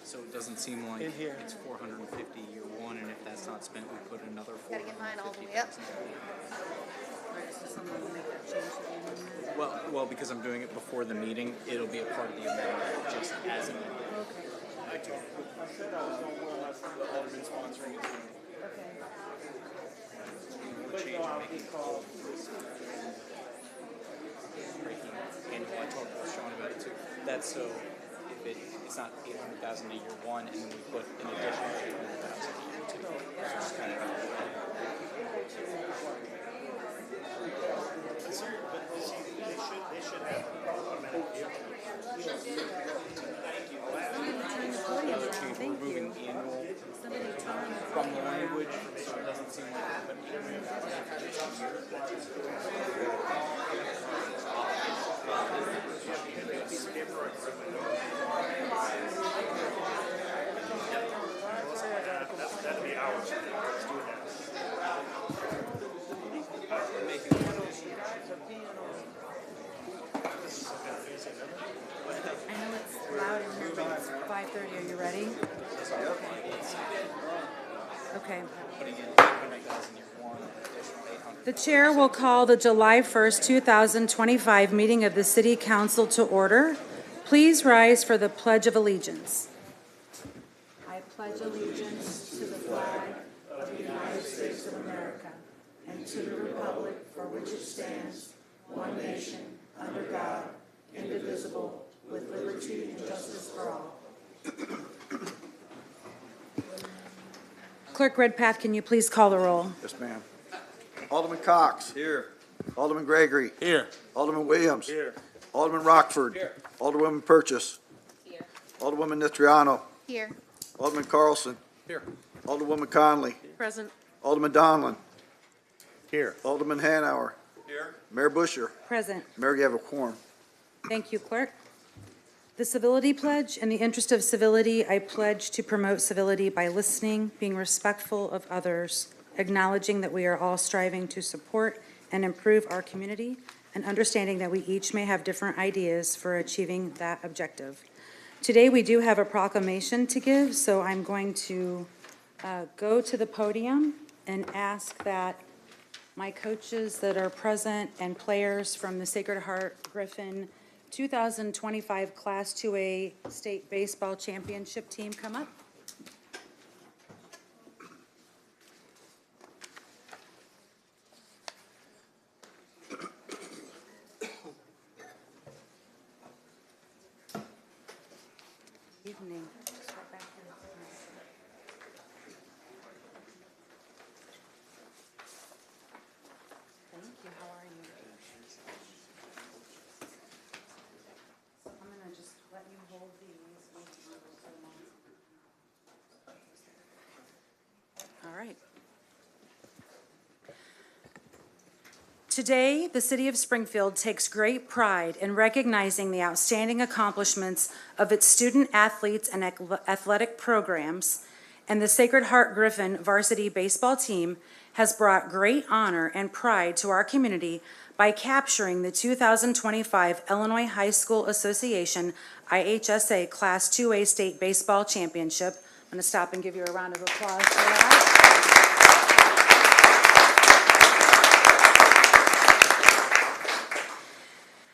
So it doesn't seem like it's 450 year one, and if that's not spent, we put another 450,000. Well, because I'm doing it before the meeting, it'll be a part of the amendment, just as an amendment. Okay. I said I was going to the Alderman sponsoring it. Okay. The change I'm making call. And I talked with Sean about it too. That's so if it's not 800,000 a year one, and then we put an additional 800,000 a year two. So it's kind of They should have automatic another change. We're moving the annual from the language, so it doesn't seem like we put 800,000 this that'd be ours. Let's do that. I know it's loud in here, but it's 5:30. Are you ready? Okay. putting in 800,000 year one, additional 800. The chair will call the July 1st, 2025 meeting of the City Council to order. Please rise for the Pledge of Allegiance. I pledge allegiance to the flag of the United States of America and to the republic for which it stands, one nation, under God, indivisible, with liberty and justice for all. Clerk Redpath, can you please call the roll? Yes, ma'am. Alderman Cox. Here. Alderman Gregory. Here. Alderman Williams. Here. Alderman Rockford. Here. Alderwoman Purchase. Here. Alderwoman Nitriano. Here. Alderman Carlson. Here. Alderwoman Conley. Present. Alderman Donlin. Here. Alderman Hanauer. Here. Mayor Busher. Present. Mayor, you have a quorum. Thank you, Clerk. The civility pledge. In the interest of civility, I pledge to promote civility by listening, being respectful of others, acknowledging that we are all striving to support and improve our community, and understanding that we each may have different ideas for achieving that objective. Today, we do have a proclamation to give, so I'm going to go to the podium and ask that my coaches that are present and players from the Sacred Heart Griffin 2025 Class 2A State Baseball Championship team come up. Evening. Start back here. Thank you. How are you? I'm going to just let you hold these. All right. Today, the City of Springfield takes great pride in recognizing the outstanding accomplishments of its student athletes and athletic programs, and the Sacred Heart Griffin varsity baseball team has brought great honor and pride to our community by capturing the 2025 Illinois High School Association IHSA Class 2A State Baseball Championship. I'm going to stop and give you a round of applause for that.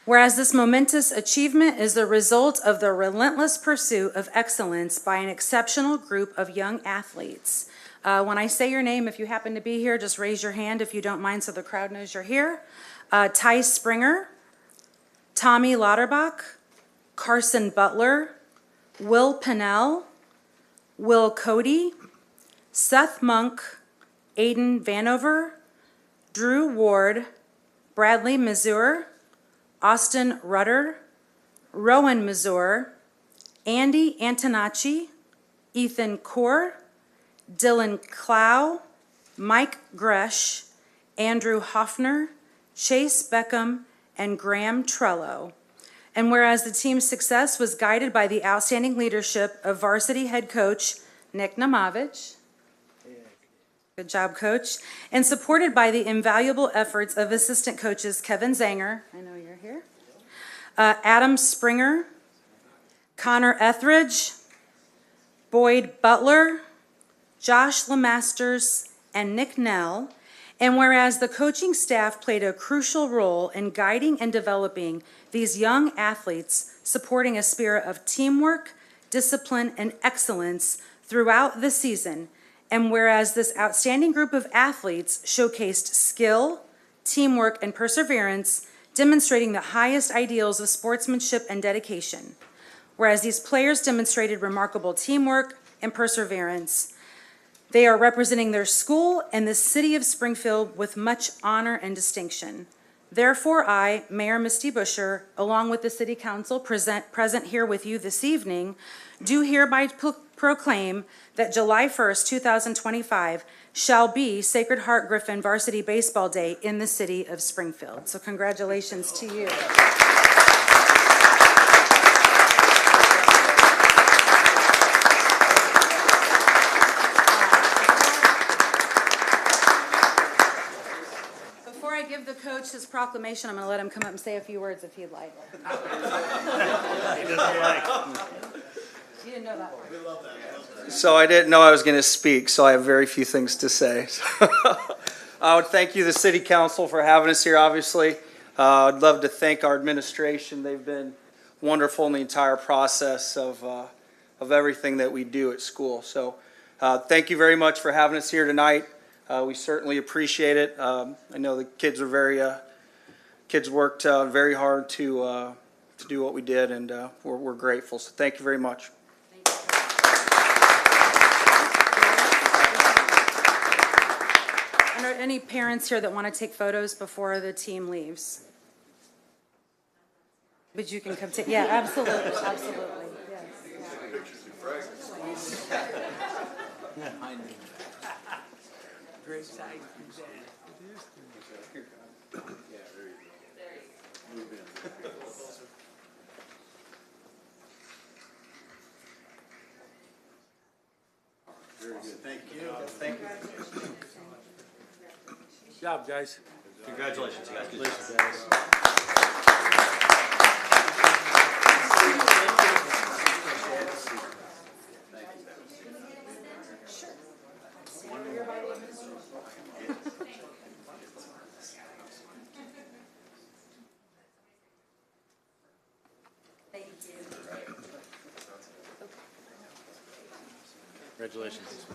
Whereas this momentous achievement is the result of the relentless pursuit of excellence by an exceptional group of young athletes. When I say your name, if you happen to be here, just raise your hand if you don't mind so the crowd knows you're here. Ty Springer, Tommy Lauterbach, Carson Butler, Will Pennell, Will Cody, Seth Monk, Aiden Vanover, Drew Ward, Bradley Mazur, Austin Rudder, Rowan Mazur, Andy Antonacci, Ethan Kaur, Dylan Clow, Mike Gresh, Andrew Hoffner, Chase Beckham, and Graham Trello. And whereas the team's success was guided by the outstanding leadership of varsity head coach Nick Namovich, good job, Coach, and supported by the invaluable efforts of assistant coaches Kevin Zanger, I know you're here, Adam Springer, Connor Etheridge, Boyd Butler, Josh Lemasters, and Nick Nell. And whereas the coaching staff played a crucial role in guiding and developing these young athletes, supporting a spirit of teamwork, discipline, and excellence throughout the season. And whereas this outstanding group of athletes showcased skill, teamwork, and perseverance, demonstrating the highest ideals of sportsmanship and dedication. Whereas these players demonstrated remarkable teamwork and perseverance, they are representing their school and the city of Springfield with much honor and distinction. Therefore, I, Mayor Misty Busher, along with the City Council present here with you this evening, do hereby proclaim that July 1st, 2025 shall be Sacred Heart Griffin Varsity Baseball Day in the city of Springfield. So congratulations to you. Before I give the coach his proclamation, I'm going to let him come up and say a few words if he'd like. He doesn't like. You didn't know that one. So I didn't know I was going to speak, so I have very few things to say. I would thank you, the City Council, for having us here, obviously. I'd love to thank our administration. They've been wonderful in the entire process of everything that we do at school. So thank you very much for having us here tonight. We certainly appreciate it. I know the kids are kids worked very hard to do what we did, and we're grateful. So thank you very much. Are there any parents here that want to take photos before the team leaves? But you can come take, yeah, absolutely, absolutely, yes. Great sight. Very good, thank you. Thank you. Good job, guys. Congratulations, guys. Congratulations, guys. Congratulations.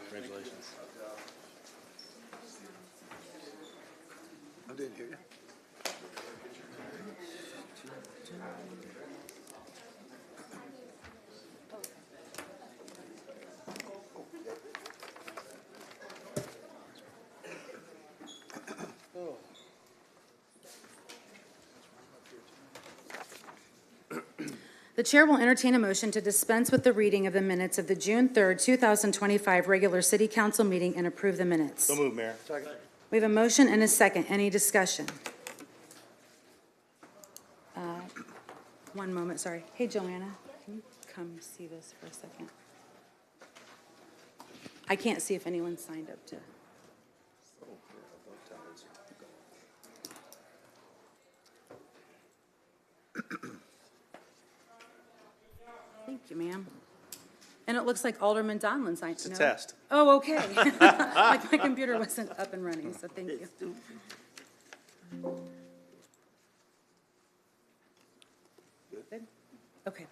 Congratulations. I didn't hear you. The chair will entertain a motion to dispense with the reading of the minutes of the June 3rd, 2025 regular city council meeting and approve the minutes. So moved, Mayor. Second. We have a motion and a second. Any discussion? One moment, sorry. Hey, Joanna, can you come see this for a second? I can't see if anyone signed up to. Thank you, ma'am. And it looks like Alderman Donlin signed. It's a no? test. Oh, okay. My computer wasn't up and running, so thank you. Good? Okay.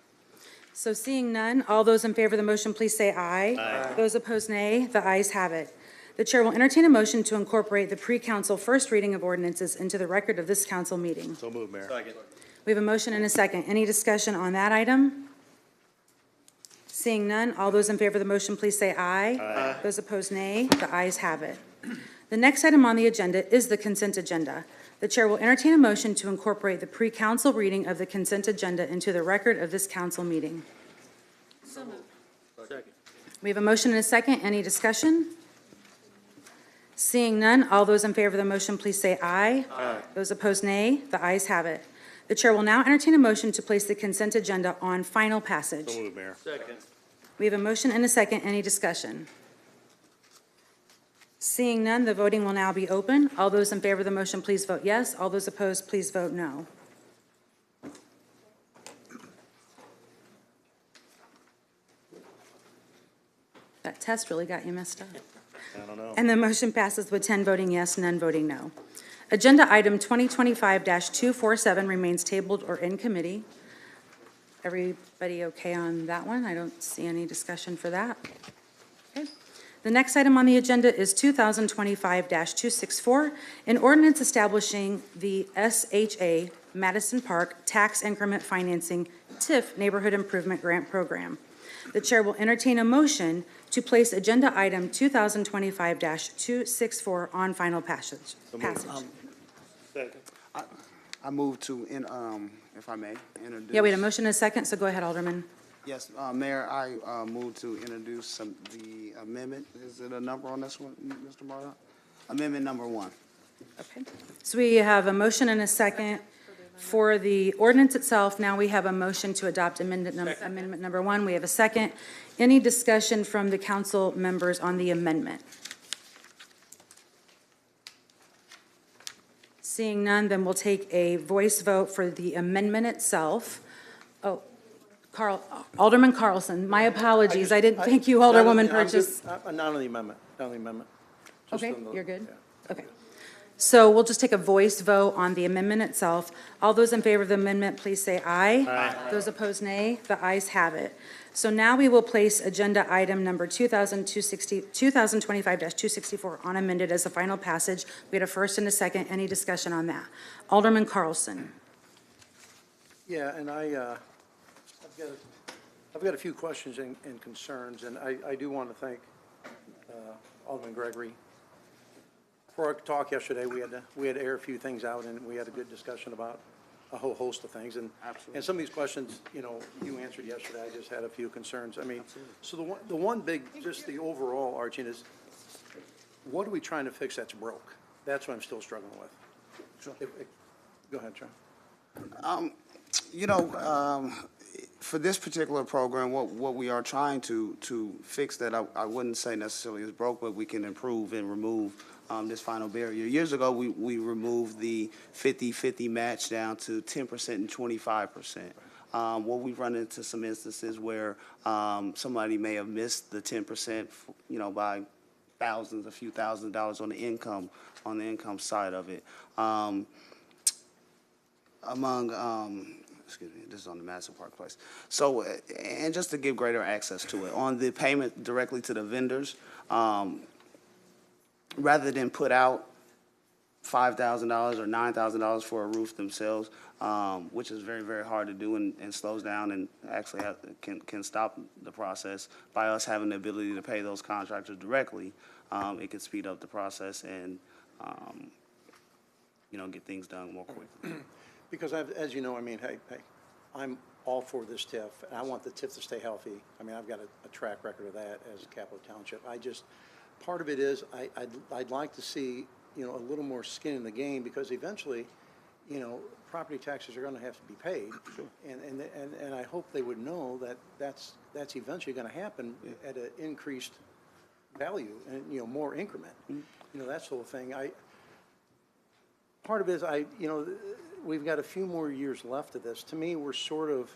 So seeing none, all those in favor of the motion, please say aye. Aye. Those opposed, nay. The ayes have it. The chair will entertain a motion to incorporate the pre-council first reading of ordinances into the record of this council meeting. So moved, Mayor. Second. We have a motion and a second. Any discussion on that item? Seeing none, all those in favor of the motion, please say aye. Aye. Those opposed, nay. The ayes have it. The next item on the agenda is the consent agenda. The chair will entertain a motion to incorporate the pre-council reading of the consent agenda into the record of this council meeting. So moved. Second. We have a motion and a second. Any discussion? Seeing none, all those in favor of the motion, please say aye. Aye. Those opposed, nay. The ayes have it. The chair will now entertain a motion to place the consent agenda on final passage. So moved, Mayor. Second. We have a motion and a second. Any discussion? Seeing none, the voting will now be open. All those in favor of the motion, please vote yes. All those opposed, please vote no. That test really got you messed up. I don't know. And the motion passes with 10 voting yes, none voting no. Agenda item 2025-247 remains tabled or in committee. Everybody okay on that one? I don't see any discussion for that. Okay. The next item on the agenda is 2025-264, an ordinance establishing the SHA Madison Park Tax Increment Financing TIF Neighborhood Improvement Grant Program. The chair will entertain a motion to place agenda item 2025-264 on final passage. Second. I move to, if I may, introduce. Yeah, we had a motion and a second, so go ahead, Alderman. Yes, Mayor, I move to introduce the amendment. Is it a number on this one, Mr. Murdock? Amendment number 1. Okay. So we have a motion and a second for the ordinance itself. Now we have a motion to adopt amendment number 1. We have a second. Any discussion from the council members on the amendment? Seeing none, then we'll take a voice vote for the amendment itself. Oh, Alderman Carlson, my apologies. I didn't think you, Alderwoman Purchase. Not on the amendment, not on the amendment. Just Okay, on the- you're good? yeah. Okay. So we'll just take a voice vote on the amendment itself. All those in favor of the amendment, please say aye. Aye. Those opposed, nay. The ayes have it. So now we will place agenda item number 2025-264 on amended as a final passage. We had a first and a second. Any discussion on that? Alderman Carlson. Yeah, and I've got a few questions and concerns, and I do want to thank Alderman Gregory. For our talk yesterday, we had to air a few things out, and we had a good discussion about a whole host of things. And some of these questions, you answered yesterday. I just had a few concerns. I mean, so the one big, just the overall arching is, what are we trying to fix that's broke? That's what I'm still struggling with. Sure. Go ahead, John. For this particular program, what we are trying to fix that I wouldn't say necessarily is broke, but we can improve and remove this final barrier. Years ago, we removed the 50-50 match down to 10% and 25%. Well, we've run into some instances where somebody may have missed the 10%, by thousands, a few $1,000s on the income side of it. Excuse me, this is on the Madison Park Place. So, and just to give greater access to it, on the payment directly to the vendors, rather than put out $5,000 or $9,000 for a roof themselves, which is very, very hard to do and slows down and actually can stop the process, by us having the ability to pay those contractors directly, it can speed up the process and, get things done more quickly. Because as you know, hey, I'm all for this TIF, and I want the TIF to stay healthy. I've got a track record of that as Capitol Township. Part of it is, I'd like to see, a little more skin in the game, because eventually, property taxes are gonna have to be paid. Sure. And I hope they would know that that's eventually gonna happen at an increased value and, more increment. Mm-hmm. That's the whole thing. Part of it is, we've got a few more years left of this. To me, we're sort of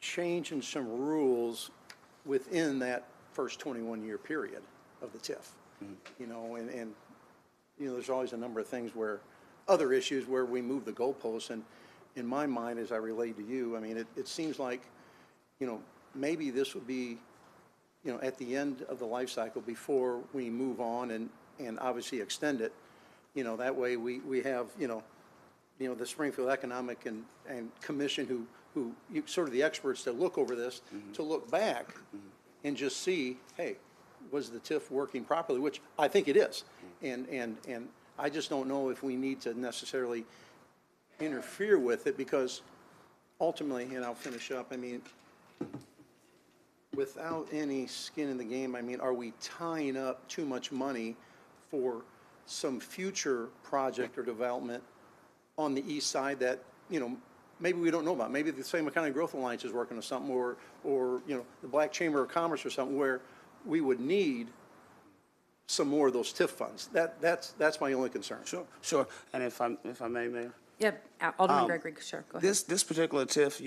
changing some rules within that first 21-year period of the TIF. Mm-hmm. There's always a number of things other issues where we move the goalposts. And in my mind, as I relate to you, it seems like, maybe this would be, at the end of the life cycle before we move on and obviously extend it. That way we have, the Springfield Economic and Commission who sort of the experts that look over this, mm-hmm. to look back, mm-hmm. and just see, hey, was the TIF working properly, which I think it is. Mm-hmm. And I just don't know if we need to necessarily interfere with it, because ultimately, and I'll finish up, without any skin in the game, are we tying up too much money for some future project or development on the east side that, maybe we don't know about? Maybe the same kind of Growth Alliance is working on something, or the Black Chamber of Commerce or something, where we would need some more of those TIF funds. That's my only concern. Sure. And if I may, Mayor? Yep, Alderman Gregory, sure, go ahead. This particular TIF,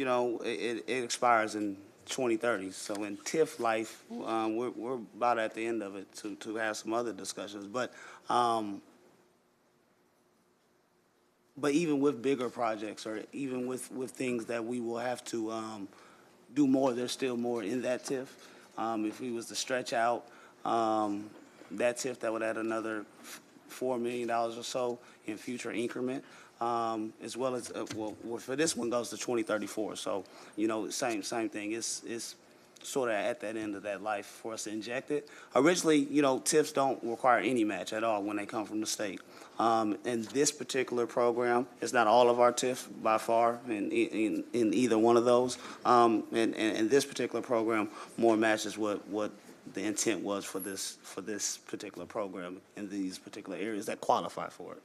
it expires in 2030. So in TIF life, we're about at the end of it to have some other discussions. But even with bigger projects, or even with things that we will have to do more, there's still more in that TIF. If we was to stretch out that TIF, that would add another $4 million or so in future increment, as well as, well, for this one goes to 2034. So, you know, same thing. It's sort of at that end of that life for us to inject it. Originally, you know, TIFs don't require any match at all when they come from the state. And this particular program is not all of our TIF by far in either one of those. And this particular program more matches what the intent was for this particular program in these particular areas that qualify for it.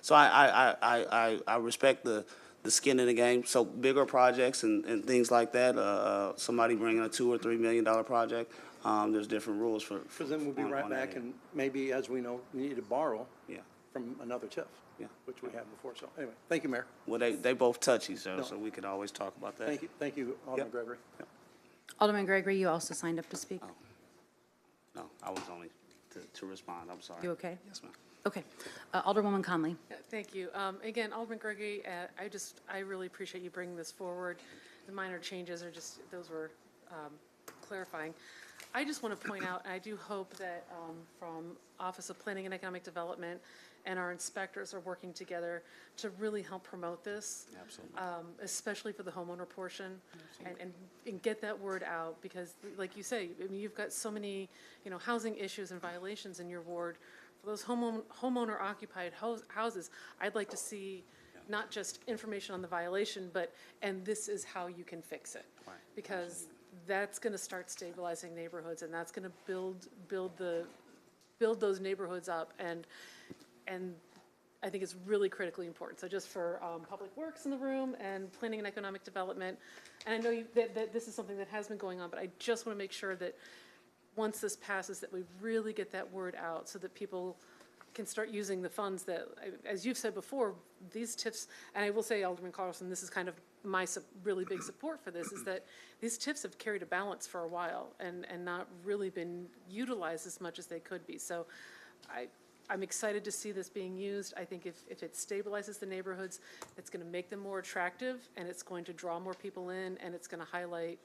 So I respect the skin in the game. So bigger projects and things like that, somebody bringing a $2 or $3 million project, there's different rules for. Because then we'll be right back and maybe, as we know, need to borrow from another TIF, which we had before. So anyway, thank you, Mayor. Well, they both touch each other, so we could always talk about that. Thank you, Alderman Gregory. Alderman Gregory, you also signed up to speak. No, I was only to respond. I'm sorry. You okay? Yes, ma'am. Okay. Alderwoman Conley. Yeah, thank you. Again, Alderman Gregory, I really appreciate you bringing this forward. The minor changes are just, those were clarifying. I just want to point out, and I do hope that from Office of Planning and Economic Development and our inspectors are working together to really help promote this. Absolutely. Especially for the homeowner portion, and get that word out, because like you say, I mean, you've got so many, you know, housing issues and violations in your ward. For those homeowner occupied houses, I'd like to see not just information on the violation, and this is how you can fix it. Right. Because that's going to start stabilizing neighborhoods, and that's going to build those neighborhoods up, and I think it's really critically important. So just for Public Works in the room and Planning and Economic Development, and I know that this is something that has been going on, but I just want to make sure that once this passes, that we really get that word out so that people can start using the funds that, as you've said before, these TIFs, and I will say, Alderman Carlson, this is kind of my really big support for this, is that these TIFs have carried a balance for a while and not really been utilized as much as they could be. So I'm excited to see this being used. I think if it stabilizes the neighborhoods, it's going to make them more attractive, and it's going to draw more people in, and it's going to highlight,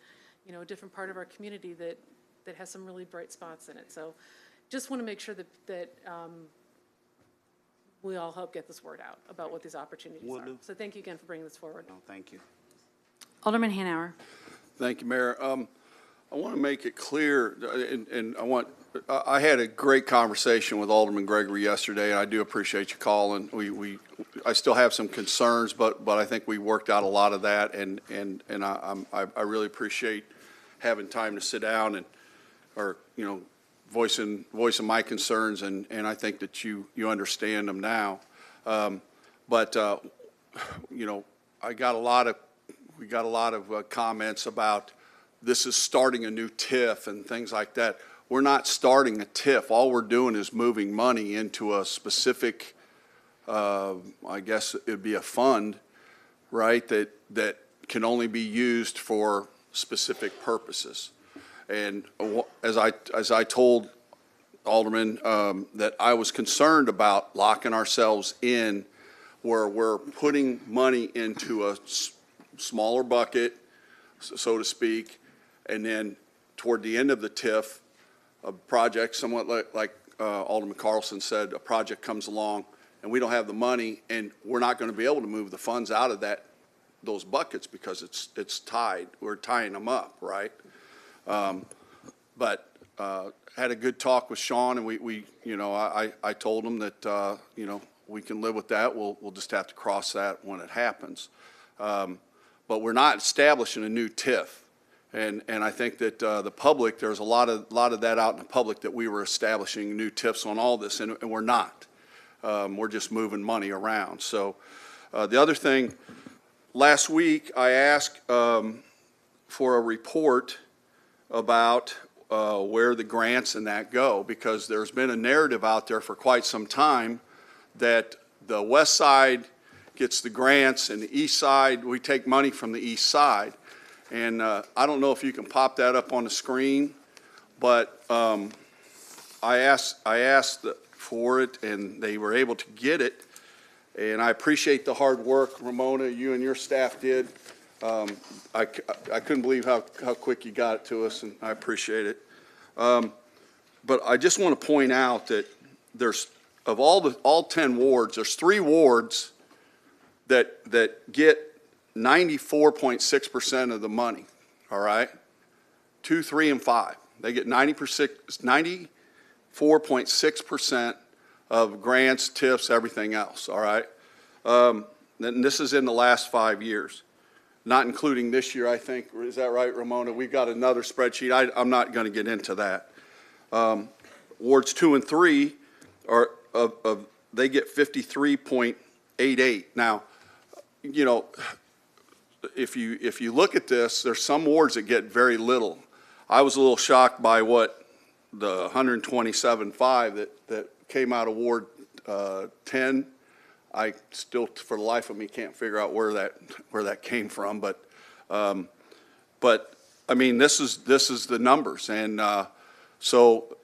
you know, a different part of our community that has some really bright spots in it. So just want to make sure that we all help get this word out about what these opportunities Will are. do. So thank you again for bringing this forward. No, thank you. Alderman Hanauer. Thank you, Mayor. I want to make it clear, and I had a great conversation with Alderman Gregory yesterday, and I do appreciate you calling. I still have some concerns, but I think we worked out a lot of that, and I really appreciate having time to sit down or voicing my concerns, and I think that you understand them now. But we got a lot of comments about this is starting a new TIF and things like that. We're not starting a TIF. All we're doing is moving money into a specific, I guess it'd be a fund, right, that can only be used for specific purposes. And as I told Alderman, that I was concerned about locking ourselves in where we're putting money into a smaller bucket, so to speak, and then toward the end of the TIF, a project, somewhat like Alderman Carlson said, a project comes along and we don't have the money, and we're not going to be able to move the funds out of those buckets because it's tied. We're tying them up, right? But had a good talk with Sean, and I told him that we can live with that. We'll just have to cross that when it happens. But we're not establishing a new TIF. And I think that the public, there's a lot of that out in the public that we were establishing new TIFs on all this, and we're not. We're just moving money around. So the other thing, last week I asked for a report about where the grants and that go, because there's been a narrative out there for quite some time that the west side gets the grants and the east side, we take money from the east side. And I don't know if you can pop that up on the screen, but I asked for it, and they were able to get it. And I appreciate the hard work, Ramona, you and your staff did. I couldn't believe how quick you got it to us, and I appreciate it. But I just want to point out that there's, of all 10 wards, there's 3 wards that get 94.6% of the money, all right? 2, 3, and 5. They get 94.6% of grants, TIFs, everything else, all right? And this is in the last 5 years, not including this year, I think. Is that right, Ramona? We've got another spreadsheet. I'm not going to get into that. Wards 2 and 3 are they get 53.88. Now, you know, if you look at this, there's some wards that get very little. I was a little shocked by what the 127.5 that came out of Ward 10. I still, for the life of me, can't figure out where that came from. But I mean, this is the numbers, and so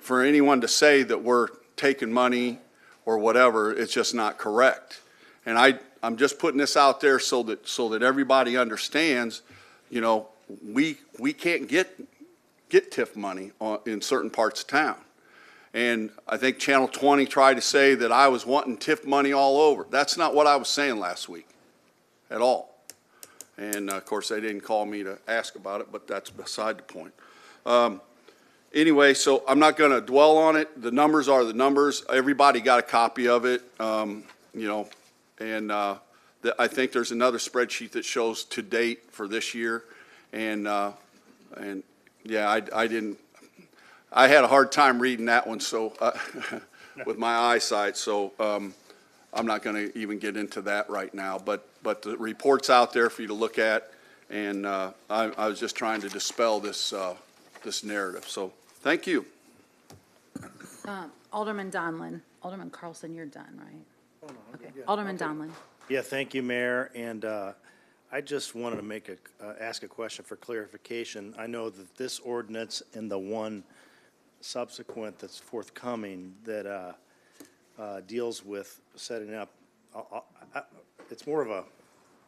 for anyone to say that we're taking money or whatever, it's just not correct. And I'm just putting this out there so that everybody understands, you know, we can't get TIF money in certain parts of town. And I think Channel 20 tried to say that I was wanting TIF money all over. That's not what I was saying last week at all. And of course, they didn't call me to ask about it, but that's beside the point. Anyway, so I'm not going to dwell on it. The numbers are the numbers. Everybody got a copy of it, you know, and I think there's another spreadsheet that shows to date for this year. And yeah, I had a hard time reading that one, so with my eyesight, so I'm not going to even get into that right now. But the report's out there for you to look at, and I was just trying to dispel this narrative. So thank you. Alderman Donlin. Alderman Carlson, you're done, right? Okay. Alderman Donlin. Yeah, thank you, Mayor. And I just wanted to ask a question for clarification. I know that this ordinance and the one subsequent that's forthcoming that deals with setting up, it's more of a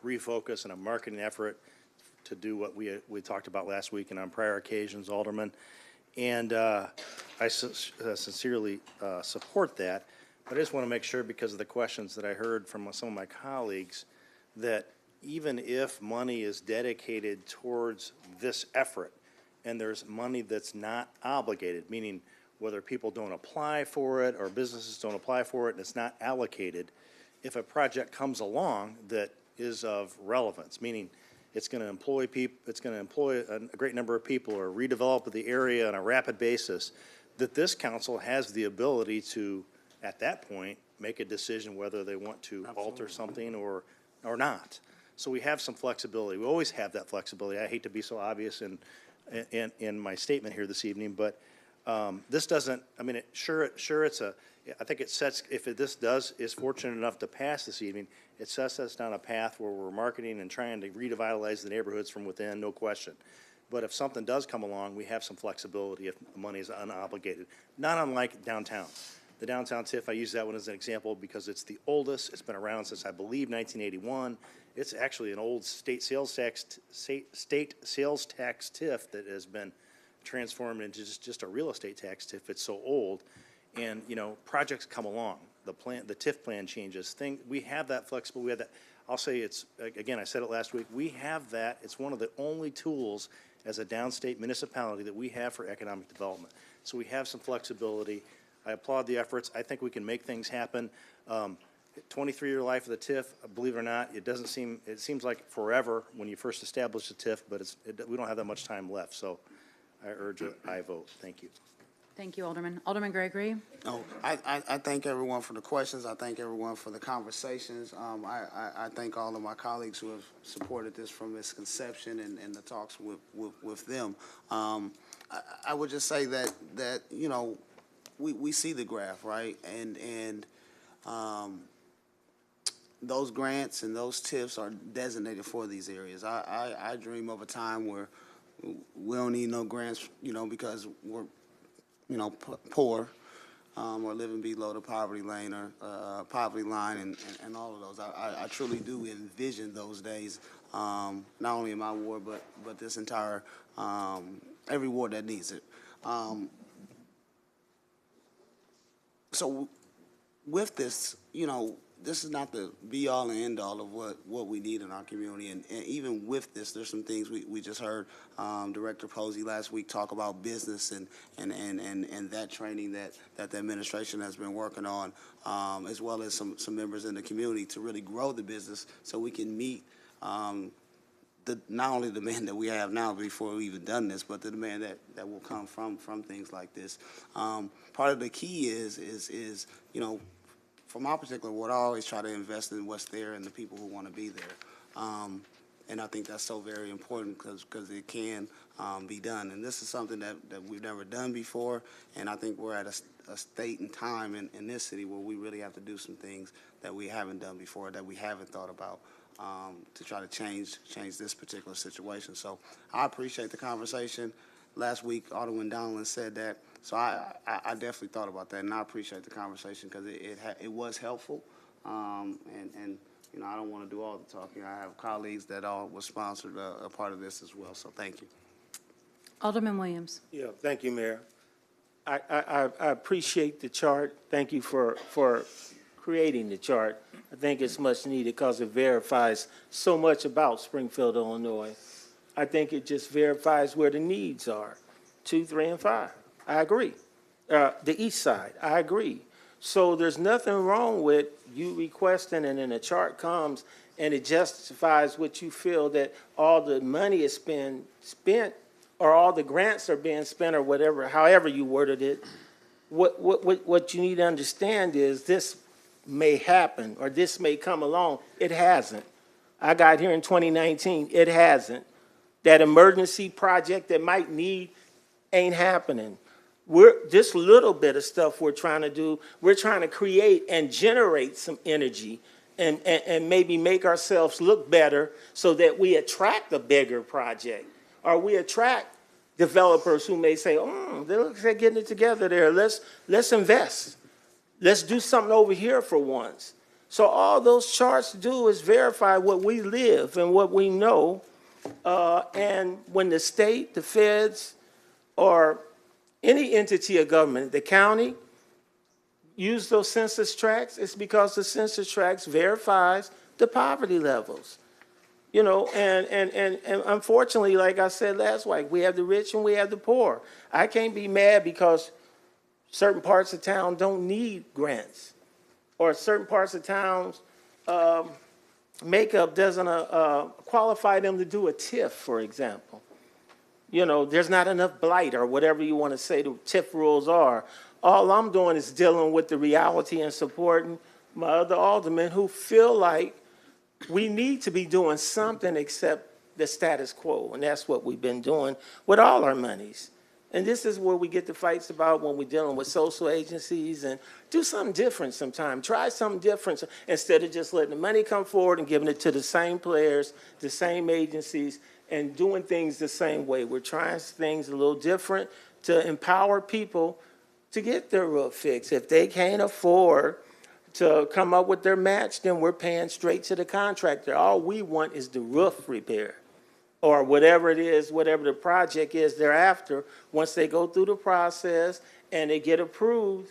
refocus and a marketing effort to do what we talked about last week and on prior occasions, Alderman. And I sincerely support that. But I just want to make sure, because of the questions that I heard from some of my colleagues, that even if money is dedicated towards this effort and there's money that's not obligated, meaning whether people don't apply for it or businesses don't apply for it and it's not allocated, if a project comes along that is of relevance, meaning it's going to employ people, it's going to employ a great number of people or redevelop the area on a rapid basis, that this council has the ability to, at that point, make a decision whether they want to alter something or not. So we have some flexibility. We always have that flexibility. I hate to be so obvious in my statement here this evening, but this doesn't, I mean, sure it's a, I think it sets, if this is fortunate enough to pass this evening, it sets us down a path where we're marketing and trying to revitalize the neighborhoods from within, no question. But if something does come along, we have some flexibility if the money is unobligated, not unlike downtown. The downtown TIF, I use that one as an example because it's the oldest. It's been around since, I believe, 1981. It's actually an old state sales tax TIF that has been transformed into just a real estate tax TIF. It's so old. And, you know, projects come along. The TIF plan changes. We have that flexible. We have that. I'll say it's, again, I said it last week. We have that. It's one of the only tools as a downstate municipality that we have for economic development. So we have some flexibility. I applaud the efforts. I think we can make things happen. 23-year life of the TIF, believe it or not, it seems like forever when you first establish the TIF, but we don't have that much time left. So I urge a aye vote. Thank you. Thank you, Alderman. Alderman Gregory. No, I thank everyone for the questions. I thank everyone for the conversations. I thank all of my colleagues who have supported this from its conception and the talks with them. I would just say that you know, those grants and those TIFs are designated for these areas. I dream of a time where we don't need no grants, because we're, poor, or living below the poverty lane or poverty line and all of those. I truly do envision those days, not only in my ward, but this entire, every ward that needs it. So with this, this is not the be-all and end-all of what we need in our community. And even with this, there's some things we just heard Director Posey last week talk about business and that training that the administration has been working on, as well as some members in the community to really grow the business so we can meet not only the demand that we have now before we've even done this, but the demand that will come from things like this. Part of the key is for my particular ward, I always try to invest in what's there and the people who want to be there. And I think that's so very important because it can be done. And this is something that we've never done before, and I think we're at a state and time in this city where we really have to do some things that we haven't done before, that we haven't thought about, to try to change this particular situation. So I appreciate the conversation. Last week, Alderman Donlin said that, so I definitely thought about that, and I appreciate the conversation because it was helpful. And I don't want to do all the talking. I have colleagues that all was sponsored a part of this as well. So thank you. Alderman Williams. Yeah, thank you, Mayor. I appreciate the chart. Thank you for creating the chart. I think it's much needed because it verifies so much about Springfield, Illinois. I think it just verifies where the needs are, 2, 3, and 5. I agree. The east side, I agree. So there's nothing wrong with you requesting, and then the chart comes and it justifies what you feel that all the money is being spent or all the grants are being spent or whatever, however you worded it. What you need to understand is this may happen or this may come along. It hasn't. I got here in 2019. It hasn't. That emergency project that might need ain't happening. This little bit of stuff we're trying to do, we're trying to create and generate some energy and maybe make ourselves look better so that we attract a bigger project, or we attract developers who may say, oh, they look like they're getting it together there. Let's invest. Let's do something over here for once. So all those charts do is verify what we live and what we know. And when the state, the feds, or any entity of government, the county, use those census tracts, it's because the census tracts verifies the poverty levels. And unfortunately, like I said last week, we have the rich and we have the poor. I can't be mad because certain parts of town don't need grants, or certain parts of town's makeup doesn't qualify them to do a TIF, for example. There's not enough blight or whatever you want to say the TIF rules are. All I'm doing is dealing with the reality and supporting my other aldermen who feel like we need to be doing something except the status quo, and that's what we've been doing with all our monies. And this is where we get the fights about when we're dealing with social agencies, and do something different sometime. Try something different instead of just letting the money come forward and giving it to the same players, the same agencies, and doing things the same way. We're trying things a little different to empower people to get their roof fixed. If they can't afford to come up with their match, then we're paying straight to the contractor. All we want is the roof repair, or whatever it is, whatever the project is thereafter. Once they go through the process and they get approved,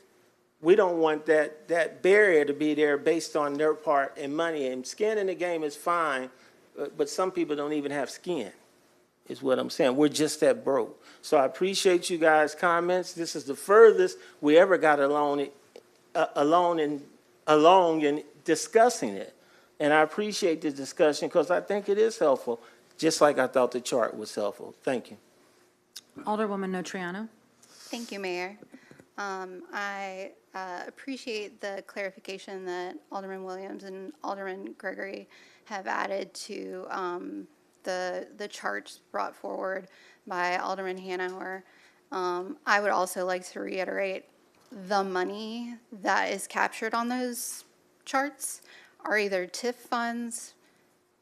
we don't want that barrier to be there based on their part and money. And skin in the game is fine, but some people don't even have skin, is what I'm saying. We're just that broke. So I appreciate you guys' comments. This is the furthest we ever got along in discussing it. And I appreciate the discussion because I think it is helpful, just like I thought the chart was helpful. Thank you. Alderwoman Notriano. Thank you, Mayor. I appreciate the clarification that Alderman Williams and Alderman Gregory have added to the charts brought forward by Alderman Hanauer. I would also like to reiterate the money that is captured on those charts are either TIF funds,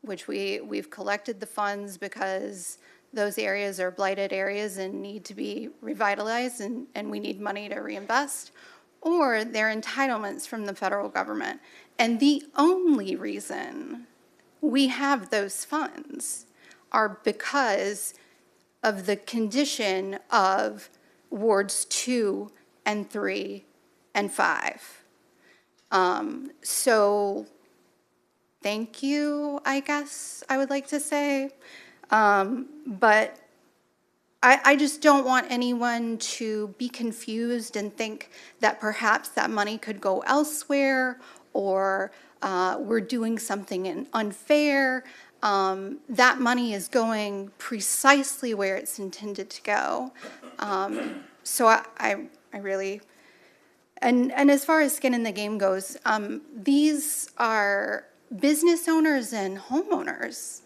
which we've collected the funds because those areas are blighted areas and need to be revitalized, and we need money to reinvest, or they're entitlements from the federal government. And the only reason we have those funds are because of the condition of wards 2 and 3 and 5. So thank you, I guess I would like to say. But I just don't want anyone to be confused and think that perhaps that money could go elsewhere, or we're doing something unfair. That money is going precisely where it's intended to go. So I really, and as far as skin in the game goes, these are business owners and homeowners.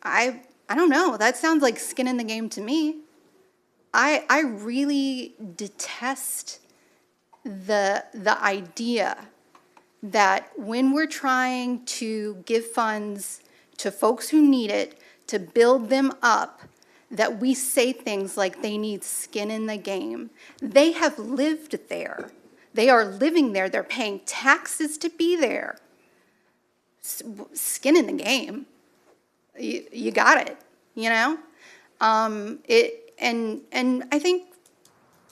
I don't know, that sounds like skin in the game to me. I really detest the idea that when we're trying to give funds to folks who need it, to build them up, that we say things like they need skin in the game. They have lived there. They are living there. They're paying taxes to be there. Skin in the game. You got it, you know? And I think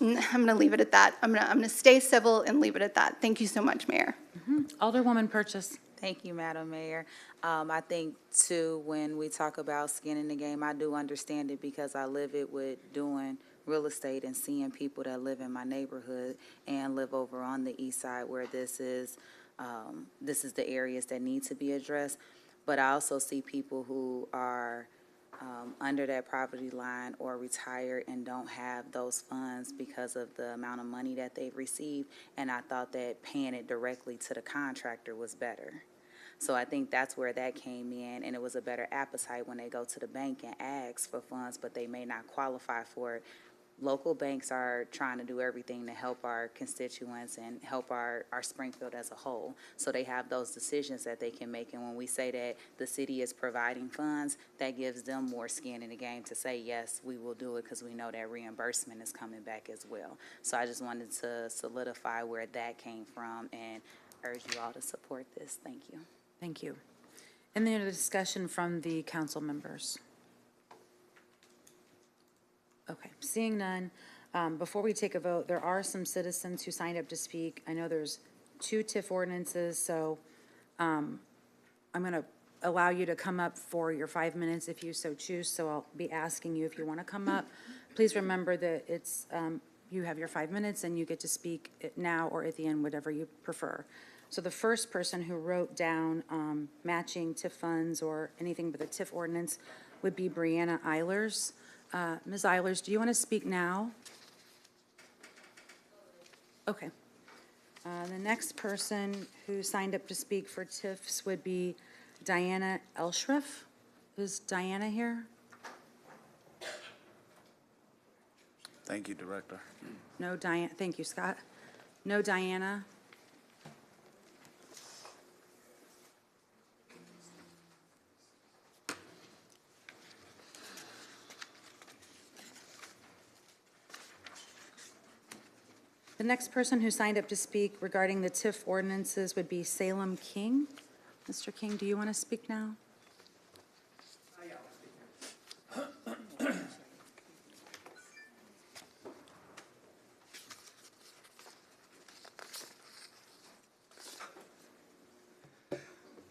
I'm going to leave it at that. I'm going to stay civil and leave it at that. Thank you so much, Mayor. Alderwoman Purchase. Thank you, Madam Mayor. I think, too, when we talk about skin in the game, I do understand it because I live it with doing real estate and seeing people that live in my neighborhood and live over on the east side where this is the areas that need to be addressed. But I also see people who are under that poverty line or retired and don't have those funds because of the amount of money that they've received. And I thought that paying it directly to the contractor was better. So I think that's where that came in, and it was a better appetite when they go to the bank and ask for funds, but they may not qualify for it. Local banks are trying to do everything to help our constituents and help our Springfield as a whole. So they have those decisions that they can make. And when we say that the city is providing funds, that gives them more skin in the game to say, yes, we will do it because we know that reimbursement is coming back as well. So I just wanted to solidify where that came from and urge you all to support this. Thank you. Thank you. And then a discussion from the council members. Okay, seeing none, before we take a vote, there are some citizens who signed up to speak. I know there's 2 TIF ordinances, so I'm going to allow you to come up for your 5 minutes if you so choose, so I'll be asking you if you want to come up. Please remember that it's, you have your 5 minutes and you get to speak now or at the end, whatever you prefer. So the first person who wrote down matching TIF funds or anything but the TIF ordinance would be Brianna Eilers. Ms. Eilers, do you want to speak now? Okay. The next person who signed up to speak for TIFs would be Diana Elshriff. Is Diana here? Thank you, Director. No, Diana. Thank you, Scott. No, Diana. The next person who signed up to speak regarding the TIF ordinances would be Salem King. Mr. King, do you want to speak now?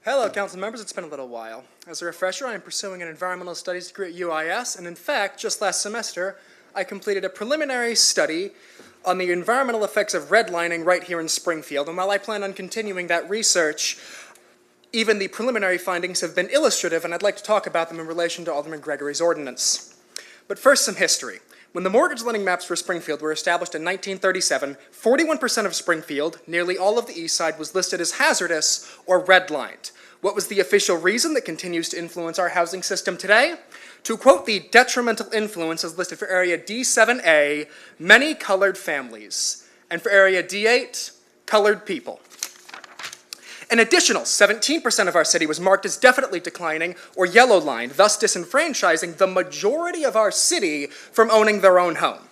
Hello, council members. It's been a little while. As a refresher, I am pursuing an environmental studies degree at UIS, and in fact, just last semester, I completed a preliminary study on the environmental effects of redlining right here in Springfield. And while I plan on continuing that research, even the preliminary findings have been illustrative, and I'd like to talk about them in relation to Alderman Gregory's ordinance. But first, some history. When the mortgage lending maps for Springfield were established in 1937, 41% of Springfield, nearly all of the east side, was listed as hazardous or redlined. What was the official reason that continues to influence our housing system today? To quote the detrimental influence as listed for area D7A, many colored families, and for area D8, colored people. An additional 17% of our city was marked as definitely declining or yellow lined, thus disenfranchising the majority of our city from owning their own home.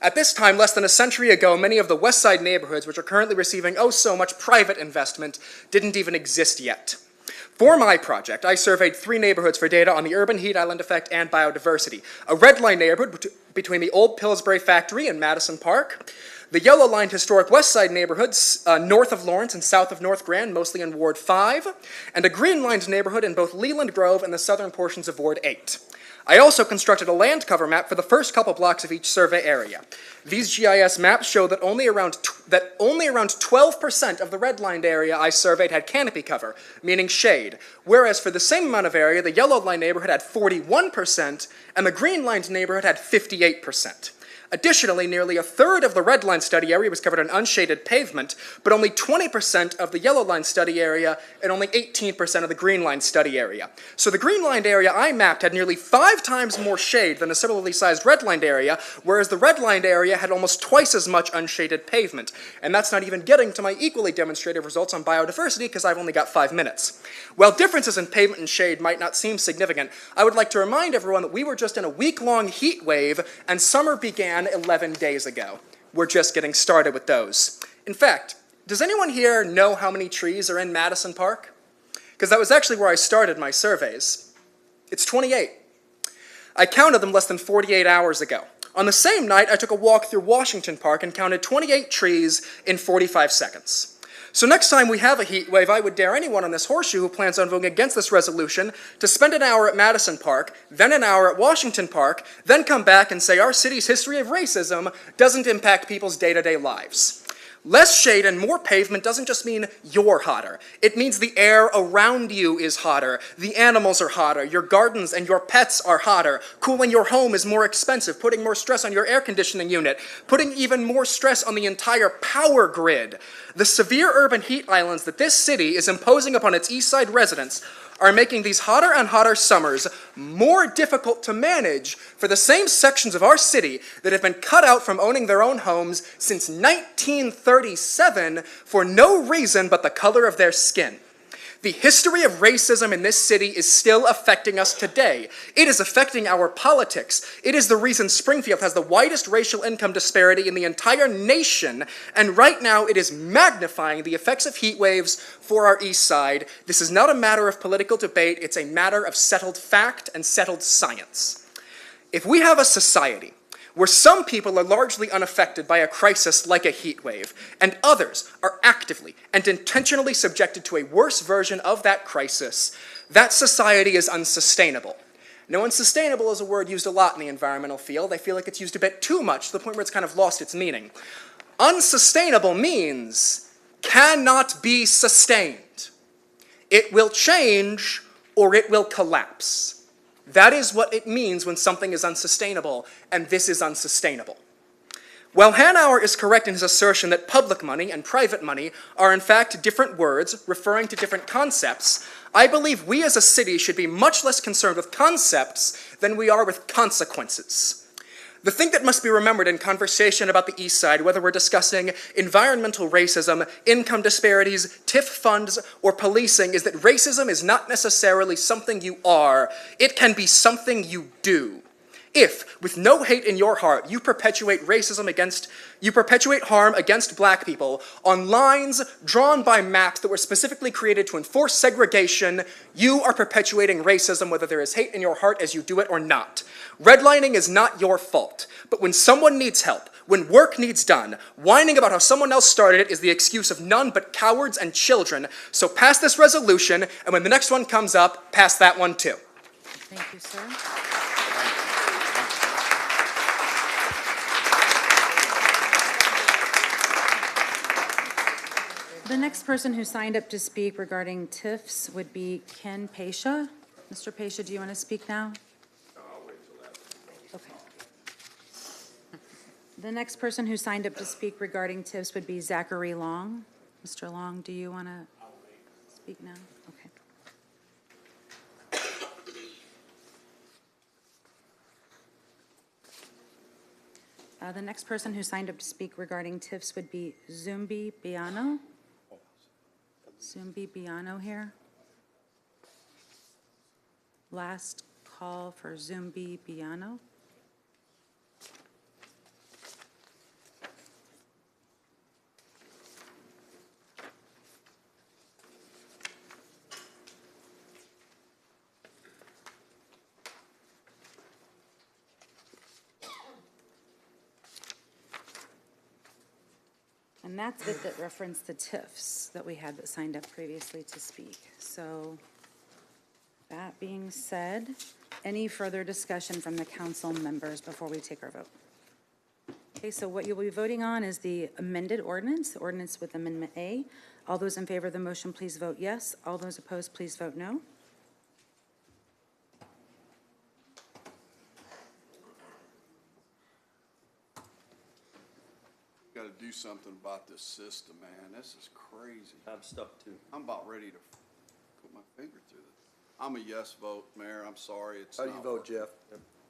At this time, less than a century ago, many of the West Side neighborhoods, which are currently receiving oh so much private investment, didn't even exist yet. For my project, I surveyed 3 neighborhoods for data on the urban heat island effect and biodiversity. A red-line neighborhood between the old Pillsbury factory and Madison Park, the yellow-lined historic West Side neighborhoods north of Lawrence and south of North Grand, mostly in Ward 5, and a green-lined neighborhood in both Leland Grove and the southern portions of Ward 8. I also constructed a land cover map for the first couple blocks of each survey area. These GIS maps show that only around 12% of the red-lined area I surveyed had canopy cover, meaning shade, whereas for the same amount of area, the yellow-lined neighborhood had 41% and the green-lined neighborhood had 58%. Additionally, nearly a third of the red line study area was covered in unshaded pavement, but only 20% of the yellow line study area and only 18% of the green line study area. So the green lined area I mapped had nearly 5 times more shade than the similarly sized red lined area, whereas the red lined area had almost twice as much unshaded pavement. And that's not even getting to my equally demonstrative results on biodiversity because I've only got 5 minutes. While differences in pavement and shade might not seem significant, I would like to remind everyone that we were just in a week-long heat wave and summer began 11 days ago. We're just getting started with those. In fact, does anyone here know how many trees are in Madison Park? Because that was actually where I started my surveys. It's 28. I counted them less than 48 hours ago. On the same night, I took a walk through Washington Park and counted 28 trees in 45 seconds. So next time we have a heat wave, I would dare anyone on this horseshoe who plans on voting against this resolution to spend an hour at Madison Park, then an hour at Washington Park, then come back and say our city's history of racism doesn't impact people's day-to-day lives. Less shade and more pavement doesn't just mean you're hotter. It means the air around you is hotter, the animals are hotter, your gardens and your pets are hotter, cooling your home is more expensive, putting more stress on your air conditioning unit, putting even more stress on the entire power grid. The severe urban heat islands that this city is imposing upon its east side residents are making these hotter and hotter summers more difficult to manage for the same sections of our city that have been cut out from owning their own homes since 1937 for no reason but the color of their skin. The history of racism in this city is still affecting us today. It is affecting our politics. It is the reason Springfield has the widest racial income disparity in the entire nation, and right now it is magnifying the effects of heat waves for our east side. This is not a matter of political debate, it's a matter of settled fact and settled science. If we have a society where some people are largely unaffected by a crisis like a heat wave, and others are actively and intentionally subjected to a worse version of that crisis, that society is unsustainable. Now, unsustainable is a word used a lot in the environmental field. I feel like it's used a bit too much to the point where it's kind of lost its meaning. Unsustainable means cannot be sustained. It will change or it will collapse. That is what it means when something is unsustainable, and this is unsustainable. While Hanauer is correct in his assertion that public money and private money are in fact different words referring to different concepts, I believe we as a city should be much less concerned with concepts than we are with consequences. The thing that must be remembered in conversation about the East Side, whether we're discussing environmental racism, income disparities, TIF funds, or policing, is that racism is not necessarily something you are. It can be something you do. If, with no hate in your heart, you perpetuate harm against black people on lines drawn by maps that were specifically created to enforce segregation, you are perpetuating racism whether there is hate in your heart as you do it or not. Redlining is not your fault, but when someone needs help, when work needs done, whining about how someone else started it is the excuse of none but cowards and children. So pass this resolution, and when the next one comes up, pass that one too. Thank you, sir. The next person who signed up to speak regarding TIFs would be Ken Pasha. Mr. Pasha, do you want to speak now? No, I'll wait till that. Okay. The next person who signed up to speak regarding TIFs would be Zachary Long. Mr. Long, do you want to speak now? Okay. The next person who signed up to speak regarding TIFs would be Zumbi Biano. Zumbi Biano here? Last call for Zumbi Biano. And that's it that referenced the TIFs that we had that signed up previously to speak. So that being said, any further discussion from the council members before we take our vote? Okay, so what you'll be voting on is the amended ordinance, the ordinance with Amendment A. All those in favor of the motion, please vote yes. All those opposed, please vote no. Got to do something about this system, man. This is crazy. I'm stuck too. I'm about ready to put my finger through it. I'm a yes vote, Mayor. I'm sorry. It's How do you not vote, working.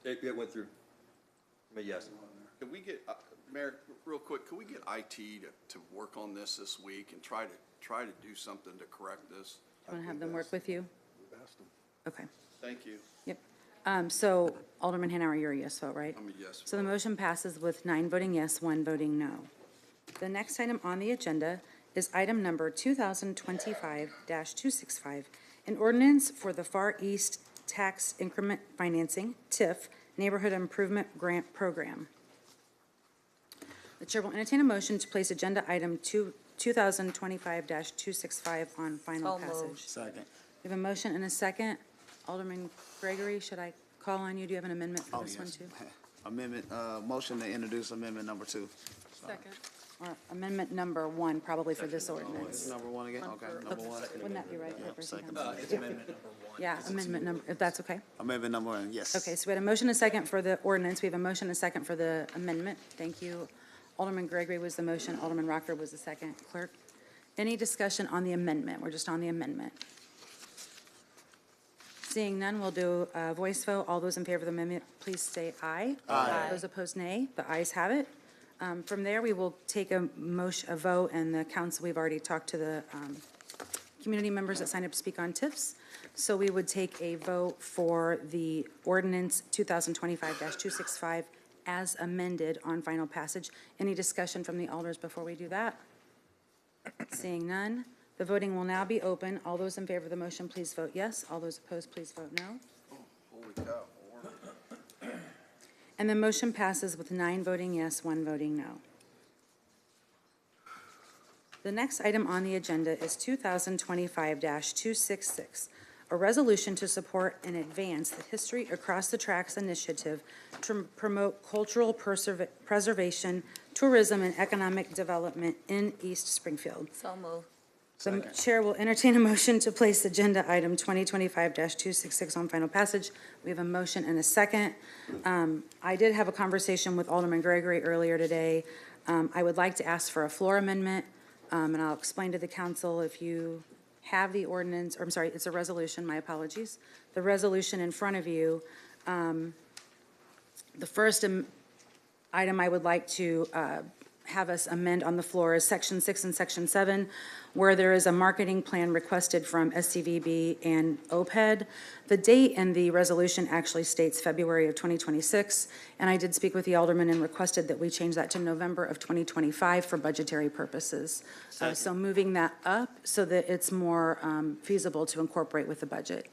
Jeff? It went through. I'm a yes. Can we get, Mayor, real quick, can we get IT to work on this week and try to do something to correct this? Do you want to have them work with you? Okay, Thank you. yep. So Alderman Hanauer, you're a yes vote, right? I'm a yes So the vote. motion passes with 9 voting yes, 1 voting no. The next item on the agenda is item number 2025-265, an ordinance for the Far East Tax Increment Financing, TIF, Neighborhood Improvement Grant Program. The chair will entertain a motion to place agenda item 2025-265 on final So passage. moved. Second. We have a motion and a second. Alderman Gregory, should I call on you? Do you have an amendment for Oh, this one yes. too? Amendment, motion to introduce amendment number 2. Second. Or amendment number 1, probably for this ordinance. Number 1 again? Okay, number 1. Wouldn't that be right? Representative second. Johnson? It's amendment number 1. Yeah, amendment number, if that's okay. Amendment number 1, yes. Okay, so we had a motion and a second for the ordinance. We have a motion and a second for the amendment. Thank you. Alderman Gregory was the motion. Alderman Rocker was the second. Clerk, any discussion on the amendment? We're just on the amendment. Seeing none, we'll do a voice vote. All those in favor of the amendment, please say aye. Aye. Those opposed, nay. The ayes have it. From there, we will take a vote, and the council, we've already talked to the community members that signed up to speak on TIFs. So we would take a vote for the ordinance 2025-265 as amended on final passage. Any discussion from the alders before we do that? Seeing none, the voting will now be open. All those in favor of the motion, please vote yes. All those opposed, please vote no. Holy cow. And the motion passes with 9 voting yes, 1 voting no. The next item on the agenda is 2025-266, a resolution to support and advance the History Across the Tracks initiative to promote cultural preservation, tourism, and economic development in East Springfield. So moved. The chair will entertain a motion to place agenda item 2025-266 on final passage. We have a motion and a second. I did have a conversation with Alderman Gregory earlier today. I would like to ask for a floor amendment, and I'll explain to the council if you have the ordinance, or I'm sorry, it's a resolution, my apologies. The resolution in front of you. The first item I would like to have us amend on the floor is Section 6 and Section 7, where there is a marketing plan requested from SCVB and OPED. The date in the resolution actually states February of 2026, and I did speak with the alderman and requested that we change that to November of 2025 for budgetary purposes. So moving that up so that it's more feasible to incorporate with the budget.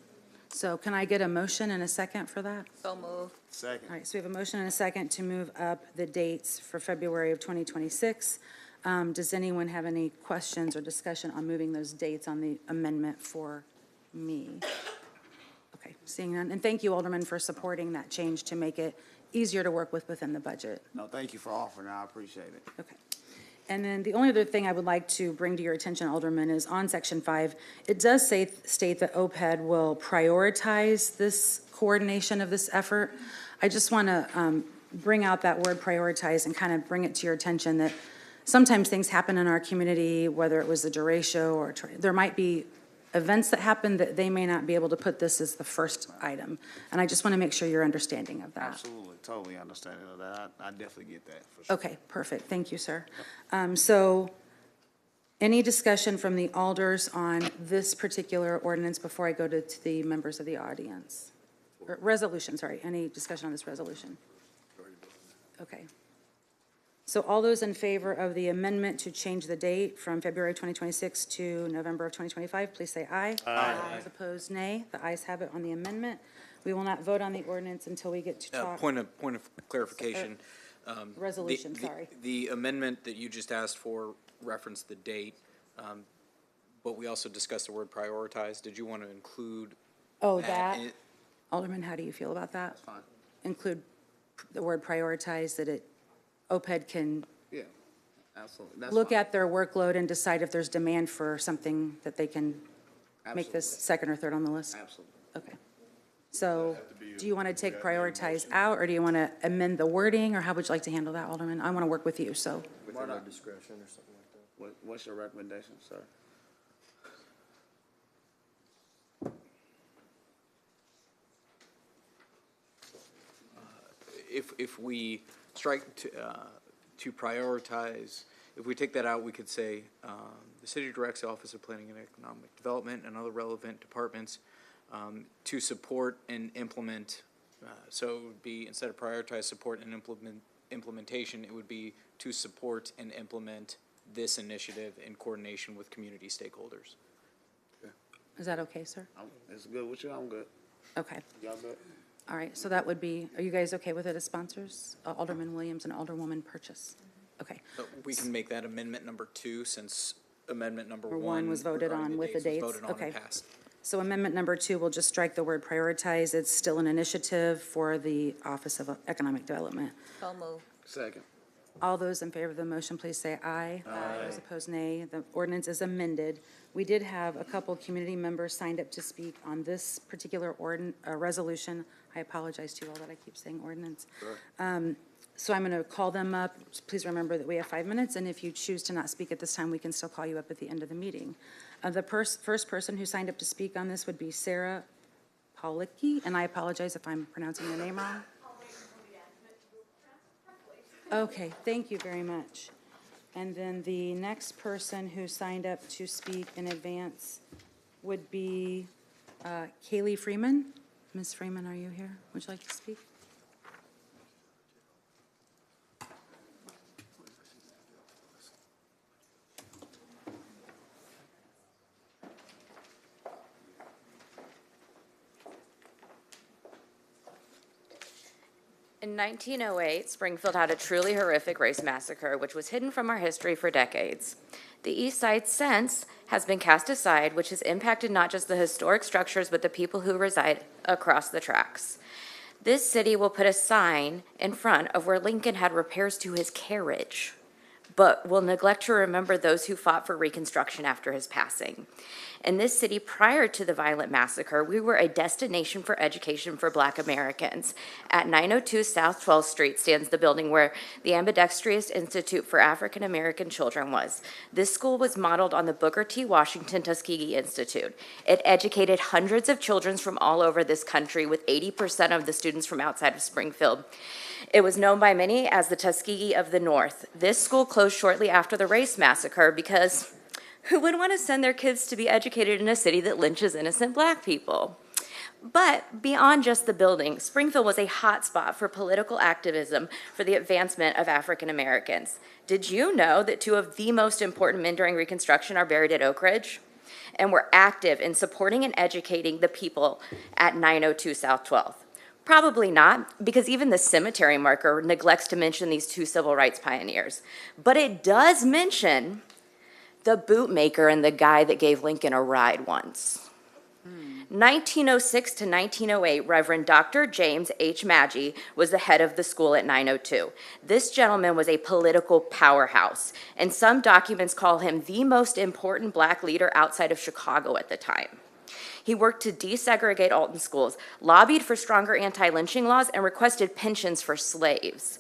So can I get a motion and a second for that? So moved. Second. All right, so we have a motion and a second to move up the dates for February of 2026. Does anyone have any questions or discussion on moving those dates on the amendment for me? Okay, seeing none. And thank you, Alderman, for supporting that change to make it easier to work with within the budget. No, thank you for offering, I appreciate it. Okay. And then the only other thing I would like to bring to your attention, Alderman, is on Section 5, it does state that OPED will prioritize this coordination of this effort. I just want to bring out that word prioritize and kind of bring it to your attention that sometimes things happen in our community, whether it was a derecho or there might be events that happen that they may not be able to put this as the first item. And I just want to make sure you're understanding of that. Absolutely, totally understanding of that. I definitely get that, for sure. Okay, perfect. Thank you, sir. So Any discussion from the alders on this particular ordinance before I go to the members of the audience? Or resolution, sorry, any discussion on this resolution? Okay. So all those in favor of the amendment to change the date from February 2026 to November of 2025, please say aye. Aye. Those opposed, nay. The ayes have it on the amendment. We will not vote on the ordinance until we get to talk. Point of clarification. Resolution, sorry. The amendment that you just asked for referenced the date, but we also discussed the word prioritize. Did you want to include? Oh, that? Alderman, how do you feel about that? That's fine. Include the word prioritize, that OPED can Yeah, absolutely. That's look fine. at their workload and decide if there's demand for something that they can make this second or third on the list? Absolutely. Okay. So, do you want to take prioritize out, or do you want to amend the wording, or how would you like to handle that, Alderman? I want to work with you, so. Within our discretion or something like that. What's your recommendation, sir? If we strike to prioritize, if we take that out, we could say, the city directs the Office of Planning and Economic Development and other relevant departments to support and implement, so it would be, instead of prioritize, support and implementation, it would be to support and implement this initiative in coordination with community stakeholders. Is that okay, sir? It's good with you, I'm good. Okay. Y'all good? All right, so that would be, are you guys okay with it as sponsors? Alderman Williams and Alderwoman Purchase? Okay. But we can make that amendment number 2, since amendment number Or 1. one was voted regarding on with the was dates? voted on and Okay. passed. So amendment number 2, we'll just strike the word prioritize. It's still an initiative for the Office of Economic Development. So move. Second. All those in favor of the motion, please say aye. Aye. Those opposed, nay. The ordinance is amended. We did have a couple community members signed up to speak on this particular resolution. I apologize to you all that I keep saying ordinance. So I'm going to call them up. Please remember that we have 5 minutes, and if you choose to not speak at this time, we can still call you up at the end of the meeting. The first person who signed up to speak on this would be Sarah Paulicki, and I apologize if I'm pronouncing your name wrong. Okay, thank you very much. And then the next person who signed up to speak in advance would be Kaylee Freeman. Ms. Freeman, are you here? Would you like to speak? In 1908, Springfield had a truly horrific race massacre, which was hidden from our history for decades. The East Side since has been cast aside, which has impacted not just the historic structures, but the people who reside across the tracks. This city will put a sign in front of where Lincoln had repairs to his carriage, but will neglect to remember those who fought for Reconstruction after his passing. In this city, prior to the violent massacre, we were a destination for education for Black Americans. At 902 South 12th Street stands the building where the Ambidextrous Institute for African American Children was. This school was modeled on the Booker T. Washington Tuskegee Institute. It educated hundreds of children from all over this country, with 80% of the students from outside of Springfield. It was known by many as the Tuskegee of the North. This school closed shortly after the race massacre because who would want to send their kids to be educated in a city that lynches innocent Black people? But beyond just the building, Springfield was a hotspot for political activism for the advancement of African Americans. Did you know that 2 of the most important men during Reconstruction are buried at Oak Ridge? And were active in supporting and educating the people at 902 South 12th? Probably not, because even the cemetery marker neglects to mention these 2 civil rights pioneers. But it does mention the bootmaker and the guy that gave Lincoln a ride once. 1906 to 1908, Reverend Dr. James H. Maggi was the head of the school at 902. This gentleman was a political powerhouse, and some documents call him the most important Black leader outside of Chicago at the time. He worked to desegregate Alton schools, lobbied for stronger anti-lynching laws, and requested pensions for slaves.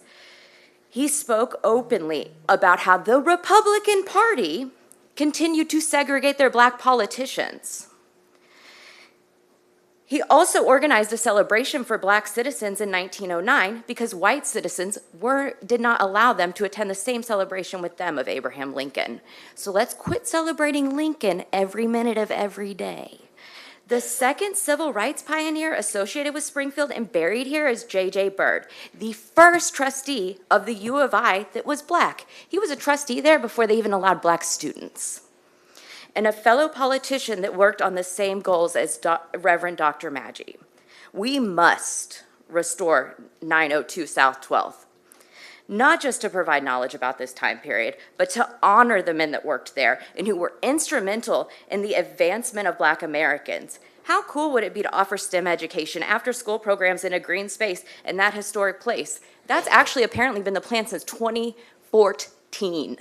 He spoke openly about how the Republican Party continued to segregate their Black politicians. He also organized a celebration for black citizens in 1909 because white citizens did not allow them to attend the same celebration with them of Abraham Lincoln. So let's quit celebrating Lincoln every minute of every day. The second civil rights pioneer associated with Springfield and buried here is J.J. Bird, the first trustee of the U of I that was black. He was a trustee there before they even allowed black students. And a fellow politician that worked on the same goals as Reverend Dr. Maggi. We must restore 902 South 12th, not just to provide knowledge about this time period, but to honor the men that worked there and who were instrumental in the advancement of black Americans. How cool would it be to offer STEM education, after school programs in a green space in that historic place? That's actually apparently been the plan since 2014.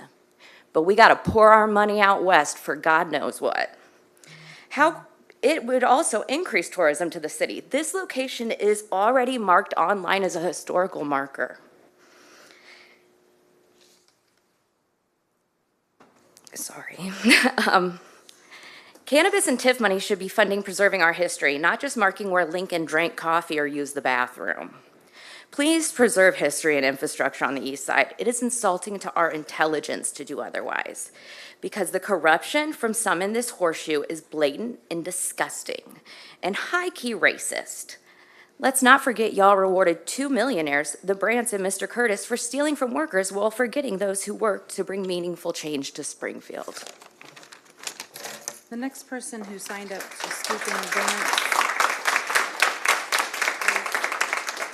But we got to pour our money out west for God knows what. How it would also increase tourism to the city. This location is already marked online as a historical marker. Sorry. Cannabis and TIF money should be funding preserving our history, not just marking where Lincoln drank coffee or used the bathroom. Please preserve history and infrastructure on the east side. It is insulting to our intelligence to do otherwise, because the corruption from some in this horseshoe is blatant and disgusting and high-key racist. Let's not forget y'all rewarded 2 millionaires, the Brants and Mr. Curtis, for stealing from workers while forgetting those who worked to bring meaningful change to Springfield. The next person who signed up to speak in advance,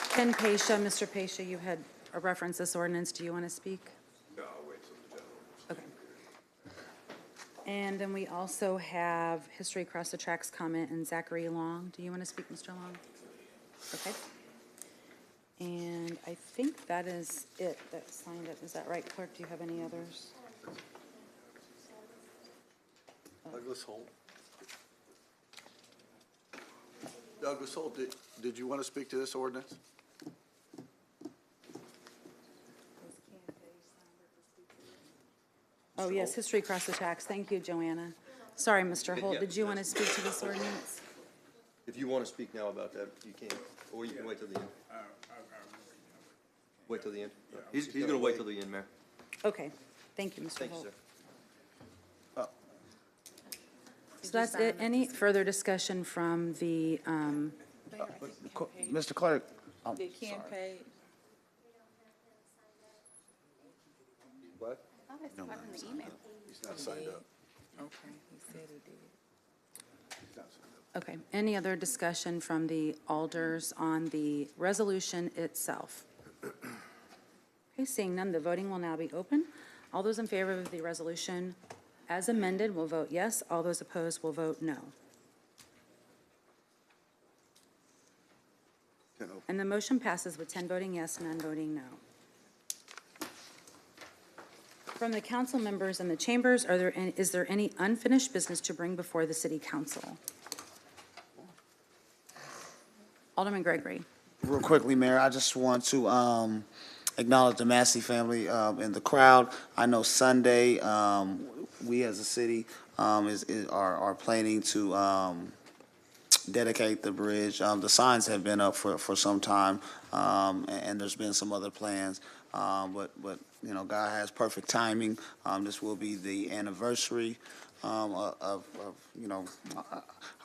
Ken Pasha. Mr. Pasha, you had a reference this ordinance. Do you want to speak? No, I'll wait till the general. Okay. And then we also have History Across the Tracks comment and Zachary Long. Do you want to speak, Mr. Long? Okay. And I think that is it that signed up. Is that right, clerk? Do you have any others? Douglas Holt. Douglas Holt, did you want to speak to this ordinance? Oh, yes, History Across the Tracks. Thank you, Joanna. Sorry, Mr. Holt. Did you want to speak to this ordinance? If you want to speak now about that, you can, or you can wait till the end. Wait till the end? He's going to wait till the end, Mayor. Okay. Thank you, Mr. Thank you, Holt. sir. So that's it. Any further discussion from the, Mr. Clerk, Did Ken pay? What? Oh, I saw it in the email. He's not signed up. Okay, he said he did. He's not signed up. okay, any other discussion from the alders on the resolution itself? Okay, seeing none, the voting will now be open. All those in favor of the resolution as amended will vote yes. All those opposed will vote no. And the motion passes with 10 voting yes, none voting no. From the council members in the chambers, is there any unfinished business to bring before the city council? Alderman Gregory. real quickly, Mayor, I just want to acknowledge the Massey family in the crowd. I know Sunday, we as a city are planning to dedicate the bridge. The signs have been up for some time, and there's been some other plans. But you know, God has perfect timing. This will be the anniversary of you know,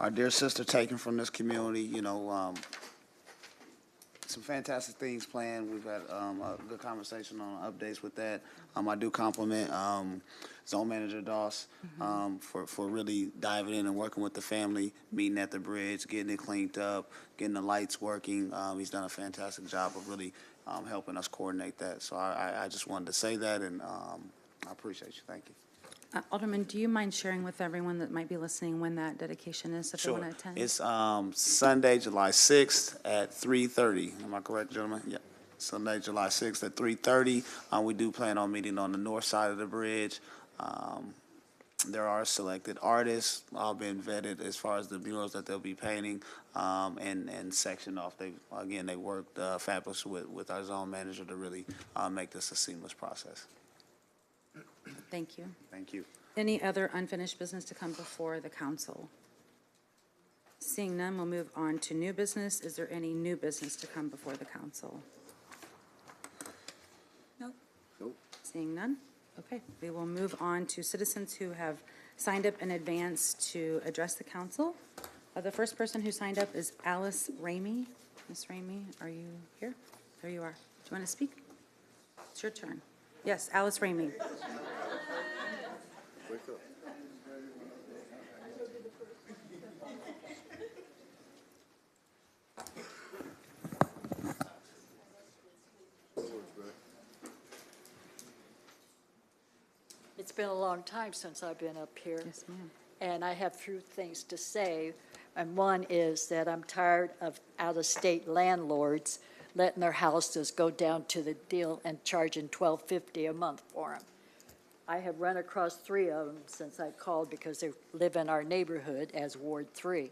our dear sister taken from this community. You know, some fantastic things planned. We've had a good conversation on updates with that. I do compliment Zone Manager Doss for really diving in and working with the family, meeting at the bridge, getting it cleaned up, getting the lights working. He's done a fantastic job of really helping us coordinate that. So I just wanted to say that, and I appreciate you. Thank you. Alderman, do you mind sharing with everyone that might be listening when that dedication is, if they want to attend? It's Sunday, July 6th at 3:30. Am I correct, gentlemen? Yeah. Sunday, July 6th at 3:30. We do plan on meeting on the north side of the bridge. There are selected artists all been vetted as far as the murals that they'll be painting and sectioned off. They worked fabulous with our zone manager to really make this a seamless process. Thank you. Thank you. Any other unfinished business to come before the council? Seeing none, we'll move on to new business. Is there any new business to come before the council? Nope. Seeing none? Okay, we will move on to citizens who have signed up in advance to address the council. The first person who signed up is Alice Ramey. Ms. Ramey, are you here? There you are. Do you want to speak? It's your turn. Yes, Alice Ramey. It's been a long time since I've been up here. Yes, ma'am. And I have few things to say. And one is that I'm tired of out-of-state landlords letting their houses go down to the deal and charging $12.50 a month for them. I have run across 3 of them since I called because they live in our neighborhood as Ward 3.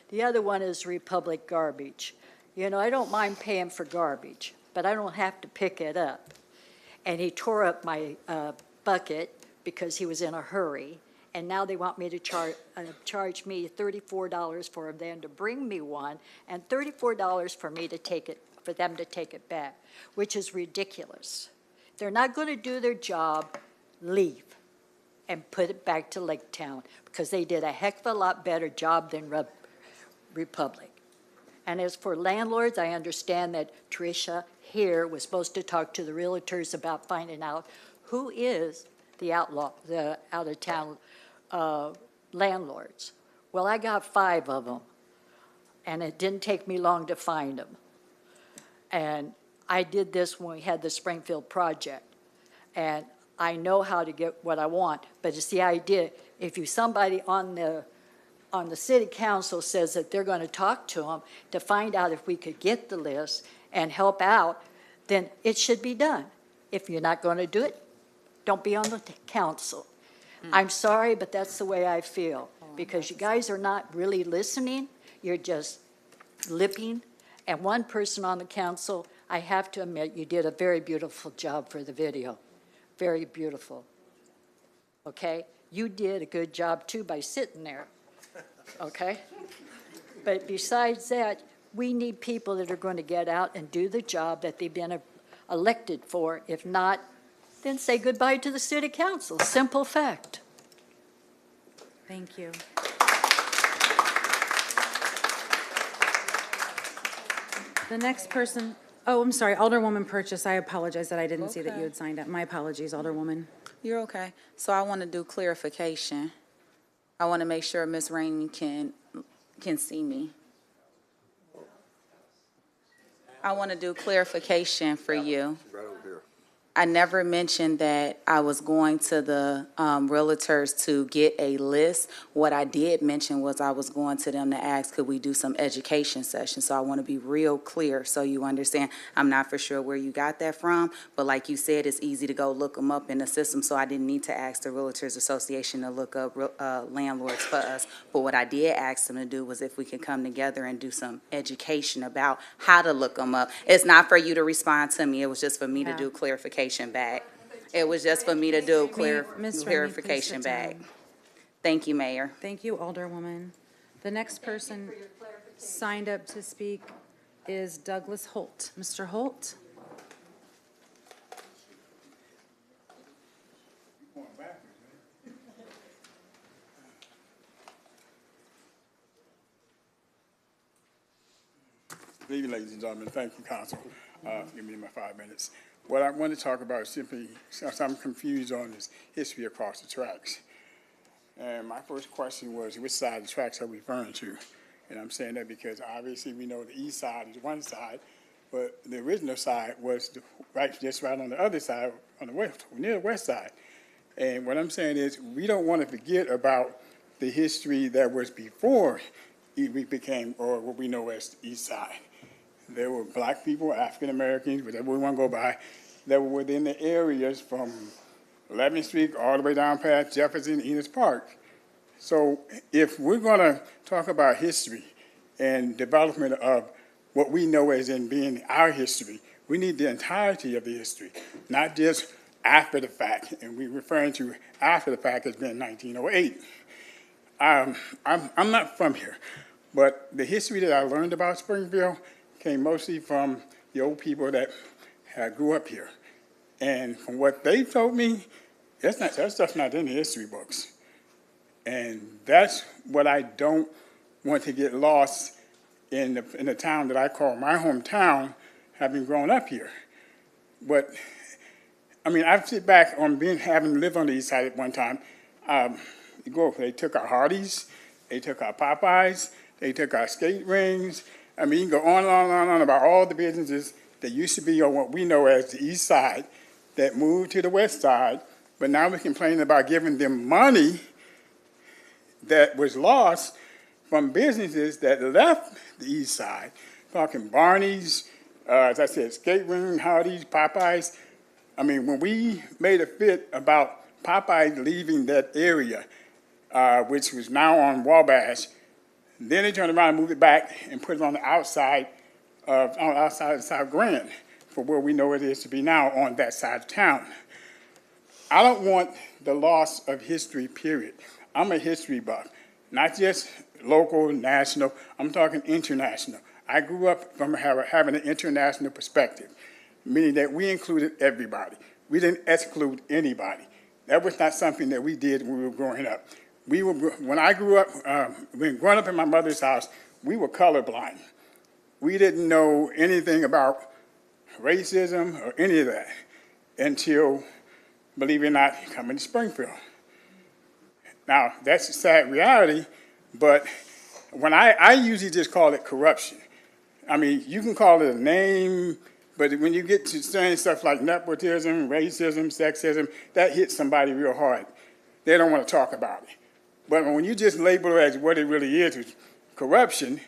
The other one is Republic garbage. You know, I don't mind paying for garbage, but I don't have to pick it up. And he tore up my bucket because he was in a hurry. And now they want me to charge me $34 for them to bring me one, and $34 for me to take it, for them to take it back, which is ridiculous. They're not going to do their job, leave, and put it back to Lake Town, because they did a heck of a lot better job than Republic. And as for landlords, I understand that Tricia here was supposed to talk to the realtors about finding out who is the out-of-town landlords. Well, I got 5 of them, and it didn't take me long to find them. And I did this when we had the Springfield project, and I know how to get what I want, but it's the idea, if somebody on the city council says that they're going to talk to them to find out if we could get the list and help out, then it should be done. If you're not going to do it, don't be on the council. I'm sorry, but that's the way I feel, because you guys are not really listening. You're just lipping. And one person on the council, I have to admit, you did a very beautiful job for the video. Very beautiful. Okay? You did a good job, too, by sitting there. Okay? But besides that, we need people that are going to get out and do the job that they've been elected for. If not, then say goodbye to the city council. Simple fact. Thank you. The next person, oh, I'm sorry, Alderwoman Purchase. I apologize that I didn't see that you had signed up. My apologies, Alderwoman. You're okay. So I want to do clarification. I want to make sure Ms. Rainey can see me. I want to do clarification for you. Right over here. I never mentioned that I was going to the realtors to get a list. What I did mention was I was going to them to ask, could we do some education sessions? So I want to be real clear so you understand. I'm not for sure where you got that from, but like you said, it's easy to go look them up in the system, so I didn't need to ask the Realtors Association to look up landlords for us. But what I did ask them to do was if we could come together and do some education about how to look them up. It's not for you to respond to me. It was just for me to do clarification back. It was just for me to do clarification back. Thank you, Mayor. Thank you, Alderwoman. The next person signed up to speak is Douglas Holt. Mr. Holt? Good evening, ladies and gentlemen. Thank you, Council, for giving me my 5 minutes. What I want to talk about is simply, since I'm confused on this history across the tracks. And my first question was, which side of the tracks are we referring to? And I'm saying that because obviously we know the east side is one side, but the original side was just right on the other side, on the west, near the west side. And what I'm saying is, we don't want to forget about the history that was before we became, or what we know as the east side. There were black people, African Americans, whatever we want to go by, that were within the areas from 11th Street all the way down past Jefferson, Enos Park. So if we're going to talk about history and development of what we know as in being our history, we need the entirety of the history, not just after the fact. And we're referring to after the fact as being 1908. I'm not from here, But the history that I learned about Springfield came mostly from the old people that grew up here. And from what they told me, that stuff's not in the history books. And that's what I don't want to get lost in the town that I call my hometown, having grown up here. But, I mean, I sit back on having lived on the east side at one time. They took our Hardee's, they took our Popeyes, they took our skate rings. I mean, you can go on and on and on about all the businesses that used to be on what we know as the east side that moved to the west side, but now we're complaining about giving them money that was lost from businesses that left the east side. Talking Barney's, as I said, skate ring, Hardee's, Popeyes. I mean, when we made a fit about Popeyes leaving that area, which was now on Wabash, then they turned around and moved it back and put it on the outside of South Grand, for where we know it is to be now on that side of town. I don't want the loss of history, period. I'm a history buff, not just local, national, I'm talking international. I grew up from having an international perspective, meaning that we included everybody. We didn't exclude anybody. That was not something that we did when we were growing up. When I grew up, when growing up in my mother's house, we were colorblind. We didn't know anything about racism or any of that until, believe it or not, coming to Springfield. Now, that's a sad reality, but when I usually just call it corruption. I mean, you can call it a name, but when you get to saying stuff like nepotism, racism, sexism, that hits somebody real hard. They don't want to talk about it. But when you just label it as what it really is corruption,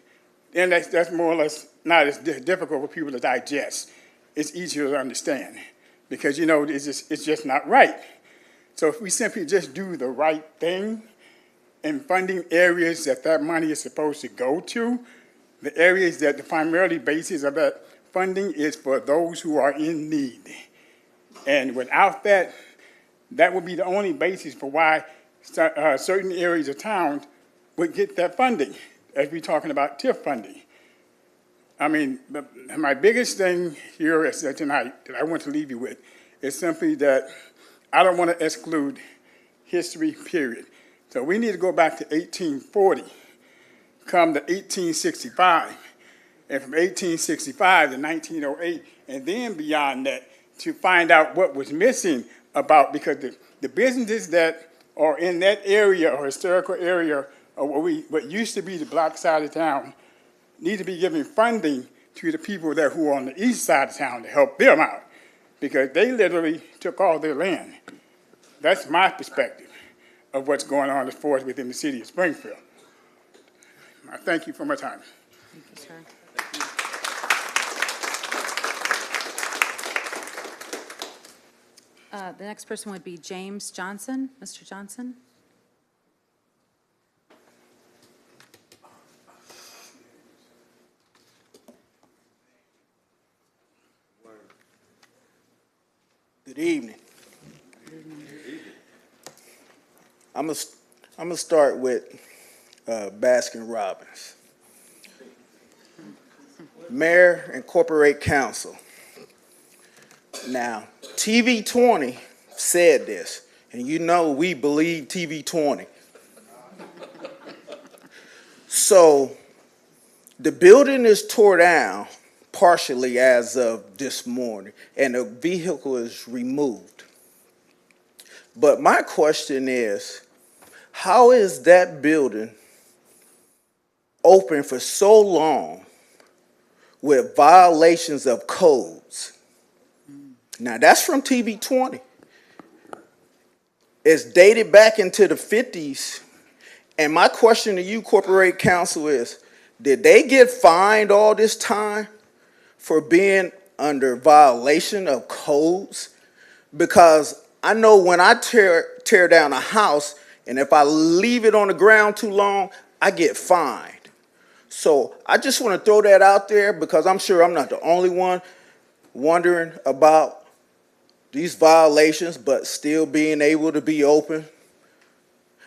then that's more or less not as difficult for people to digest. It's easier to understand because, you know, it's just not right. So if we simply just do the right thing in funding areas that money is supposed to go to, the areas that the primarily basis of that funding is for those who are in need. And without that, that would be the only basis for why certain areas of town would get that funding, as we're talking about TIF funding. I mean, my biggest thing here is tonight that I want to leave you with is simply that I don't want to exclude history, period. So we need to go back to 1840, come to 1865, and from 1865 to 1908, and then beyond that to find out what was missing about, because the businesses that are in that area or historical area of what used to be the black side of town need to be giving funding to the people who are on the east side of town to help them out, because they literally took all their land. That's my perspective of what's going on as far as within the city of Springfield. I thank you for my time. Thank you, sir. The next person would be James Johnson. Mr. Johnson? Good evening. I'm gonna start with Baskin Robbins. Mayor and Corporate Council. Now, TV 20 said this, and you know we believe TV 20. So, the building is tore down partially as of this morning, and the vehicle is removed. But my question is, how is that building open for so long with violations of codes? Now, that's from TV 20. It's dated back into the 50s. And my question to you, Corporate Council, is, did they get fined all this time for being under violation of codes? Because I know when I tear down a house, and if I leave it on the ground too long, I get fined. So I just want to throw that out there, because I'm sure I'm not the only one wondering about these violations, but still being able to be open.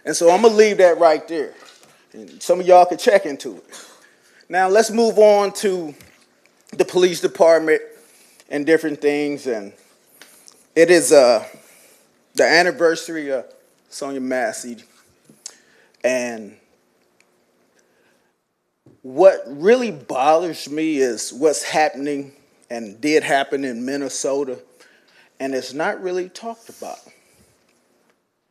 And so I'm going to leave that right there. And some of y'all could check into it. Now, let's move on to the police department and different things. And it is the anniversary of Sonia Massey. And what really bothers me is what's happening and did happen in Minnesota, and it's not really talked about.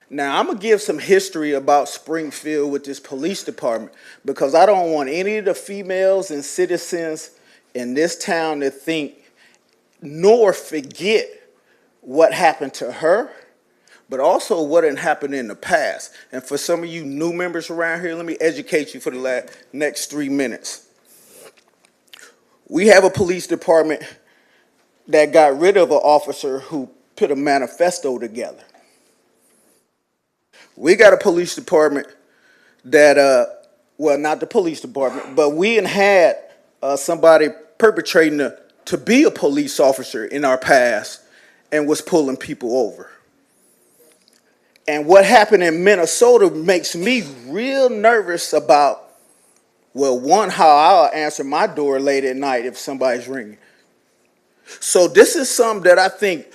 Now, I'm going to give some history about Springfield with this police department because I don't want any of the females and citizens in this town to think nor forget what happened to her, but also what had happened in the past. And for some of you new members around here, let me educate you for the next 3 minutes. We have a police department that got rid of an officer who put a manifesto together. We got a police department that, well, not the police department, but we had somebody perpetrating to be a police officer in our past and was pulling people over. And what happened in Minnesota makes me real nervous about, well, one, how I'll answer my door late at night if somebody's ringing. So this is something that I think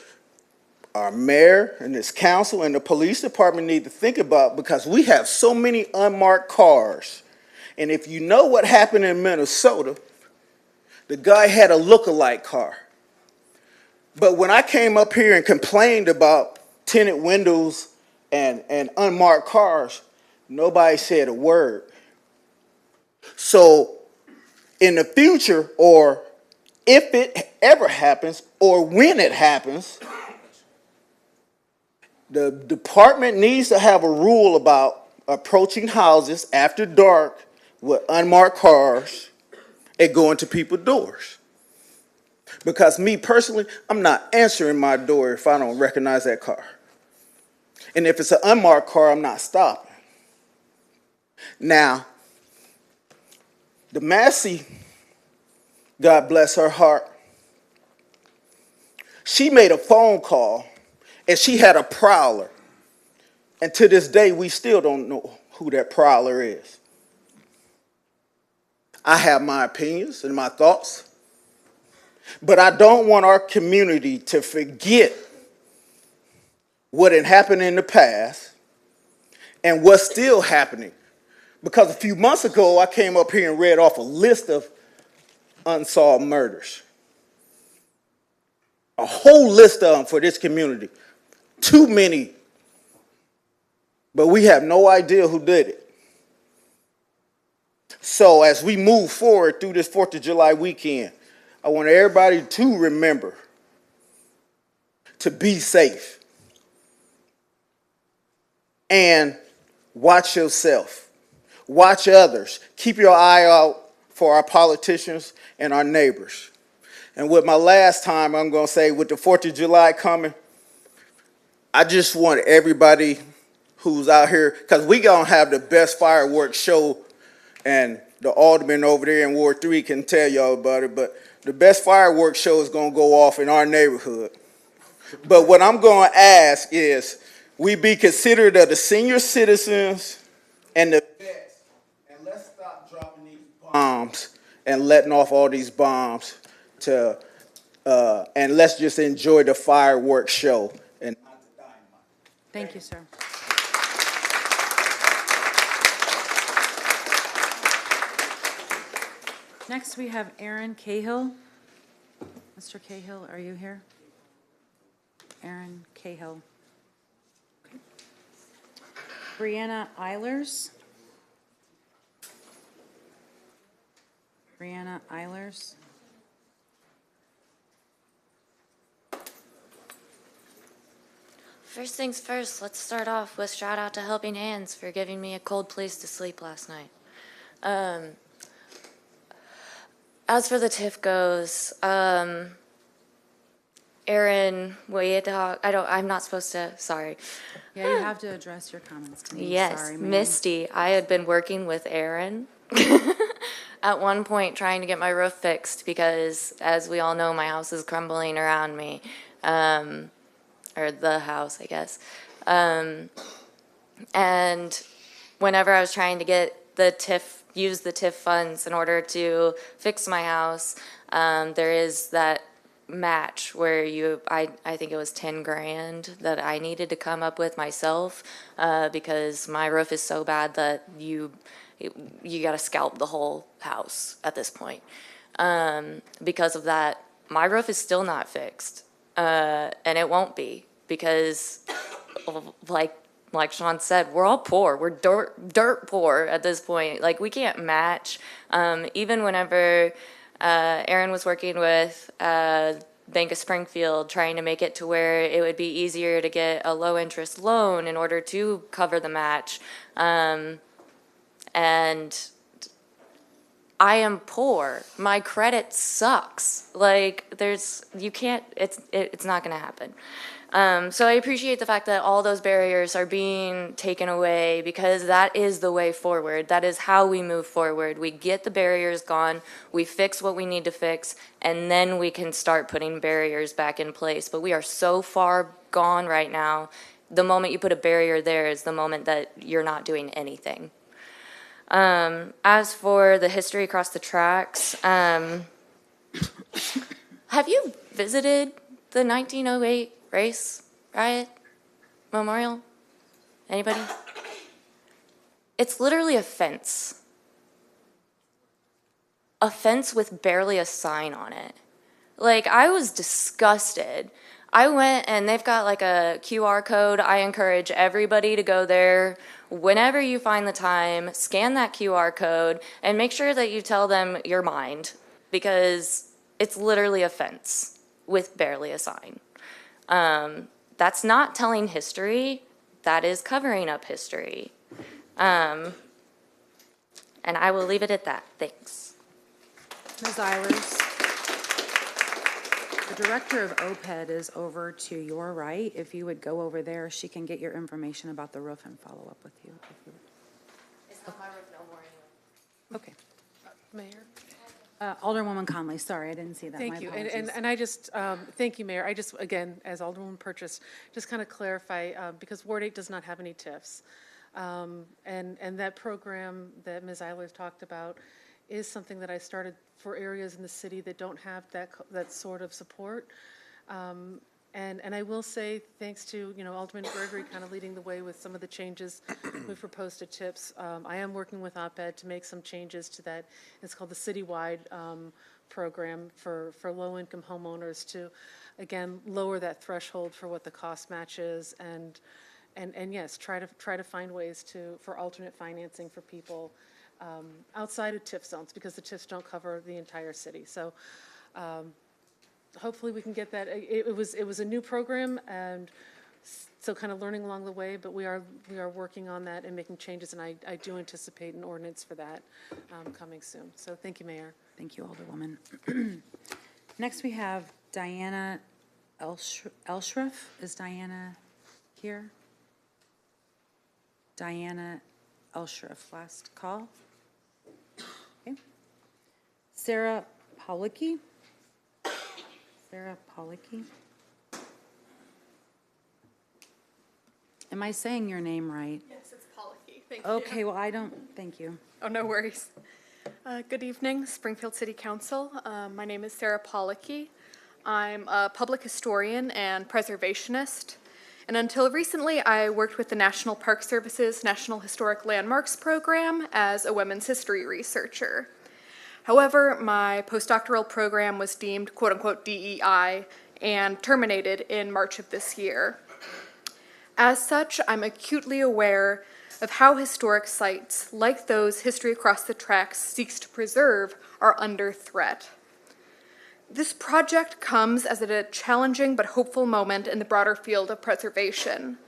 our mayor and his council and the police department need to think about because we have so many unmarked cars. And if you know what happened in Minnesota, the guy had a look-alike car. But when I came up here and complained about tinted windows and unmarked cars, nobody said a word. So in the future, or if it ever happens, or when it happens, the department needs to have a rule about approaching houses after dark with unmarked cars and going to people's doors. Because me personally, I'm not answering my door if I don't recognize that car. And if it's an unmarked car, I'm not stopping. Now, the Massey, God bless her heart, she made a phone call and she had a prowler. And to this day, we still don't know who that prowler is. I have my opinions and my thoughts, but I don't want our community to forget what had happened in the past and what's still happening. Because a few months ago, I came up here and read off a list of unsolved murders. A whole list of them for this community. Too many. But we have no idea who did it. So as we move forward through this 4th of July weekend, I want everybody to remember to be safe. And watch yourself. Watch others. Keep your eye out for our politicians and our neighbors. And with my last time, I'm going to say with the 4th of July coming, I just want everybody who's out here, because we're going to have the best fireworks show, and the alderman over there in Ward 3 can tell y'all about it, but the best fireworks show is going to go off in our neighborhood. But what I'm going to ask is we be considerate of the senior citizens and the vets, and let's stop dropping these bombs and letting off all these bombs and let's just enjoy the fireworks show and not the dynamite. Thank you, sir. Next, we have Aaron Cahill. Mr. Cahill, are you here? Aaron Cahill. Okay. Brianna Eilers. Brianna Eilers. First things first, let's start off with shout out to Helping Hands for giving me a cold place to sleep last night. As for the TIF goes, Aaron, I'm not supposed to, sorry. Yeah, you have to address your comments to me. Yes, Sorry, ma'am. Misty, I had been working with Aaron at one point trying to get my roof fixed because, as we all know, my house is crumbling around me. Or the house, I guess. And whenever I was trying to get the TIF, use the TIF funds in order to fix my house. There is that match where I think it was 10 grand that I needed to come up with myself, because my roof is so bad that you got to scalp the whole house at this point. Because of that, my roof is still not fixed, and it won't be, because like Sean said, we're all poor. We're dirt poor at this point. Like, we can't match. Even whenever Aaron was working with Bank of Springfield, trying to make it to where it would be easier to get a low interest loan in order to cover the match. And I am poor. My credit sucks. Like, it's not gonna happen. So I appreciate the fact that all those barriers are being taken away, because that is the way forward. That is how we move forward. We get the barriers gone, we fix what we need to fix, and then we can start putting barriers back in place. But we are so far gone right now. The moment you put a barrier there is the moment that you're not doing anything. As for the history across the tracks, have you visited the 1908 race riot memorial? Anybody? It's literally a fence. A fence with barely a sign on it. Like, I was disgusted. I went, and they've got like a QR code. I encourage everybody to go there whenever you find the time, scan that QR code, and make sure that you tell them your mind, because it's literally a fence with barely a sign. That's not telling history, that is covering up history. And I will leave it at that. Thanks. Ms. Eilers, the director of OPED is over to your right. If you would go over there, she can get your information about the roof and follow up with you. It's not my roof no more anyway. Okay. Mayor? Alderwoman Conley, sorry, I didn't see that. Thank My you, apologies. and I just, thank you, Mayor. I just, again, as Alderwoman Purchase, just kind of clarify, because Ward 8 does not have any TIFs. And that program that Ms. Eilers talked about is something that I started for areas in the city that don't have that sort of support. And I will say, thanks to, Alderman Gregory kind of leading the way with some of the changes we've proposed to TIPS, I am working with OPED to make some changes to that. It's called the citywide program for low-income homeowners to, again, lower that threshold for what the cost match is, and yes, try to find ways for alternate financing for people outside of TIF zones, because the TIFs don't cover the entire city. So hopefully we can get that. It was a new program, and so kind of learning along the way, but we are working on that and making changes, and I do anticipate an ordinance for that coming soon. So thank you, Mayor. Thank you, Alderwoman. Next, we have Diana Elshruff. Is Diana here? Diana Elshruff, last call. Okay. Sarah Policki. Sarah Policki. Am I saying your name right? Yes, it's Policki. Thank you. Okay, well, I don't, thank you. Oh, no worries. Good evening, Springfield City Council. My name is Sarah Policki. I'm a public historian and preservationist. And until recently, I worked with the National Park Service's National Historic Landmarks Program as a women's history researcher. However, my postdoctoral program was deemed quote-unquote DEI and terminated in March of this year. As such, I'm acutely aware of how historic sites, like those History Across the Tracks seeks to preserve, are under threat. This project comes as at a challenging but hopeful moment in the broader field of preservation.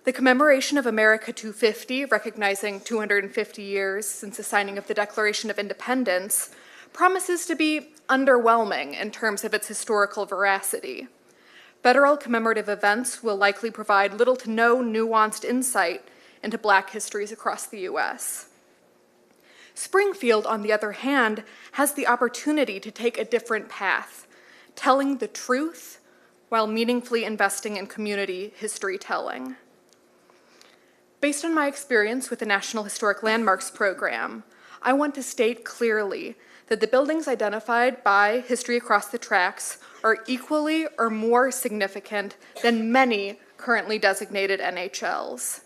The commemoration of America 250, recognizing 250 years since the signing of the Declaration of Independence, promises to be underwhelming in terms of its historical veracity. Federal commemorative events will likely provide little to no nuanced insight into Black histories across the U.S. Springfield, on the other hand, has the opportunity to take a different path, telling the truth while meaningfully investing in community history telling. Based on my experience with the National Historic Landmarks Program, I want to state clearly that the buildings identified by History Across the Tracks are equally or more significant than many currently designated NHLs.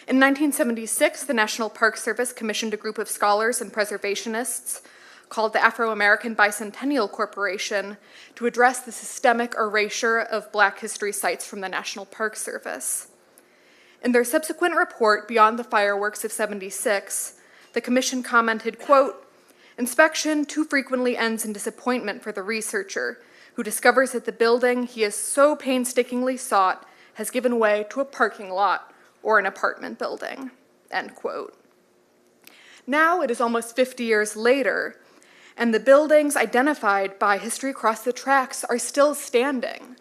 In 1976, the National Park Service commissioned a group of scholars and preservationists called the Afro-American Bicentennial Corporation to address the systemic erasure of Black history sites from the National Park Service. In their subsequent report, Beyond the Fireworks of '76, the commission commented, quote, "Inspection too frequently ends in disappointment for the researcher, who discovers that the building he has so painstakingly sought has given way to a parking lot or an apartment building," end quote. Now it is almost 50 years later, and the buildings identified by History Across the Tracks are still standing.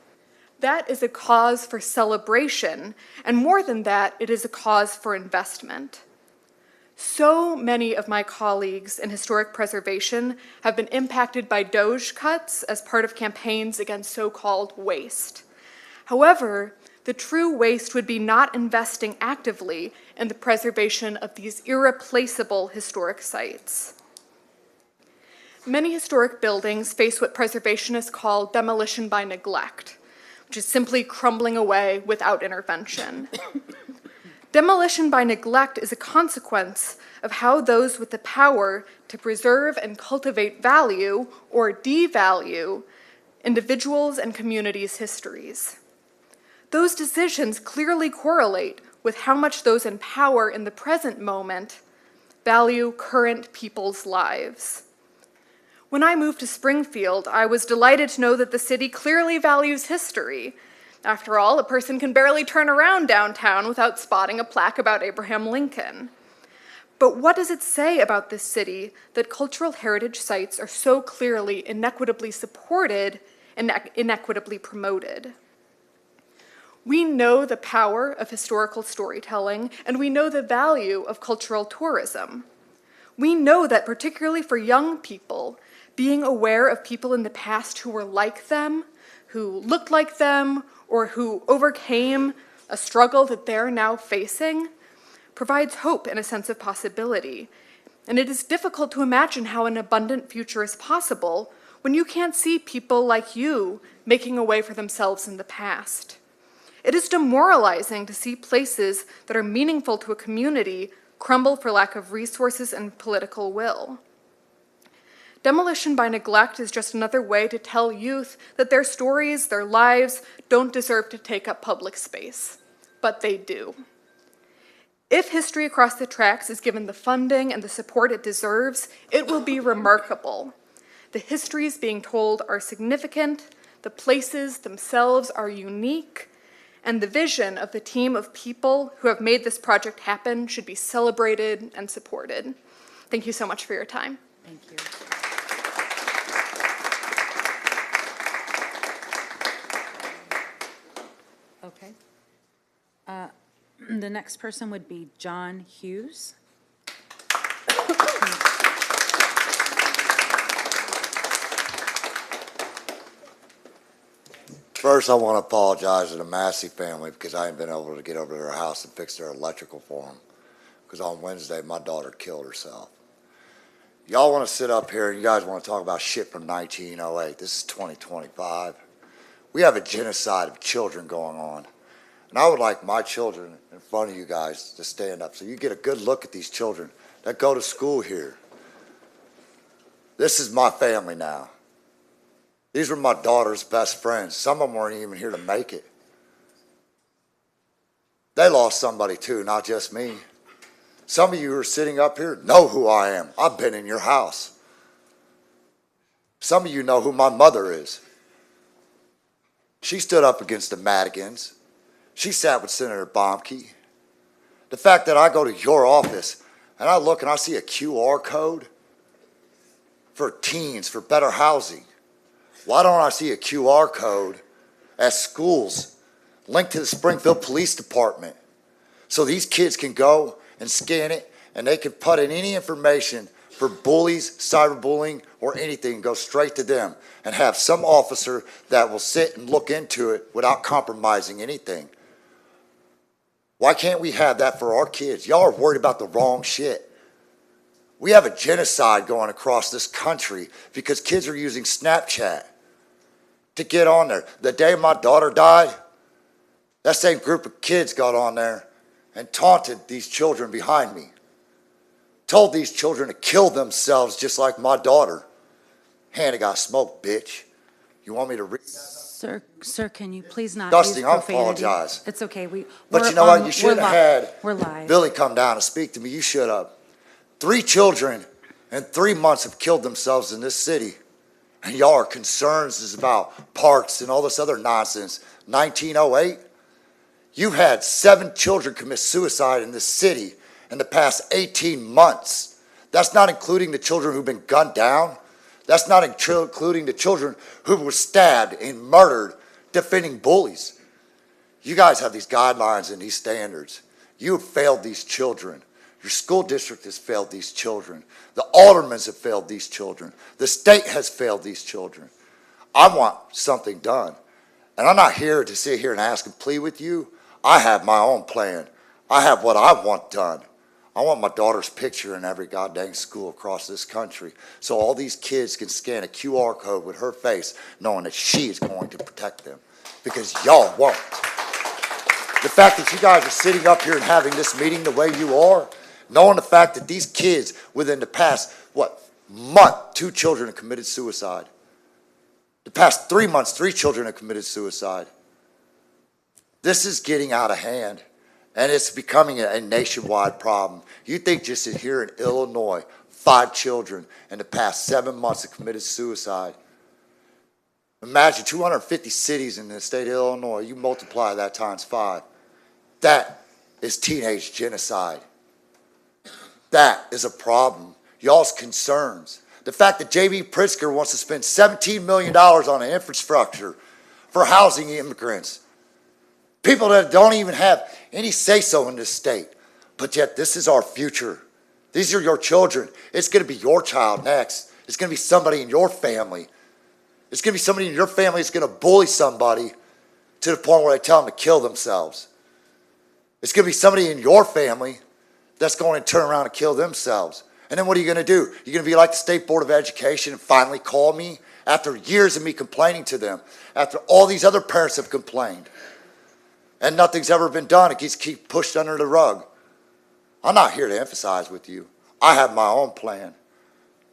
That is a cause for celebration, and more than that, it is a cause for investment. So many of my colleagues in historic preservation have been impacted by DOGE cuts as part of campaigns against so-called waste. However, the true waste would be not investing actively in the preservation of these irreplaceable historic sites. Many historic buildings face what preservationists call demolition by neglect, which is simply crumbling away without intervention. Demolition by neglect is a consequence of how those with the power to preserve and cultivate value or devalue individuals' and communities' histories. Those decisions clearly correlate with how much those in power in the present moment value current people's lives. When I moved to Springfield, I was delighted to know that the city clearly values history. After all, a person can barely turn around downtown without spotting a plaque about Abraham Lincoln. But what does it say about this city that cultural heritage sites are so clearly inequitably supported and inequitably promoted? We know the power of historical storytelling, and we know the value of cultural tourism. We know that particularly for young people, being aware of people in the past who were like them, who looked like them, or who overcame a struggle that they're now facing, provides hope and a sense of possibility. And it is difficult to imagine how an abundant future is possible when you can't see people like you making a way for themselves in the past. It is demoralizing to see places that are meaningful to a community crumble for lack of resources and political will. Demolition by neglect is just another way to tell youth that their stories, their lives, don't deserve to take up public space, but they do. If History Across the Tracks is given the funding and the support it deserves, it will be remarkable. The histories being told are significant, the places themselves are unique, and the vision of the team of people who have made this project happen should be celebrated and supported. Thank you so much for your time. Thank you. Okay. The next person would be John Hughes. First, I want to apologize to the Massey family because I haven't been able to get over to their house and fix their electrical for them. Because on Wednesday, my daughter killed herself. Y'all want to sit up here and you guys want to talk about shit from 1908. This is 2025. We have a genocide of children going on. And I would like my children in front of you guys to stand up so you get a good look at these children that go to school here. This is my family now. These were my daughter's best friends. Some of them weren't even here to make it. They lost somebody too, not just me. Some of you who are sitting up here know who I am. I've been in your house. Some of you know who my mother is. She stood up against the Madigans. She sat with Senator Baumke. The fact that I go to your office and I look and I see a QR code for teens, for better housing. Why don't I see a QR code at schools linked to the Springfield Police Department so these kids can go and scan it and they can put in any information for bullies, cyberbullying, or anything, go straight to them and have some officer that will sit and look into it without compromising anything. Why can't we have that for our kids? Y'all are worried about the wrong shit. We have a genocide going across this country because kids are using Snapchat to get on there. The day my daughter died, that same group of kids got on there and taunted these children behind me. Told these children to kill themselves just like my daughter. Hannah got smoked, bitch. You want me to read that? Sir, can you please not Dusty, use I profanity? apologize. It's okay, But you know what? You should have had We're live. Billy come down and speak to me. You should have. 3 children in 3 months have killed themselves in this city. And y'all are concerned about parks and all this other nonsense. 1908, you've had 7 children commit suicide in this city in the past 18 months. That's not including the children who've been gunned down. That's not including the children who were stabbed and murdered defending bullies. You guys have these guidelines and these standards. You have failed these children. Your school district has failed these children. The aldermen have failed these children. The state has failed these children. I want something done. And I'm not here to sit here and ask and plead with you. I have my own plan. I have what I want done. I want my daughter's picture in every goddamn school across this country so all these kids can scan a QR code with her face knowing that she is going to protect them, because y'all won't. The fact that you guys are sitting up here and having this meeting the way you are, knowing the fact that these kids within the past, month, 2 children have committed suicide. The past 3 months, 3 children have committed suicide. This is getting out of hand. And it's becoming a nationwide problem. You think just here in Illinois, 5 children in the past 7 months have committed suicide. Imagine 250 cities in the state of Illinois. You multiply that times 5. That is teenage genocide. That is a problem. Y'all's concerns. The fact that J.B. Pritzker wants to spend $17 million on an infrastructure for housing immigrants. People that don't even have any say-so in this state. But yet this is our future. These are your children. It's going to be your child next. It's going to be somebody in your family. It's going to be somebody in your family that's going to bully somebody to the point where they tell them to kill themselves. It's going to be somebody in your family that's going to turn around and kill themselves. And then what are you going to do? You're going to be like the State Board of Education and finally call me after years of me complaining to them, after all these other parents have complained. And nothing's ever been done. It keeps pushed under the rug. I'm not here to emphasize with you. I have my own plan.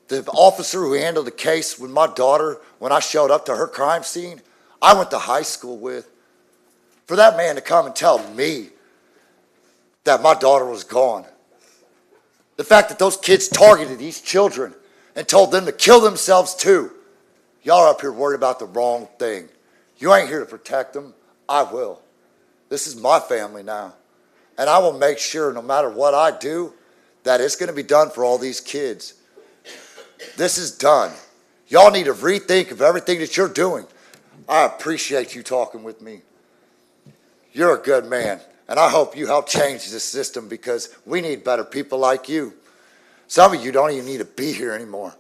The officer who handled the case with my daughter when I showed up to her crime scene, I went to high school with. For that man to come and tell me that my daughter was gone. The fact that those kids targeted these children and told them to kill themselves too. Y'all are up here worried about the wrong thing. You ain't here to protect them. I will. This is my family now. And I will make sure no matter what I do, that it's going to be done for all these kids. This is done. Y'all need to rethink of everything that you're doing. I appreciate you talking with me. You're a good man. And I hope you help change this system because we need better people like you. Some of you don't even need to be here anymore.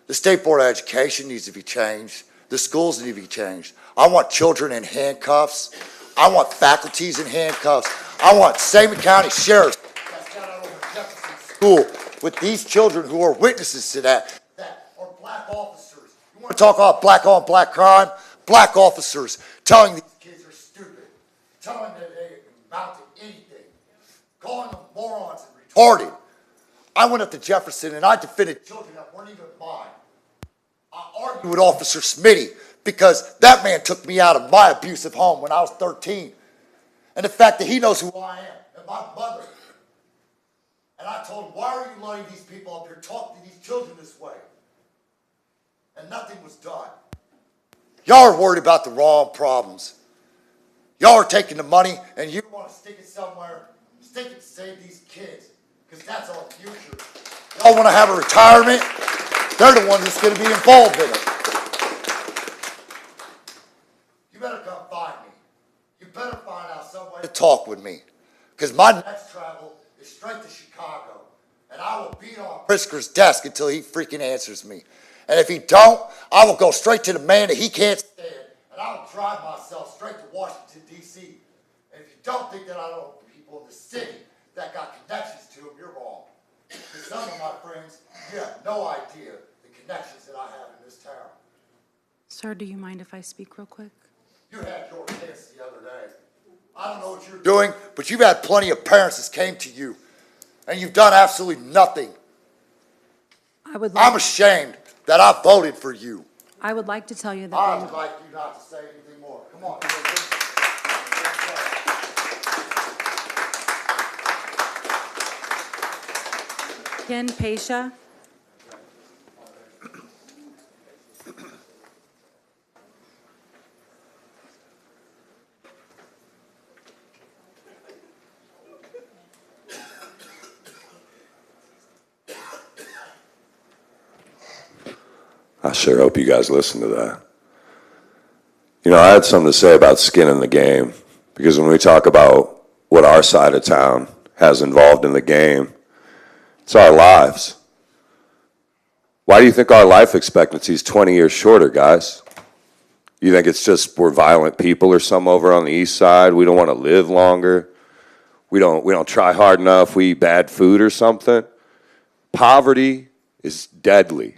The State Board of Education needs to be changed. The schools need to be changed. I want children in handcuffs. I want faculties in handcuffs. I want Salem County Sheriffs that's got out over Jefferson School with these children who are witnesses to that are black officers. You want to talk about black on black crime? Black officers telling these kids are stupid, telling them they amount to anything, calling them morons and retarded. I went up to Jefferson and I defended children that weren't even mine. I argued with Officer Smitty because that man took me out of my abusive home when I was 13. And the fact that he knows who I am and my mother. And I told him, why are you letting these people up here talk to these children this way? And nothing was done. Y'all are worried about the wrong problems. Y'all are taking the money and you want to stick it somewhere, stick it to save these kids, because that's our future. Y'all want to have a retirement? They're the ones that's going to be involved in it. You better come find me. You better find out some way to talk with me, because my next travel is straight to Chicago, and I will beat on Pritzker's desk until he freaking answers me. And if he don't, I will go straight to the man that he can't stand, and I will drive myself straight to Washington, D.C., And if you don't think that I know people in the city that got connections to them, you're wrong. Because some of my friends, you have no idea the connections that I have in this town. Sir, do you mind if I speak real quick? You had your chance the other day. I don't know what you're doing, but you've had plenty of parents that came to you, and you've done absolutely nothing. I'm ashamed that I voted for you. I would like to tell you that. I would like you not to say anything more. Come on. Ken Pasha. I sure hope you guys listen to that. You know, I had something to say about skin in the game, because when we talk about what our side of town has involved in the game, it's our lives. Why do you think our life expectancy is 20 years shorter, guys? You think it's just we're violent people or some over on the east side? We don't want to live longer? We don't try hard enough? We eat bad food or something? Poverty is deadly.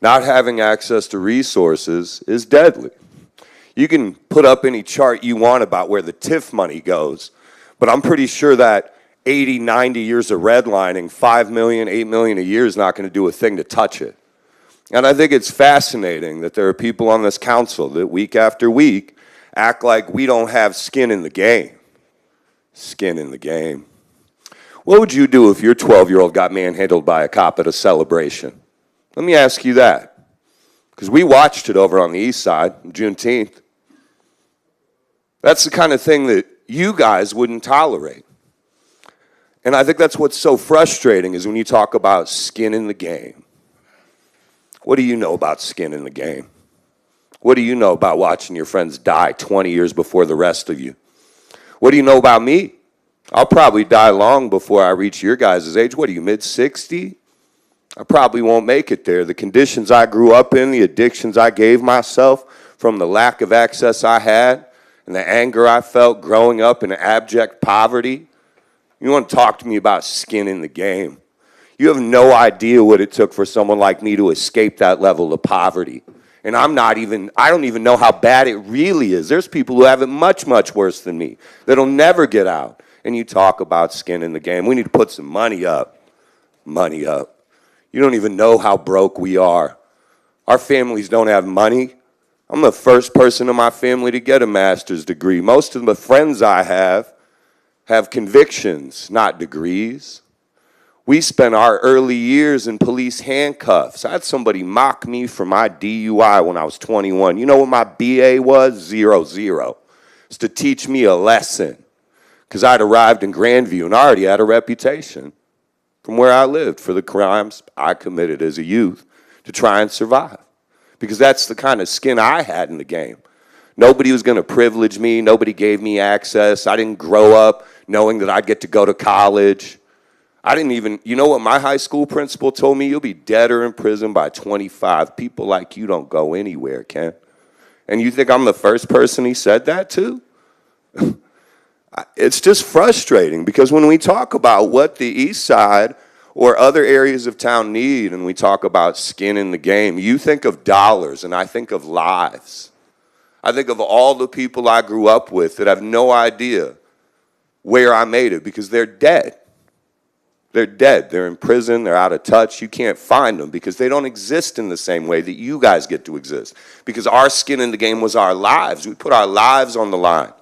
Not having access to resources is deadly. You can put up any chart you want about where the TIF money goes, but I'm pretty sure that 80, 90 years of redlining, 5 million, 8 million a year is not going to do a thing to touch it. And I think it's fascinating that there are people on this council that week after week act like we don't have skin in the game. Skin in the game. What would you do if your 12-year-old got manhandled by a cop at a celebration? Let me ask you that, because we watched it over on the east side, Juneteenth. That's the kind of thing that you guys wouldn't tolerate. And I think that's what's so frustrating is when you talk about skin in the game. What do you know about skin in the game? What do you know about watching your friends die 20 years before the rest of you? What do you know about me? I'll probably die long before I reach your guys' age. What are you, mid-60? I probably won't make it there. The conditions I grew up in, the addictions I gave myself from the lack of access I had and the anger I felt growing up in abject poverty. You want to talk to me about skin in the game? You have no idea what it took for someone like me to escape that level of poverty. And I don't even know how bad it really is. There's people who have it much, much worse than me that'll never get out. And you talk about skin in the game. We need to put some money up. Money up. You don't even know how broke we are. Our families don't have money. I'm the first person in my family to get a master's degree. Most of the friends I have convictions, not degrees. We spent our early years in police handcuffs. I had somebody mock me for my DUI when I was 21. You know what my BA was? 0. It's to teach me a lesson, because I'd arrived in Grandview and I already had a reputation from where I lived for the crimes I committed as a youth to try and survive. Because that's the kind of skin I had in the game. Nobody was going to privilege me. Nobody gave me access. I didn't grow up knowing that I'd get to go to college. You know what my high school principal told me? You'll be dead or in prison by 25. People like you don't go anywhere, Ken. And you think I'm the first person he said that to? It's just frustrating, because when we talk about what the east side or other areas of town need, and we talk about skin in the game, you think of dollars and I think of lives. I think of all the people I grew up with that have no idea where I made it, because they're dead. They're dead. They're in prison. They're out of touch. You can't find them because they don't exist in the same way that you guys get to exist, because our skin in the game was our lives. We put our lives on the line.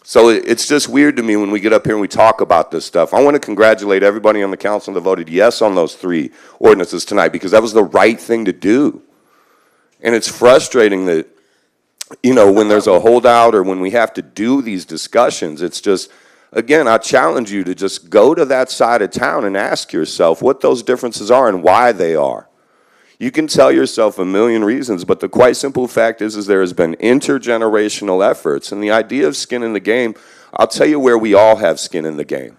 So it's just weird to me when we get up here and we talk about this stuff. I want to congratulate everybody on the council that voted yes on those 3 ordinances tonight, because that was the right thing to do. And it's frustrating that, you know, when there's a holdout or when we have to do these discussions, it's just, again, I challenge you to just go to that side of town and ask yourself what those differences are and why they are. You can tell yourself a million reasons, but the quite simple fact is there has been intergenerational efforts. And the idea of skin in the game, I'll tell you where we all have skin in the game.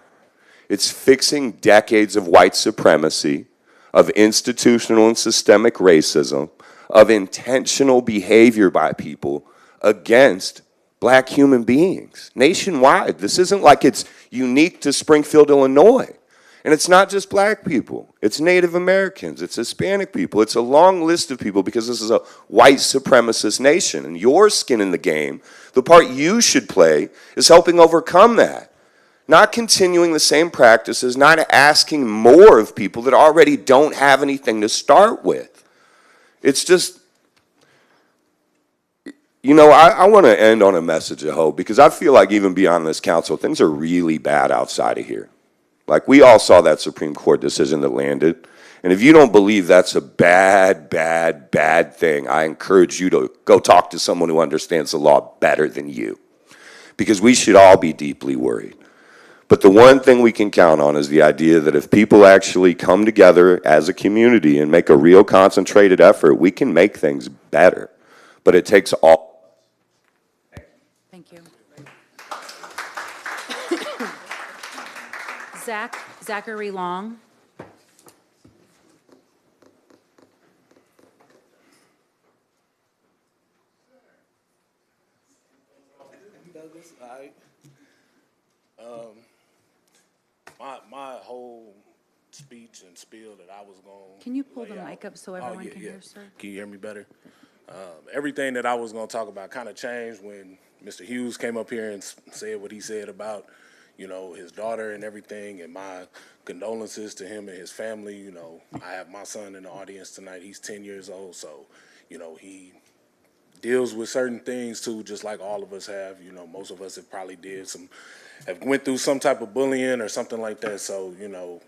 It's fixing decades of white supremacy, of institutional and systemic racism, of intentional behavior by people against black human beings nationwide. This isn't like it's unique to Springfield, Illinois. And it's not just black people. It's Native Americans. It's Hispanic people. It's a long list of people because this is a white supremacist nation. And your skin in the game, the part you should play, is helping overcome that. Not continuing the same practices, not asking more of people that already don't have anything to start with. It's just, you know, I want to end on a message of hope because I feel like even beyond this council, things are really bad outside of here. Like, we all saw that Supreme Court decision that landed. And if you don't believe that's a bad, bad, bad thing, I encourage you to go talk to someone who understands the law better than you. Because we should all be deeply worried. But the one thing we can count on is the idea that if people actually come together as a community and make a real concentrated effort, we can make things better. But it takes all. Thank you. Zachary Long. Douglas, all right. My whole speech and spiel that I was going. Can you pull the mic up so everyone can hear, sir? Can you hear me better? Everything that I was going to talk about kind of changed when Mr. Hughes came up here and said what he said about, you know, his daughter and everything, and my condolences to him and his family. You know, I have my son in the audience tonight. He's 10 years old, so, you know, he deals with certain things too, just like all of us have. You know, most of us have probably have went through some type of bullying or something like that. So, you know,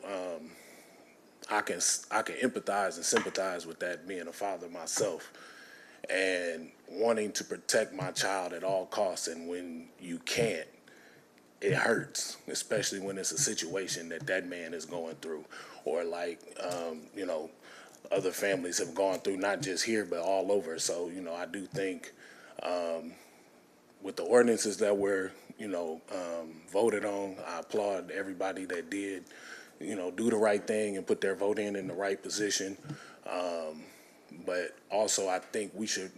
I can empathize and sympathize with that, being a father myself, and wanting to protect my child at all costs. And when you can't, it hurts, especially when it's a situation that man is going through, or like, you know, other families have gone through, not just here, but all over. So, you know, I do think with the ordinances that were, you know, voted on, I applaud everybody that did, you know, do the right thing and put their vote in the right position. But also I think we should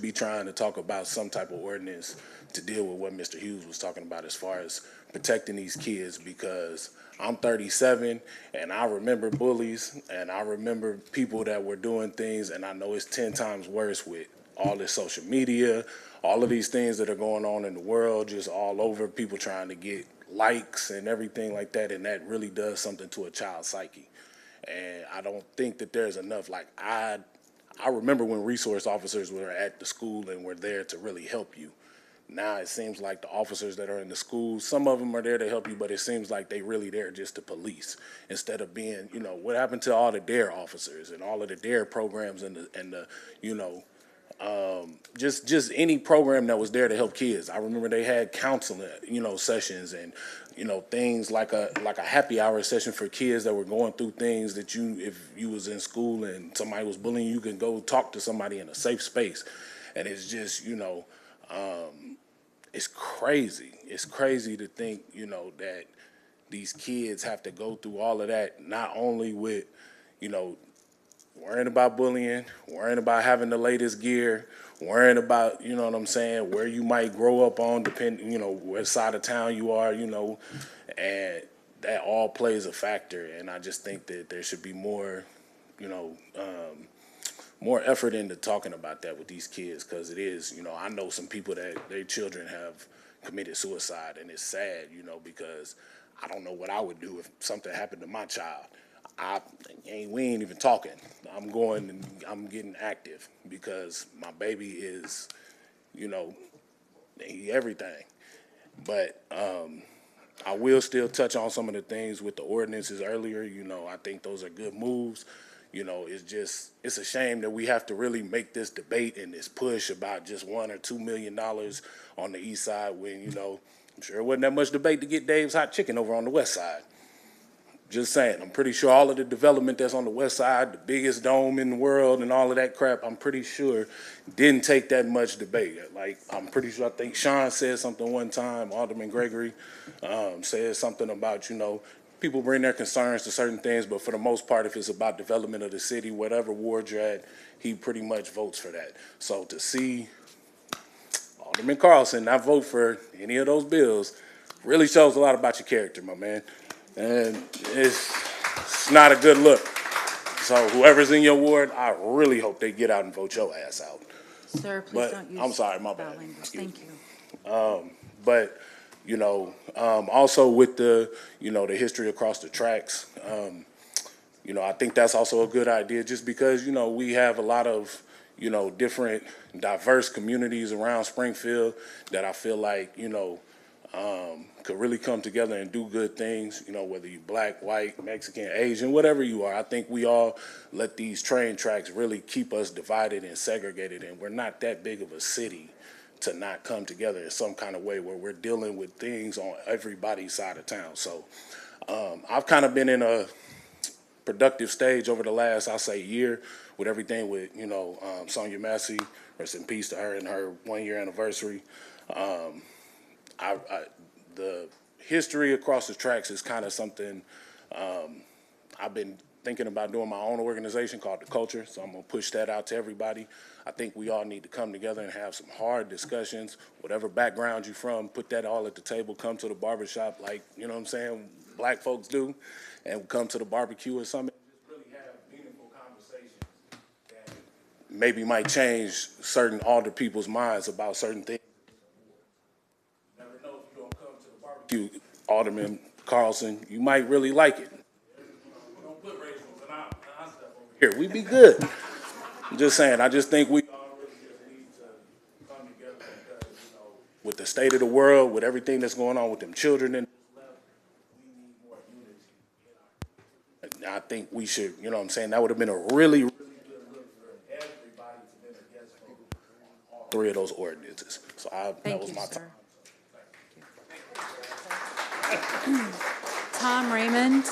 be trying to talk about some type of ordinance to deal with what Mr. Hughes was talking about as far as protecting these kids, because I'm 37 and I remember bullies and I remember people that were doing things, and I know it's 10 times worse with all this social media, all of these things that are going on in the world, just all over, people trying to get likes and everything like that, and that really does something to a child's psyche. And I don't think that there's enough, like, I remember when resource officers were at the school and were there to really help you. Now it seems like the officers that are in the schools, some of them are there to help you, but it seems like they really there just to police, instead of being, you know, what happened to all the DARE officers and all of the DARE programs and the you know, just any program that was there to help kids. I remember they had counseling, you know, sessions and, you know, things like a happy hour session for kids that were going through things that if you was in school and somebody was bullying you, can go talk to somebody in a safe space. And it's just, you know, it's crazy. It's crazy to think, you know, that these kids have to go through all of that, not only with, you know, worrying about bullying, worrying about having the latest gear, worrying about, you know what I'm saying, where you might grow up on, depending, you know, what side of town you are, you know, and that all plays a factor. And I just think that there should be more, you know, more effort into talking about that with these kids, because it is, you know, I know some people that their children have committed suicide, and it's sad, you know, because I don't know what I would do if something happened to my child. We ain't even talking. I'm going and I'm getting active because my baby is, you know, everything. But I will still touch on some of the things with the ordinances earlier. You know, I think those are good moves. You know, it's a shame that we have to really make this debate and this push about just $1 or $2 million on the east side when, you know, I'm sure it wasn't that much debate to get Dave's Hot Chicken over on the west side. Just saying, I'm pretty sure all of the development that's on the west side, the biggest dome in the world and all of that crap, I'm pretty sure didn't take that much debate. Like, I'm pretty sure, I think Sean said something one time, Alderman Gregory said something about, you know, people bring their concerns to certain things, but for the most part, if it's about development of the city, whatever ward you're at, he pretty much votes for that. So to see all Alderman Carlson not vote for any of those bills really shows a lot about your character, my man. And it's not a good look. So whoever's in your ward, I really hope they get out and vote your ass out. Sir, please But don't use I'm sorry, my foul bad. language. Excuse Thank me. you. But, you know, also with the, you know, the history across the tracks, you know, I think that's also a good idea just because, you know, we have a lot of, you know, different diverse communities around Springfield that I feel like, you know, could really come together and do good things, you know, whether you black, white, Mexican, Asian, whatever you are. I think we all let these train tracks really keep us divided and segregated, and we're not that big of a city to not come together in some kind of way where we're dealing with things on everybody's side of town. So I've kind of been in a productive stage over the last, I'll say, year with everything with, you know, Sonia Massey, rest in peace to her and her 1-year anniversary. The history across the tracks is kind of something I've been thinking about doing my own organization called The Culture, so I'm going to push that out to everybody. I think we all need to come together and have some hard discussions, whatever background you're from, put that all at the table, come to the barbershop like, you know what I'm saying, black folks do, and come to the barbecue or something. Just really have meaningful conversations that maybe might change certain older people's minds about certain things. You never know if you don't come to the barbecue, Alderman Carlson, you might really like it. We don't put racials in our stuff over here. We'd be good. I'm just saying, I just think we all really just need to come together because, you know, with the state of the world, with everything that's going on with them children and we need more unity. I think we should, you know what I'm saying, that would have been a really, really good look for everybody to be against all 3 of those ordinances. So that was my time. Tom Raymond.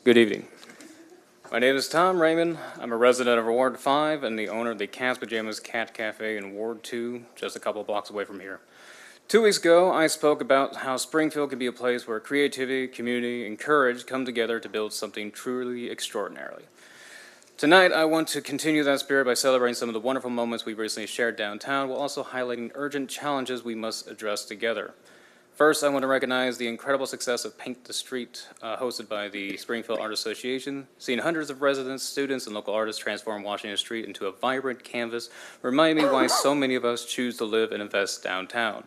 Good evening. My name is Tom Raymond. I'm a resident of Ward 5 and the owner of the Cat's Pajamas Cat Cafe in Ward 2, just a couple of blocks away from here. 2 weeks ago, I spoke about how Springfield can be a place where creativity, community, and courage come together to build something truly extraordinary. Tonight, I want to continue that spirit by celebrating some of the wonderful moments we've recently shared downtown, while also highlighting urgent challenges we must address together. First, I want to recognize the incredible success of Paint the Street, hosted by the Springfield Art Association. Seeing hundreds of residents, students, and local artists transform Washington Street into a vibrant canvas remind me why so many of us choose to live and invest downtown.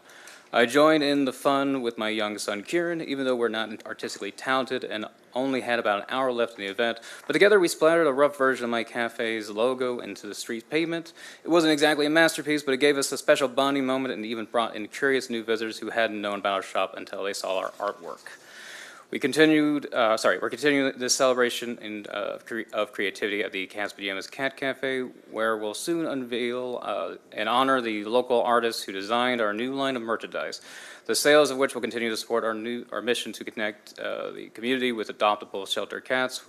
I join in the fun with my young son, Kieran, even though we're not artistically talented and only had about an hour left in the event, but together we splattered a rough version of my cafe's logo into the street pavement. It wasn't exactly a masterpiece, but it gave us a special bonding moment and even brought in curious new visitors who hadn't known about our shop until they saw our artwork. We're continuing this celebration of creativity at the Cat's Pajamas Cat Cafe, where we'll soon unveil and honor the local artists who designed our new line of merchandise, the sales of which will continue to support our mission to connect the community with adoptable shelter cats.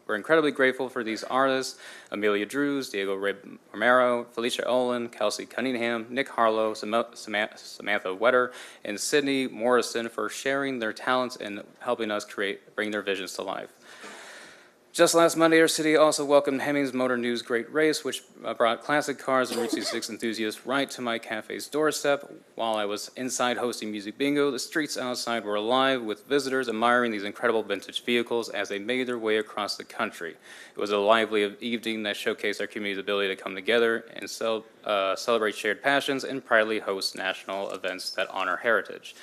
We're incredibly grateful for these artists: Amelia Drews, Diego Romero, Felicia Olin, Kelsey Cunningham, Nick Harlow, Samantha Wetter, and Sydney Morrison for sharing their talents and helping us bring their visions to life. Just last Monday, our city also welcomed Hemmings Motor News Great Race, which brought classic cars and Route 66 enthusiasts right to my cafe's doorstep. While I was inside hosting Music Bingo, the streets outside were alive with visitors admiring these incredible vintage vehicles as they made their way across the country. It was a lively evening that showcased our community's ability to come together and celebrate shared passions and proudly host national events that honor heritage.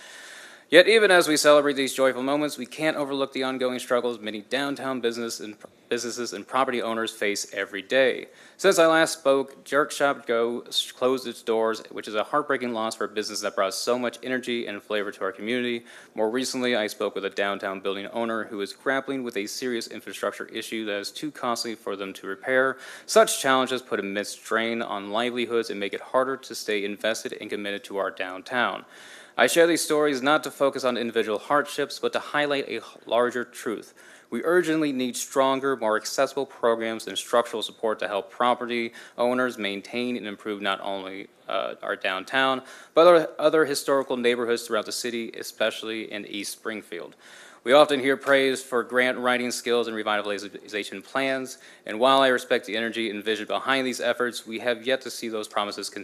Yet, even as we celebrate these joyful moments, we can't overlook the ongoing struggles many downtown businesses and property owners face every day. Since I last spoke, Jerk Shop Go closed its doors, which is a heartbreaking loss for a business that brought so much energy and flavor to our community. More recently, I spoke with a downtown building owner who is grappling with a serious infrastructure issue that is too costly for them to repair. Such challenges put immense strain on livelihoods and make it harder to stay invested and committed to our downtown. I share these stories not to focus on individual hardships, but to highlight a larger truth. We urgently need stronger, more accessible programs and structural support to help property owners maintain and improve not only our downtown, but other historical neighborhoods throughout the city, especially in East Springfield. We often hear praise for grant writing skills and revitalization plans, and while I respect the energy and vision behind these efforts, we have yet to see those promises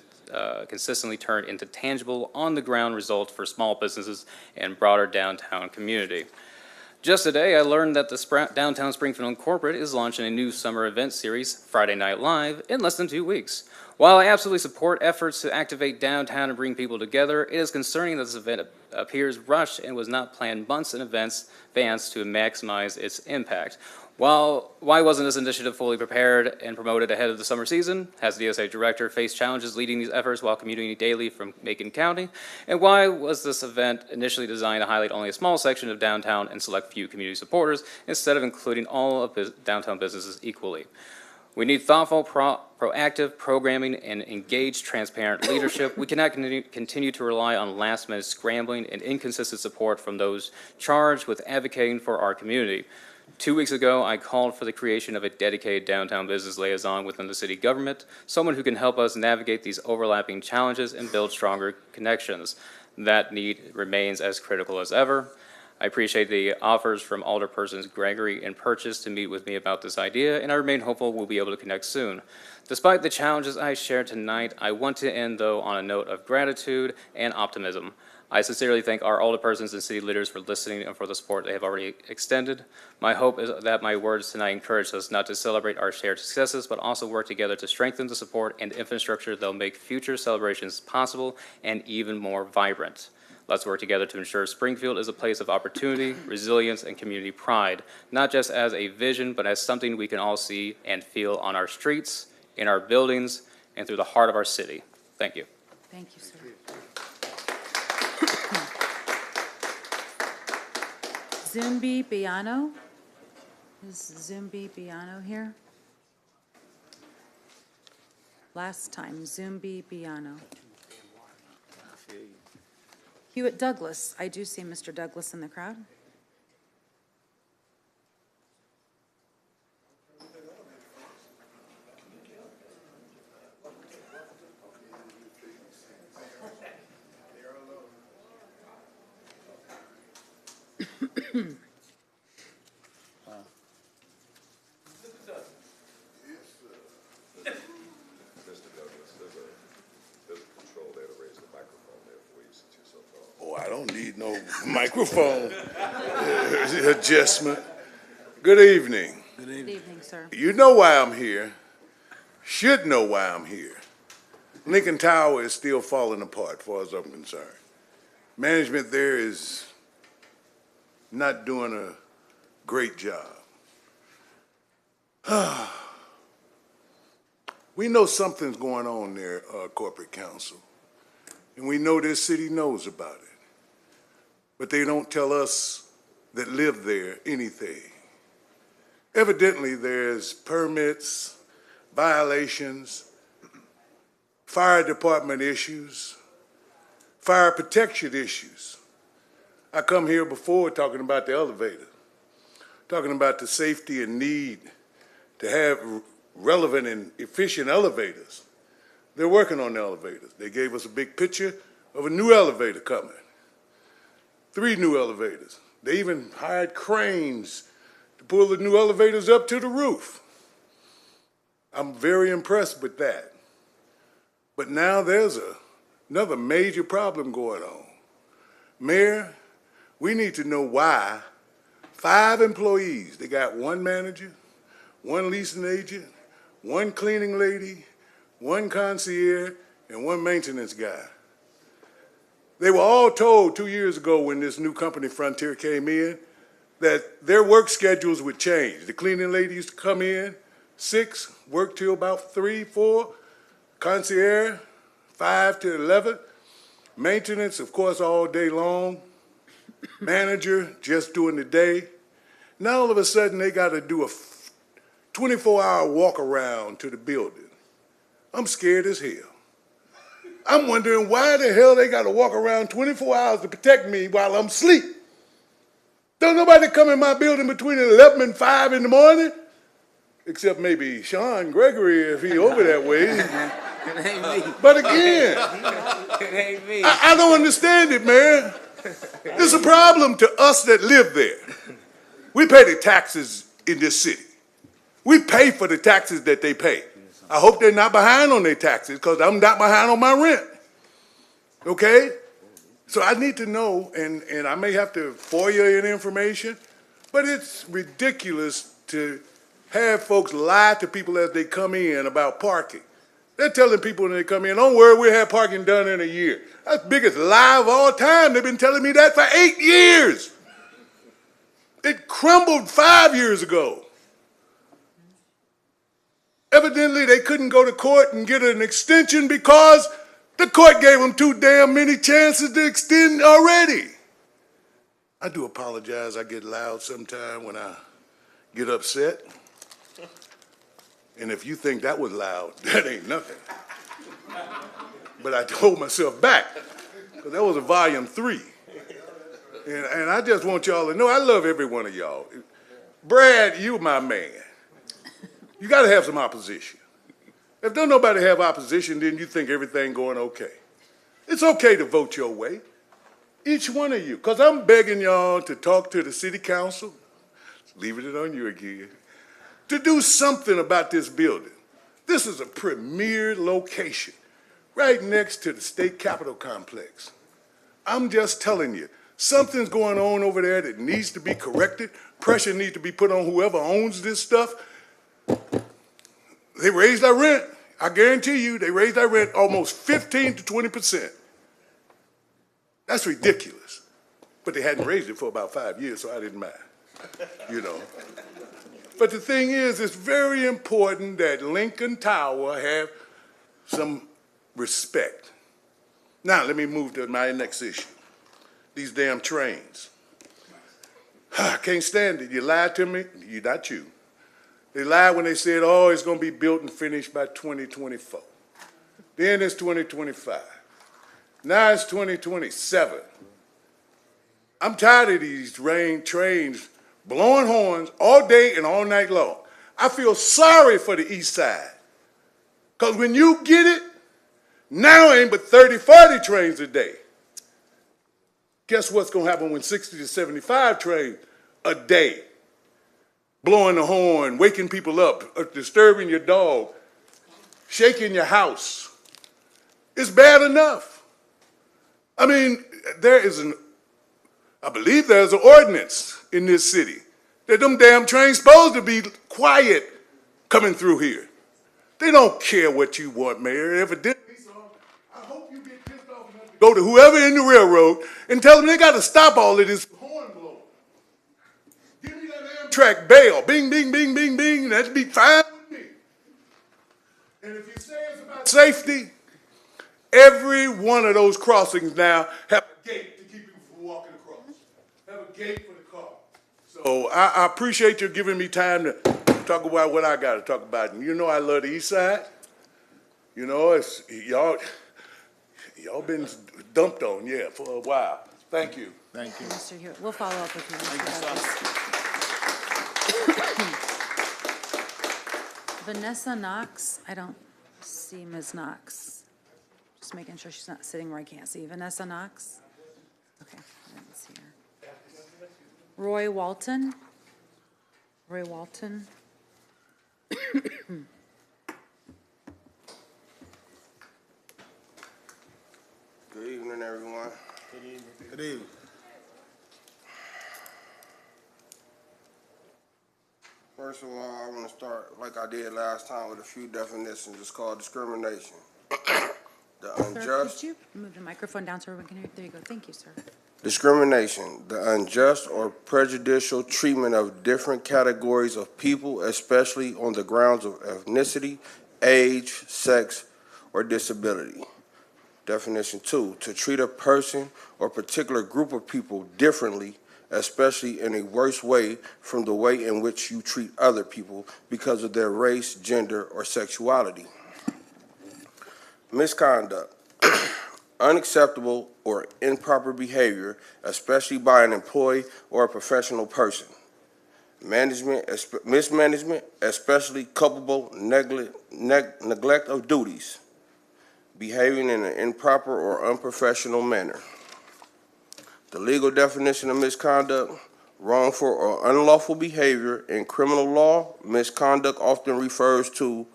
consistently turn into tangible, on-the-ground results for small businesses and broader downtown community. Just today, I learned that the Downtown Springfield Incorporated is launching a new summer event series, Friday Night Live, in less than 2 weeks. While I absolutely support efforts to activate downtown and bring people together, it is concerning that this event appears rushed and was not planned months in advance to maximize its impact. Why wasn't this initiative fully prepared and promoted ahead of the summer season? Has the DSA director faced challenges leading these efforts while commuting daily from Macon County? And why was this event initially designed to highlight only a small section of downtown and select few community supporters instead of including all of downtown businesses equally? We need thoughtful, proactive programming and engaged, transparent leadership. We cannot continue to rely on last-minute scrambling and inconsistent support from those charged with advocating for our community. 2 weeks ago, I called for the creation of a dedicated downtown business liaison within the city government, someone who can help us navigate these overlapping challenges and build stronger connections. That need remains as critical as ever. I appreciate the offers from Alderpersons Gregory and Purchase to meet with me about this idea, and I remain hopeful we'll be able to connect soon. Despite the challenges I shared tonight, I want to end, though, on a note of gratitude and optimism. I sincerely thank our Alderpersons and city leaders for listening and for the support they have already extended. My hope is that my words tonight encourage us not to celebrate our shared successes, but also work together to strengthen the support and infrastructure that will make future celebrations possible and even more vibrant. Let's work together to ensure Springfield is a place of opportunity, resilience, and community pride, not just as a vision, but as something we can all see and feel on our streets, in our buildings, and through the heart of our city. Thank you. Thank you, sir. Zumbi Biano? Is Zumbi Biano here? Last time, Zumbi Biano. Hewitt Douglas, I do see Mr. Douglas in the crowd. I don't need no microphone adjustment. Good evening. Good evening, sir. You know why I'm here. Should know why I'm here. Lincoln Tower is still falling apart, as far as I'm concerned. Management there is not doing a great job. We know something's going on there, corporate counsel, and we know this city knows about it. But they don't tell us that live there anything. Evidently, there's permits, violations, fire department issues, fire protection issues. I come here before talking about the elevator, talking about the safety and need to have relevant and efficient elevators. They're working on the elevators. They gave us a big picture of a new elevator coming. 3 new elevators. They even hired cranes to pull the new elevators up to the roof. I'm very impressed with that. But now there's another major problem going on. Mayor, we need to know why 5 employees, they got 1 manager, 1 leasing agent, 1 cleaning lady, 1 concierge, and 1 maintenance guy. They were all told 2 years ago when this new company, Frontier, came in, that their work schedules would change. The cleaning lady used to come in 6, work till about 3, 4, concierge 5 to 11, maintenance, of course, all day long, manager just during the day. Now all of a sudden they got to do a 24-hour walk around to the building. I'm scared as hell. I'm wondering why the hell they got to walk around 24 hours to protect me while I'm asleep. Don't nobody come in my building between 11 and 5 in the morning, except maybe Sean Gregory if he over that way. It ain't me. But again, It ain't me. I don't understand it, man. It's a problem to us that live there. We pay the taxes in this city. We pay for the taxes that they pay. I hope they're not behind on their taxes because I'm not behind on my rent. Okay? So I need to know, and I may have to FOIA any information, but it's ridiculous to have folks lie to people as they come in about parking. They're telling people when they come in, don't worry, we'll have parking done in a year. That's the biggest lie of all time. They've been telling me that for 8 years. It crumbled 5 years ago. Evidently, they couldn't go to court and get an extension because the court gave them too damn many chances to extend already. I do apologize. I get loud sometime when I get upset. And if you think that was loud, that ain't nothing. But I hold myself back because that was a volume 3. And I just want y'all to know I love every one of y'all. Brad, you my man. You got to have some opposition. If don't nobody have opposition, then you think everything going okay. It's okay to vote your way. Each one of you. Because I'm begging y'all to talk to the city council. Leaving it on you again. To do something about this building. This is a premier location right next to the state capitol complex. I'm just telling you, something's going on over there that needs to be corrected. Pressure needs to be put on whoever owns this stuff. They raised our rent. I guarantee you, they raised our rent almost 15 to 20%. That's ridiculous. But they hadn't raised it for about 5 years, so I didn't mind, you know. But the thing is, it's very important that Lincoln Tower have some respect. Now, let me move to my next issue. These damn trains. I can't stand it. You lied to me. Not you. They lied when they said, oh, it's going to be built and finished by 2024. Then it's 2025. Now it's 2027. I'm tired of these trains blowing horns all day and all night long. I feel sorry for the East Side. Because when you get it, now ain't but 30, 40 trains a day. Guess what's going to happen when 60 to 75 trains a day? Blowing the horn, waking people up, disturbing your dog, shaking your house. It's bad enough. I mean, I believe there's an ordinance in this city that them damn trains supposed to be quiet coming through here. They don't care what you want, Mayor. Evidently, so I hope you get pissed off enough to go to whoever in the railroad and tell them they got to stop all of this horn blowing. Give me that Amtrak bell. Bing, bing, bing, bing, bing. That'd be fine with me. And if you say it's about safety, every one of those crossings now have a gate to keep people from walking across. Have a gate for the car. So I appreciate you giving me time to talk about what I got to talk about. And you know I love the East Side. You know, it's y'all been dumped on, yeah, for a while. Thank you. Thank you. Mr. Hewitt, we'll follow up with you. Thank you, Mr. Vanessa Knox, I don't see Ms. Knox. Just making sure she's not sitting where I can't see. Vanessa Knox? Okay, I didn't see her. Roy Walton? Roy Walton? Good evening, everyone. Good evening. Good evening. First of all, I want to start like I did last time with a few definitions. It's called discrimination. The Sir, unjust. could you move the microphone down so everyone can hear? There you go. Thank you, sir. Discrimination, the unjust or prejudicial treatment of different categories of people, especially on the grounds of ethnicity, age, sex, or disability. Definition 2, to treat a person or particular group of people differently, especially in a worse way from the way in which you treat other people because of their race, gender, or sexuality. Misconduct. unacceptable or improper behavior, especially by an employee or a professional person. Mismanagement, especially culpable neglect of duties, behaving in an improper or unprofessional manner. The legal definition of misconduct: wrongful or unlawful behavior. In criminal law, misconduct often refers to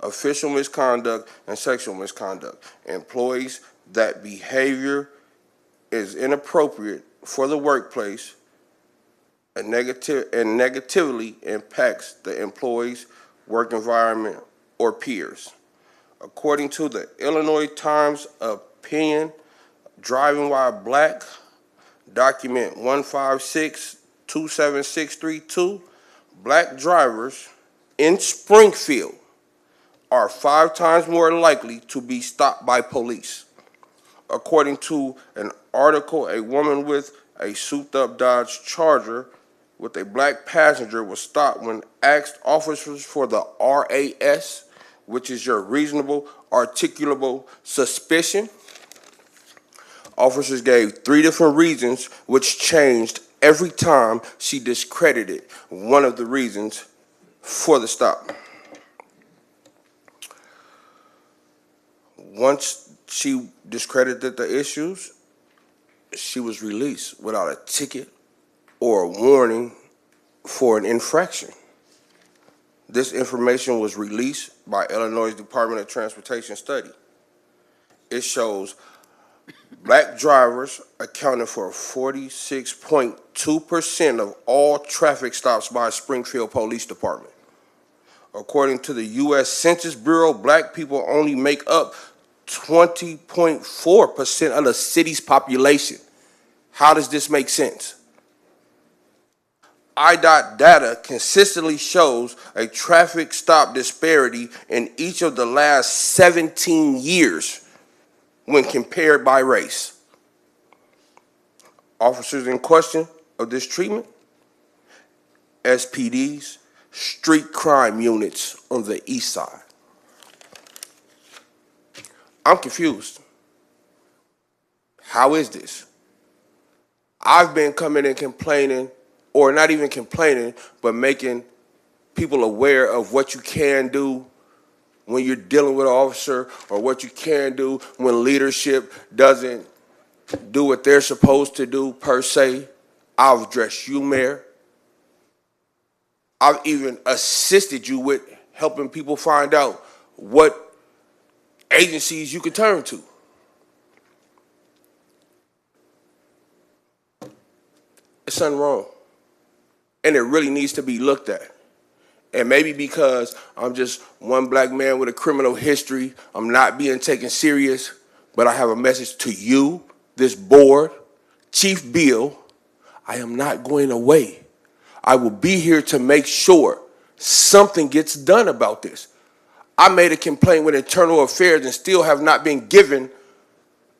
official misconduct and sexual misconduct. Employees that behavior is inappropriate for the workplace and negatively impacts the employee's work environment or peers. According to the Illinois Times Opinion, Driving While Black, document 156-27632, black drivers in Springfield are 5 times more likely to be stopped by police. According to an article, a woman with a souped-up Dodge Charger with a black passenger was stopped when asked officers for the RAS, which is your reasonable articulable suspicion. Officers gave 3 different reasons, which changed every time she discredited one of the reasons for the stop. Once she discredited the issues, she was released without a ticket or a warning for an infraction. This information was released by Illinois Department of Transportation study. It shows black drivers accounted for 46.2% of all traffic stops by Springfield Police Department. According to the U.S. Census Bureau, black people only make up 20.4% of the city's population. How does this make sense? IDOT data consistently shows a traffic stop disparity in each of the last 17 years when compared by race. Officers in question of this treatment: SPDs, street crime units on the east side. I'm confused. How is this? I've been coming and complaining, or not even complaining, but making people aware of what you can do when you're dealing with an officer, or what you can do when leadership doesn't do what they're supposed to do, per se. I've addressed you, Mayor. I've even assisted you with helping people find out what agencies you could turn to. It's something wrong, and it really needs to be looked at. And maybe because I'm just one black man with a criminal history, I'm not being taken serious, but I have a message to you, this board, Chief Bill. I am not going away. I will be here to make sure something gets done about this. I made a complaint with Internal Affairs and still have not been given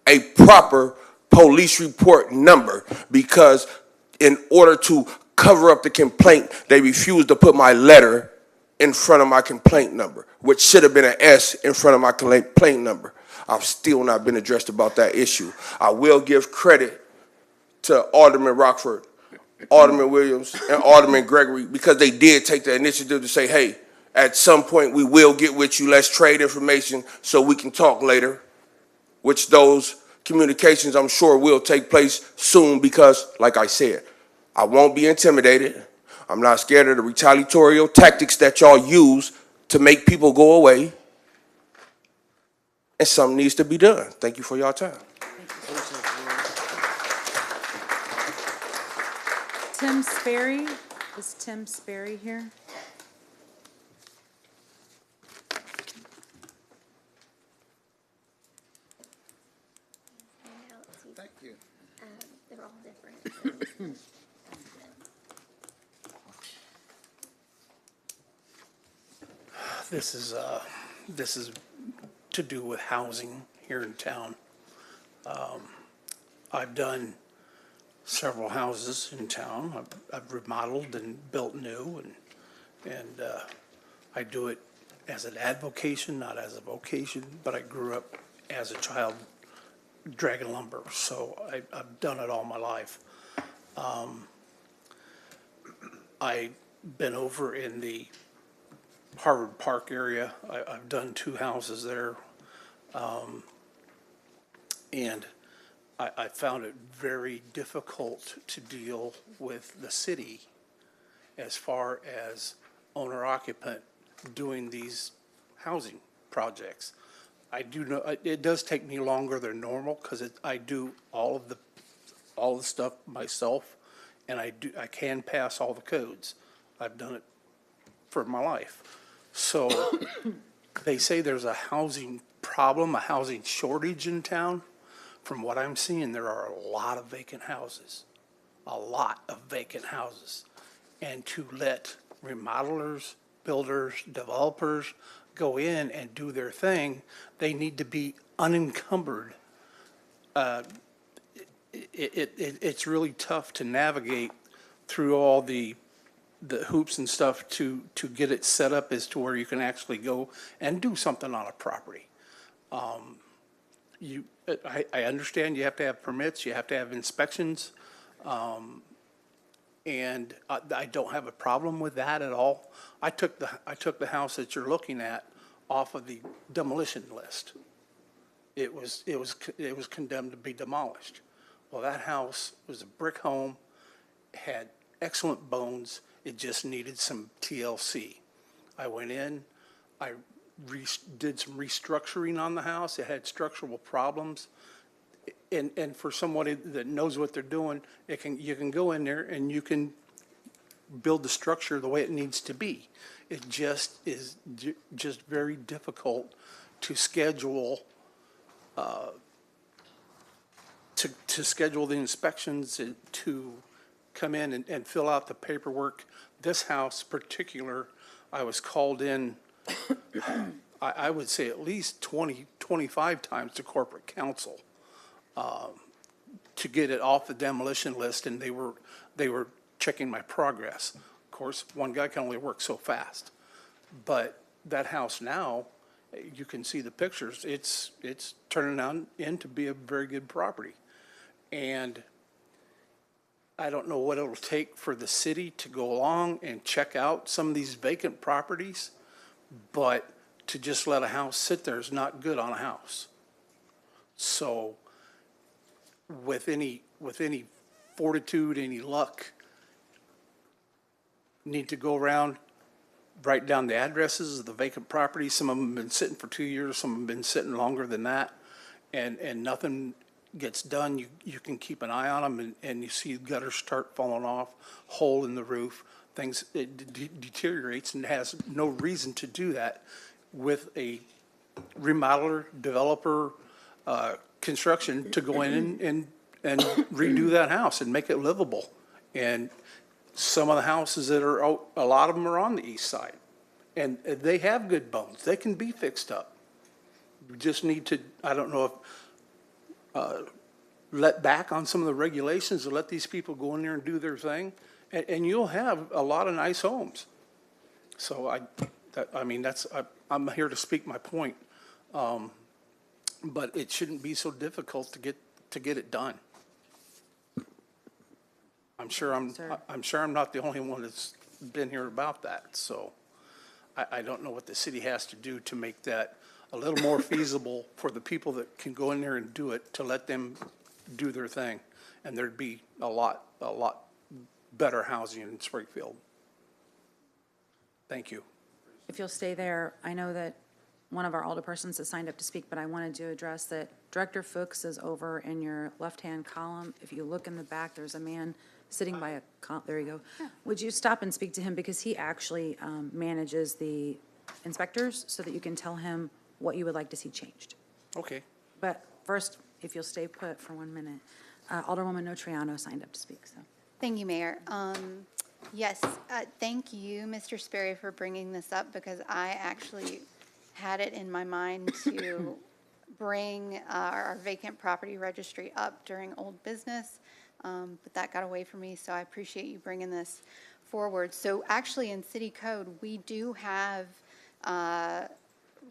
a proper police report number, because in order to cover up the complaint, they refused to put my letter in front of my complaint number, which should have been an S in front of my complaint number. I've still not been addressed about that issue. I will give credit to Alderman Rockford, Alderman Williams, and Alderman Gregory, because they did take the initiative to say, hey, at some point we will get with you, let's trade information so we can talk later, which those communications I'm sure will take place soon, because, like I said, I won't be intimidated. I'm not scared of the retaliatory tactics that y'all use to make people go away. And something needs to be done. Thank you for your time. Tim Sperry, is Tim Sperry here? Thank you. They're all different. This is to do with housing here in town. I've done several houses in town. I've remodeled and built new, and I do it as an avocation, not as a vocation, but I grew up as a child dragging lumber, so I've done it all my life. I've been over in the Harvard Park area. I've done 2 houses there. And I found it very difficult to deal with the city as far as owner-occupant doing these housing projects. I do know, it does take me longer than normal, because I do all the stuff myself, and I can pass all the codes. I've done it for my life. So they say there's a housing problem, a housing shortage in town. From what I'm seeing, there are a lot of vacant houses, a lot of vacant houses. And to let remodelers, builders, developers go in and do their thing, they need to be unencumbered. It's really tough to navigate through all the hoops and stuff to get it set up as to where you can actually go and do something on a property. I understand you have to have permits, you have to have inspections, and I don't have a problem with that at all. I took the house that you're looking at off of the demolition list. It was condemned to be demolished. Well, that house was a brick home, had excellent bones. It just needed some TLC. I went in, I did some restructuring on the house. It had structural problems. And for somebody that knows what they're doing, you can go in there and you can build the structure the way it needs to be. It just is just very difficult to schedule, to schedule the inspections and to come in and fill out the paperwork. This house particular, I was called in, I would say at least 25 times to corporate counsel to get it off the demolition list, and they were checking my progress. Of course, one guy can only work so fast. But that house now, you can see the pictures, it's turning out into be a very good property. And I don't know what it'll take for the city to go along and check out some of these vacant properties, but to just let a house sit there is not good on a house. So with any fortitude, any luck, need to go around, write down the addresses of the vacant properties. Some of them have been sitting for 2 years, some have been sitting longer than that, and nothing gets done. You can keep an eye on them, and you see gutters start falling off, hole in the roof, things, it deteriorates and has no reason to do that with a remodeler, developer, construction to go in and redo that house and make it livable. And some of the houses that are out, a lot of them are on the east side, and they have good bones. They can be fixed up. We just need to, I don't know if, let back on some of the regulations and let these people go in there and do their thing, and you'll have a lot of nice homes. So I'm here to speak my point, but it shouldn't be so difficult to get it done. I'm sure I'm not the only one that's been here about that. So I don't know what the city has to do to make that a little more feasible for the people that can go in there and do it, to let them do their thing, and there'd be a lot better housing in Springfield. Thank you. If you'll stay there, I know that one of our alderpersons has signed up to speak, but I wanted to address that Director Fuchs is over in your left-hand column. If you look in the back, there's a man sitting by there you go. Yeah. Would you stop and speak to him, because he actually manages the inspectors, so that you can tell him what you would like to see changed. Okay. But first, if you'll stay put for 1 minute, Alderwoman Notriano signed up to speak. So. Thank you, Mayor. Yes, thank you, Mr. Sperry, for bringing this up, because I actually had it in my mind to bring our vacant property registry up during old business, but that got away from me, so I appreciate you bringing this forward. So actually, in city code, we do have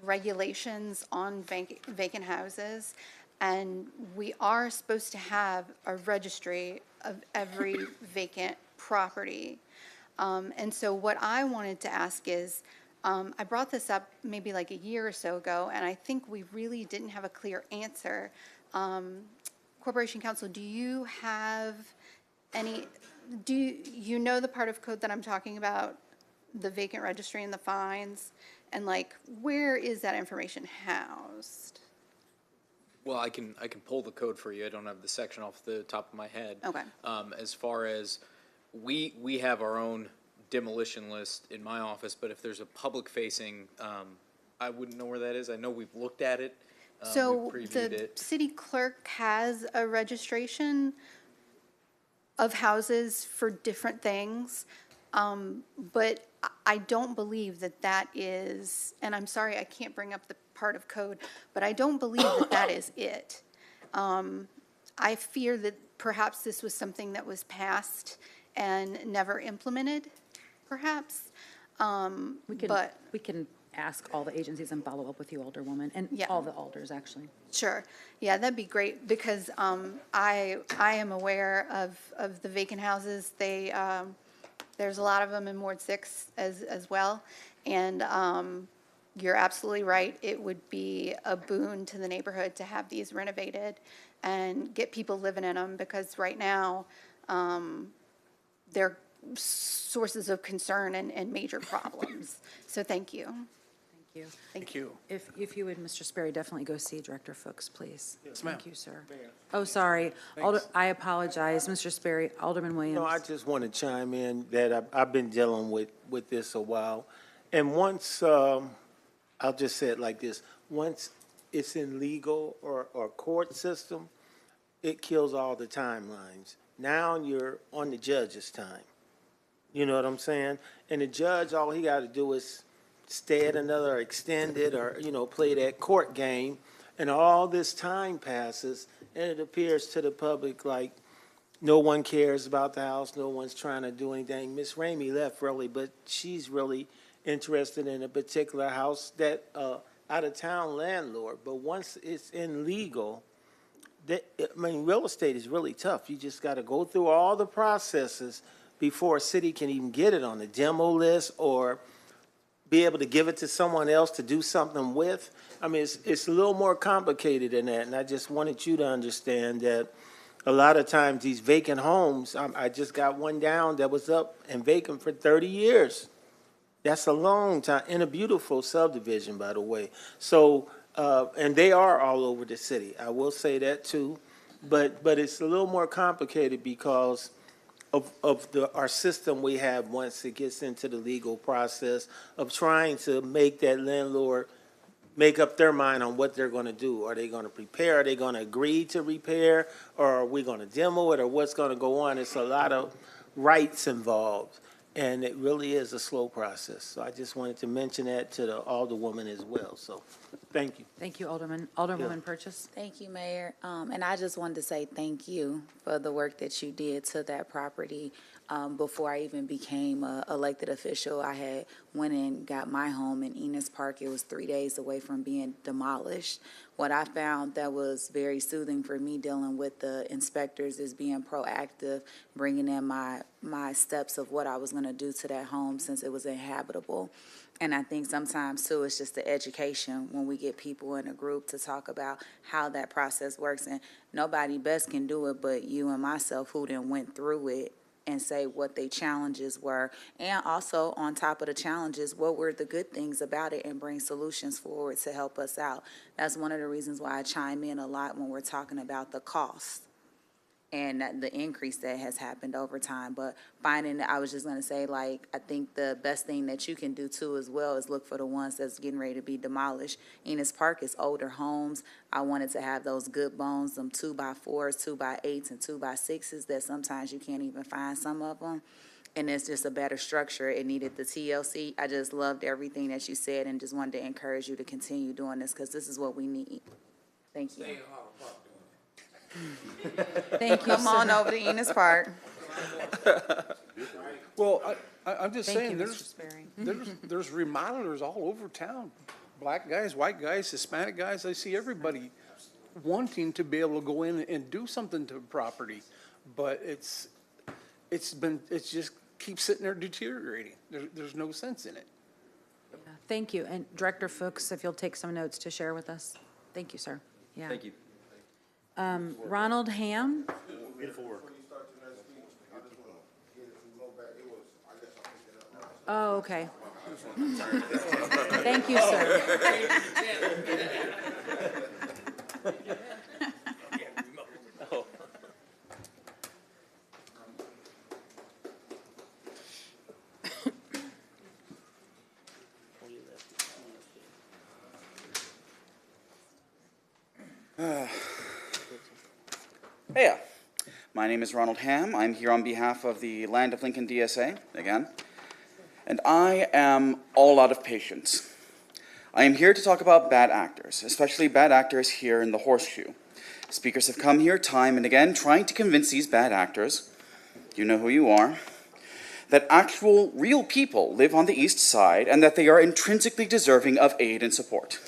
regulations on vacant houses. And we are supposed to have a registry of every vacant property. And so what I wanted to ask is, I brought this up maybe like a year or so ago, and I think we really didn't have a clear answer. Corporation Counsel, do you have any, do you know the part of code that I'm talking about? The vacant registry and the fines? And like, where is that information housed? Well, I can pull the code for you. I don't have the section off the top of my head. Okay. As far as, we have our own demolition list in my office, but if there's a public facing, I wouldn't know where that is. I know we've looked at it. So we've previewed the it. city clerk has a registration of houses for different things, but I don't believe that that is, and I'm sorry, I can't bring up the part of code, but I don't believe that that is it. I fear that perhaps this was something that was passed and never implemented, perhaps. But We can ask all the agencies and follow up with you, Alderwoman, and Yeah. all the alders, actually. sure, yeah, that'd be great, because I am aware of the vacant houses. They, there's a lot of them in Ward 6 as well. And you're absolutely right. It would be a boon to the neighborhood to have these renovated and get people living in them, because right now, they're sources of concern and major problems. So thank you. Thank you. Thank you. If you would, Mr. Sperry, definitely go see Director Fuchs, please. Yes, ma'am. Thank you, sir. Oh, sorry. I apologize, Mr. Sperry. Alderman Williams. No, I just want to chime in that I've been dealing with this a while. And once, I'll just say it like this, once it's in legal or court system, it kills all the timelines. Now you're on the judge's time. You know what I'm saying? And the judge, all he got to do is stay at another extended or, play that court game. And all this time passes, and it appears to the public like no one cares about the house, no one's trying to do anything. Miss Ramey left really, but she's really interested in a particular house that out-of-town landlord. But once it's in legal, real estate is really tough. You just got to go through all the processes before a city can even get it on the demo list or be able to give it to someone else to do something with. It's a little more complicated than that, and I just wanted you to understand that a lot of times these vacant homes, I just got one down that was up and vacant for 30 years. That's a long time, in a beautiful subdivision, by the way. So, and they are all over the city, I will say that too. But it's a little more complicated because of our system we have once it gets into the legal process of trying to make that landlord make up their mind on what they're going to do. Are they going to prepare? Are they going to agree to repair? Or are we going to demo it? Or what's going to go on? It's a lot of rights involved, and it really is a slow process. So I just wanted to mention that to the Alderwoman as well. So thank you. Thank you, Alderman. Alderwoman Purchase. Thank you, Mayor. And I just wanted to say thank you for the work that you did to that property. Before I even became an elected official, I had went and got my home in Enos Park. It was 3 days away from being demolished. What I found that was very soothing for me dealing with the inspectors is being proactive, bringing in my steps of what I was going to do to that home since it was inhabitable. And I think sometimes, too, it's just the education when we get people in a group to talk about how that process works. And nobody best can do it but you and myself who then went through it and say what their challenges were. And also, on top of the challenges, what were the good things about it and bring solutions forward to help us out. That's one of the reasons why I chime in a lot when we're talking about the cost and the increase that has happened over time. But I was just going to say, I think the best thing that you can do, too, as well, is look for the ones that's getting ready to be demolished. Enos Park is older homes. I wanted to have those good bones, them 2x4s, 2x8s, and 2x6s that sometimes you can't even find some of them. And it's just a better structure. It needed the TLC. I just loved everything that you said and just wanted to encourage you to continue doing this because this is what we need. Thank you. Thank you. Come on over to Enos Park. Well, I'm just Thank saying, you, Mr. Sperry. there's remodelers all over town. Black guys, white guys, Hispanic guys, I see everybody wanting to be able to go in and do something to the property, but it's just keeps sitting there deteriorating. There's no sense in it. Thank you. And Director Fuchs, if you'll take some notes to share with us. Thank you, sir. Yeah. Thank you. Ronald Ham? Oh, okay. Thank you, sir. Hey, my name is Ronald Ham. I'm here on behalf of the Land of Lincoln DSA, again, and I am all out of patience. I am here to talk about bad actors, especially bad actors here in the Horseshoe. Speakers have come here time and again trying to convince these bad actors, you know who you are, that actual, real people live on the East Side and that they are intrinsically deserving of aid and support.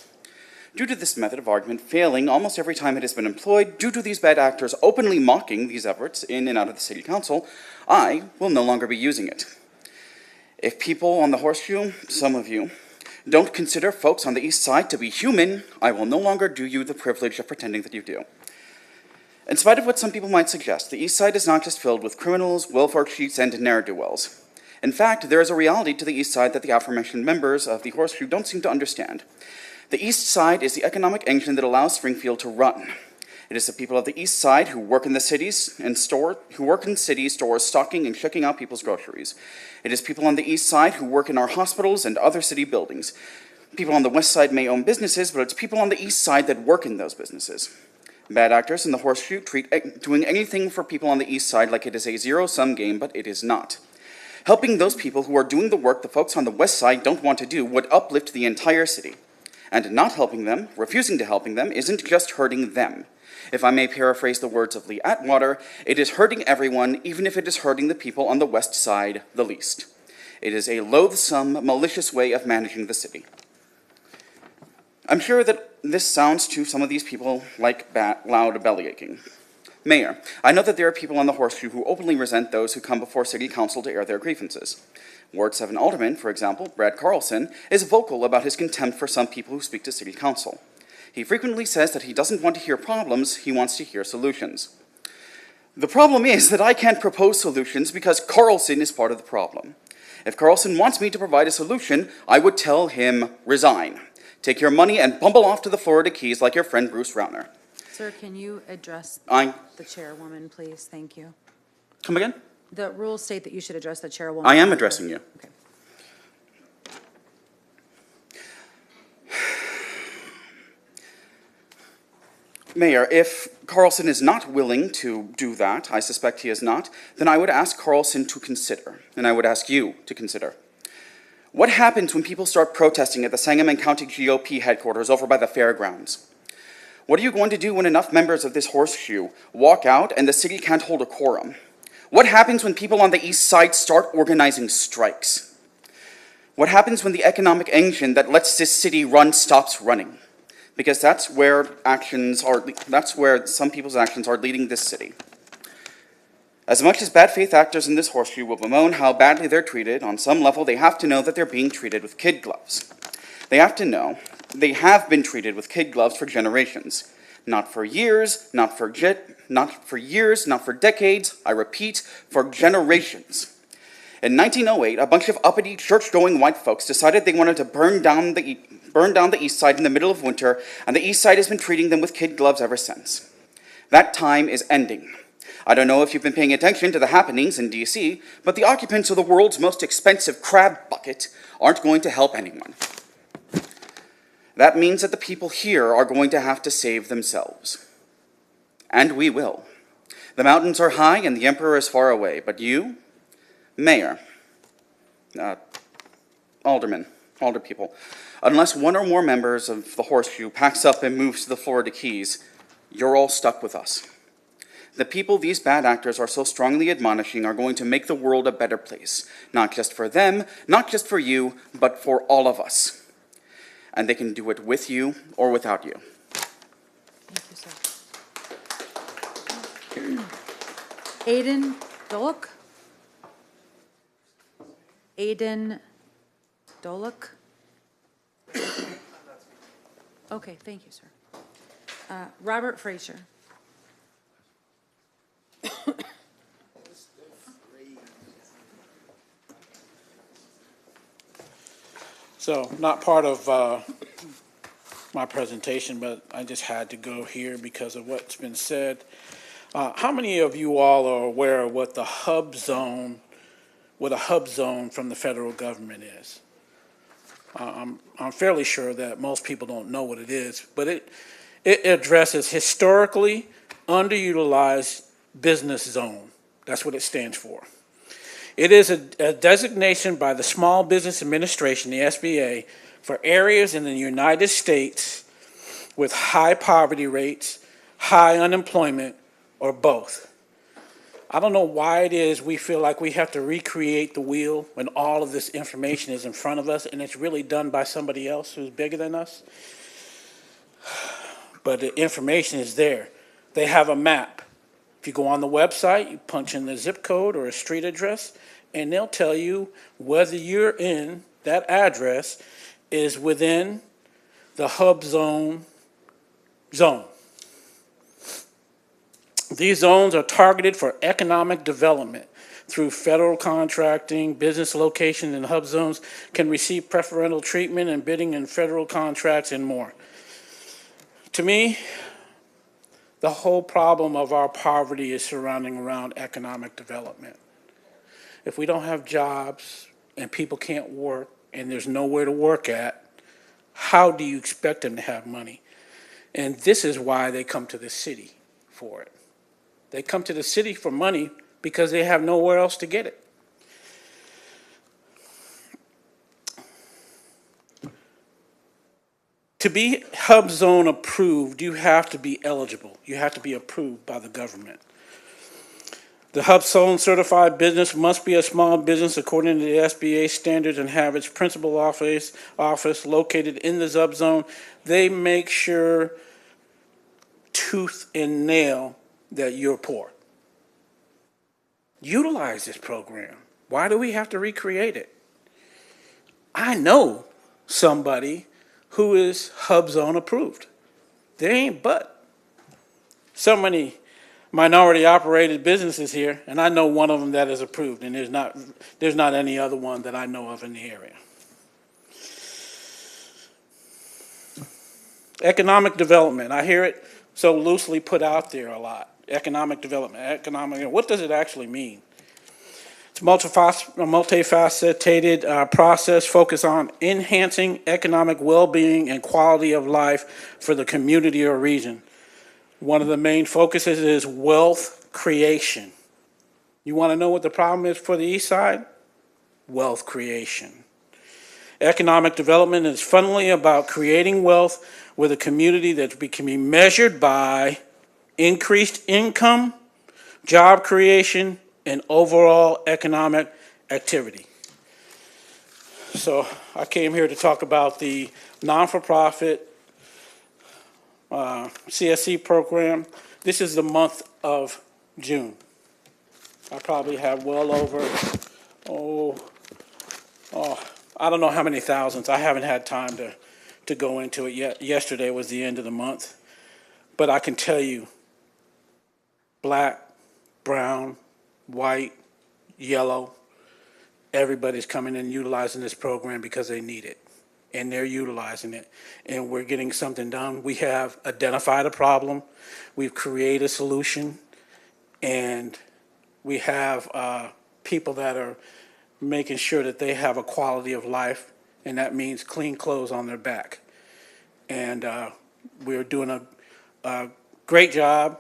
Due to this method of argument failing almost every time it has been employed, due to these bad actors openly mocking these efforts in and out of the City Council, I will no longer be using it. If people on the Horseshoe, some of you, don't consider folks on the East Side to be human, I will no longer do you the privilege of pretending that you do. In spite of what some people might suggest, the East Side is not just filled with criminals, welfare cheats, and ne'er-do-wells. In fact, there is a reality to the East Side that the aforementioned members of the Horseshoe don't seem to understand. The East Side is the economic engine that allows Springfield to run. It is the people of the East Side who work in the cities and stores, stocking and checking out people's groceries. It is people on the East Side who work in our hospitals and other city buildings. People on the West Side may own businesses, but it's people on the East Side that work in those businesses. Bad actors in the Horseshoe treat doing anything for people on the East Side like it is a zero-sum game, but it is not. Helping those people who are doing the work the folks on the West Side don't want to do would uplift the entire city. And not helping them, refusing to helping them, isn't just hurting them. If I may paraphrase the words of Lee Atwater, it is hurting everyone, even if it is hurting the people on the West Side the least. It is a loathsome, malicious way of managing the city. I'm sure that this sounds to some of these people like loud bellyaching. Mayor, I know that there are people on the Horseshoe who openly resent those who come before City Council to air their grievances. Ward 7 Alderman, for example, Brad Carlson, is vocal about his contempt for some people who speak to City Council. He frequently says that he doesn't want to hear problems, he wants to hear solutions. The problem is that I can't propose solutions because Carlson is part of the problem. If Carlson wants me to provide a solution, I would tell him, resign. Take your money and bumble off to the Florida Keys like your friend Bruce Rauner. Sir, can you address the chairwoman, please? Thank you. Come again? The rules state that you should address the chairwoman. I am addressing you. Okay. Mayor, if Carlson is not willing to do that, I suspect he is not, then I would ask Carlson to consider, and I would ask you to consider. What happens when people start protesting at the Sangamon County GOP headquarters over by the fairgrounds? What are you going to do when enough members of this Horseshoe walk out and the city can't hold a quorum? What happens when people on the East Side start organizing strikes? What happens when the economic engine that lets this city run stops running? Because that's where some people's actions are leading this city. As much as bad faith actors in this Horseshoe will bemoan how badly they're treated, on some level they have to know that they're being treated with kid gloves. They have to know they have been treated with kid gloves for generations. Not for years, not for decades, I repeat, for generations. In 1908, a bunch of uppity, church-going white folks decided they wanted to burn down the East Side in the middle of winter, and the East Side has been treating them with kid gloves ever since. That time is ending. I don't know if you've been paying attention to the happenings in D.C., but the occupants of the world's most expensive crab bucket aren't going to help anyone. That means that the people here are going to have to save themselves. And we will. The mountains are high and the emperor is far away, but you, Mayor, aldermen, alderpeople, unless one or more members of the Horseshoe packs up and moves to the Florida Keys, you're all stuck with us. The people these bad actors are so strongly admonishing are going to make the world a better place, not just for them, not just for you, but for all of us. And they can do it with you or without you. Thank you, sir. Aiden Dolok? Aiden Dolok? Okay, thank you, sir. Robert Frazier? So, not part of my presentation, but I just had to go here because of what's been said. How many of you all are aware of what a hub zone from the federal government is? I'm fairly sure that most people don't know what it is, but it addresses historically underutilized business zone. That's what it stands for. It is a designation by the Small Business Administration, the SBA, for areas in the United States with high poverty rates, high unemployment, or both. I don't know why it is we feel like we have to recreate the wheel when all of this information is in front of us and it's really done by somebody else who's bigger than us. But the information is there. They have a map. If you go on the website, you punch in the zip code or a street address, and they'll tell you whether you're in that address is within the hub zone. These zones are targeted for economic development through federal contracting. Business locations in hub zones can receive preferential treatment and bidding in federal contracts and more. To me, the whole problem of our poverty is surrounding around economic development. If we don't have jobs and people can't work and there's nowhere to work at, how do you expect them to have money? And this is why they come to the city for it. They come to the city for money because they have nowhere else to get it. To be hub zone approved, you have to be eligible. You have to be approved by the government. The hub zone certified business must be a small business according to the SBA standards and have its principal office located in the hub zone. They make sure tooth and nail that you're poor. Utilize this program. Why do we have to recreate it? I know somebody who is hub zone approved. There ain't but so many minority operated businesses here, and I know one of them that is approved, and there's not any other one that I know of in the area. Economic development, I hear it so loosely put out there a lot. Economic development, what does it actually mean? It's a multifaceted process focused on enhancing economic well-being and quality of life for the community or region. One of the main focuses is wealth creation. You want to know what the problem is for the East Side? Wealth creation. Economic development is fundamentally about creating wealth with a community that can be measured by increased income, job creation, and overall economic activity. So I came here to talk about the non-for-profit CSC program. This is the month of June. I probably have well over, I don't know how many thousands. I haven't had time to go into it yet. Yesterday was the end of the month. But I can tell you, black, brown, white, yellow, everybody's coming and utilizing this program because they need it. And they're utilizing it. And we're getting something done. We have identified a problem. We've created a solution. And we have people that are making sure that they have a quality of life. And that means clean clothes on their back. And we're doing a great job.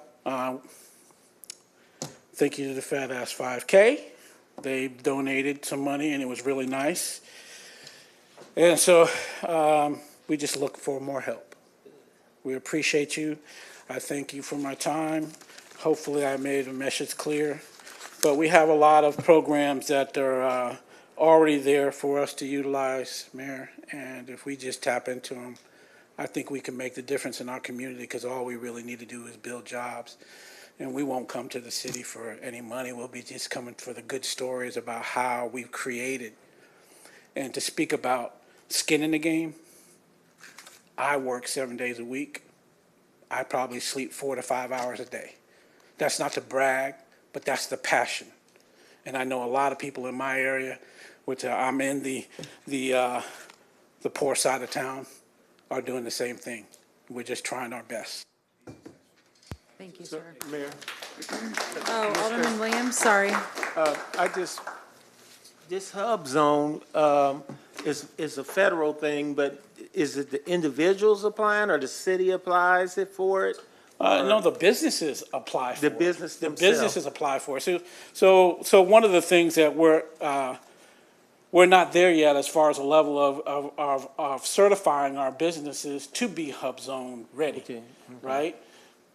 Thank you to the Fat Ass 5K. They donated some money and it was really nice. And so we just look for more help. We appreciate you. I thank you for my time. Hopefully I made the message clear. But we have a lot of programs that are already there for us to utilize, Mayor. And if we just tap into them, I think we can make the difference in our community, because all we really need to do is build jobs. And we won't come to the city for any money. We'll be just coming for the good stories about how we've created. And to speak about skin in the game, I work 7 days a week. I probably sleep 4 to 5 hours a day. That's not to brag, but that's the passion. And I know a lot of people in my area, which I'm in the poor side of town, are doing the same thing. We're just trying our best. Thank you, sir. Mayor, Oh, Alderman Williams, sorry. this hub zone, is a federal thing, but is it the individuals applying or the city applies it for it? No, the businesses apply for it. The business The themselves. businesses apply for it. So one of the things that we're not there yet as far as a level of certifying our businesses to be hub zone ready, Okay. right?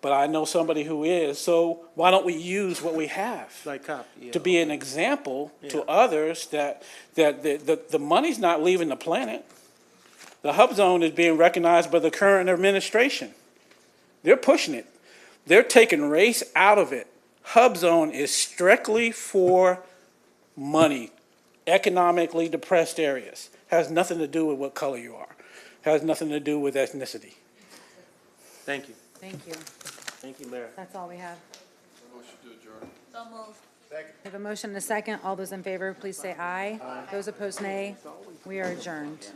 But I know somebody who is, so why don't we use what we have? Like copy, yeah. To be an example to Yeah. others that the money's not leaving the planet. The hub zone is being recognized by the current administration. They're pushing it. They're taking race out of it. Hub zone is strictly for money, economically depressed areas. Has nothing to do with what color you are. Has nothing to do with ethnicity. Thank you. Thank you. Thank you, Mayor. That's all we have. Motion to adjourn. So moved. We have a motion and a second. All those in favor, please say aye. Those opposed, nay. We are adjourned.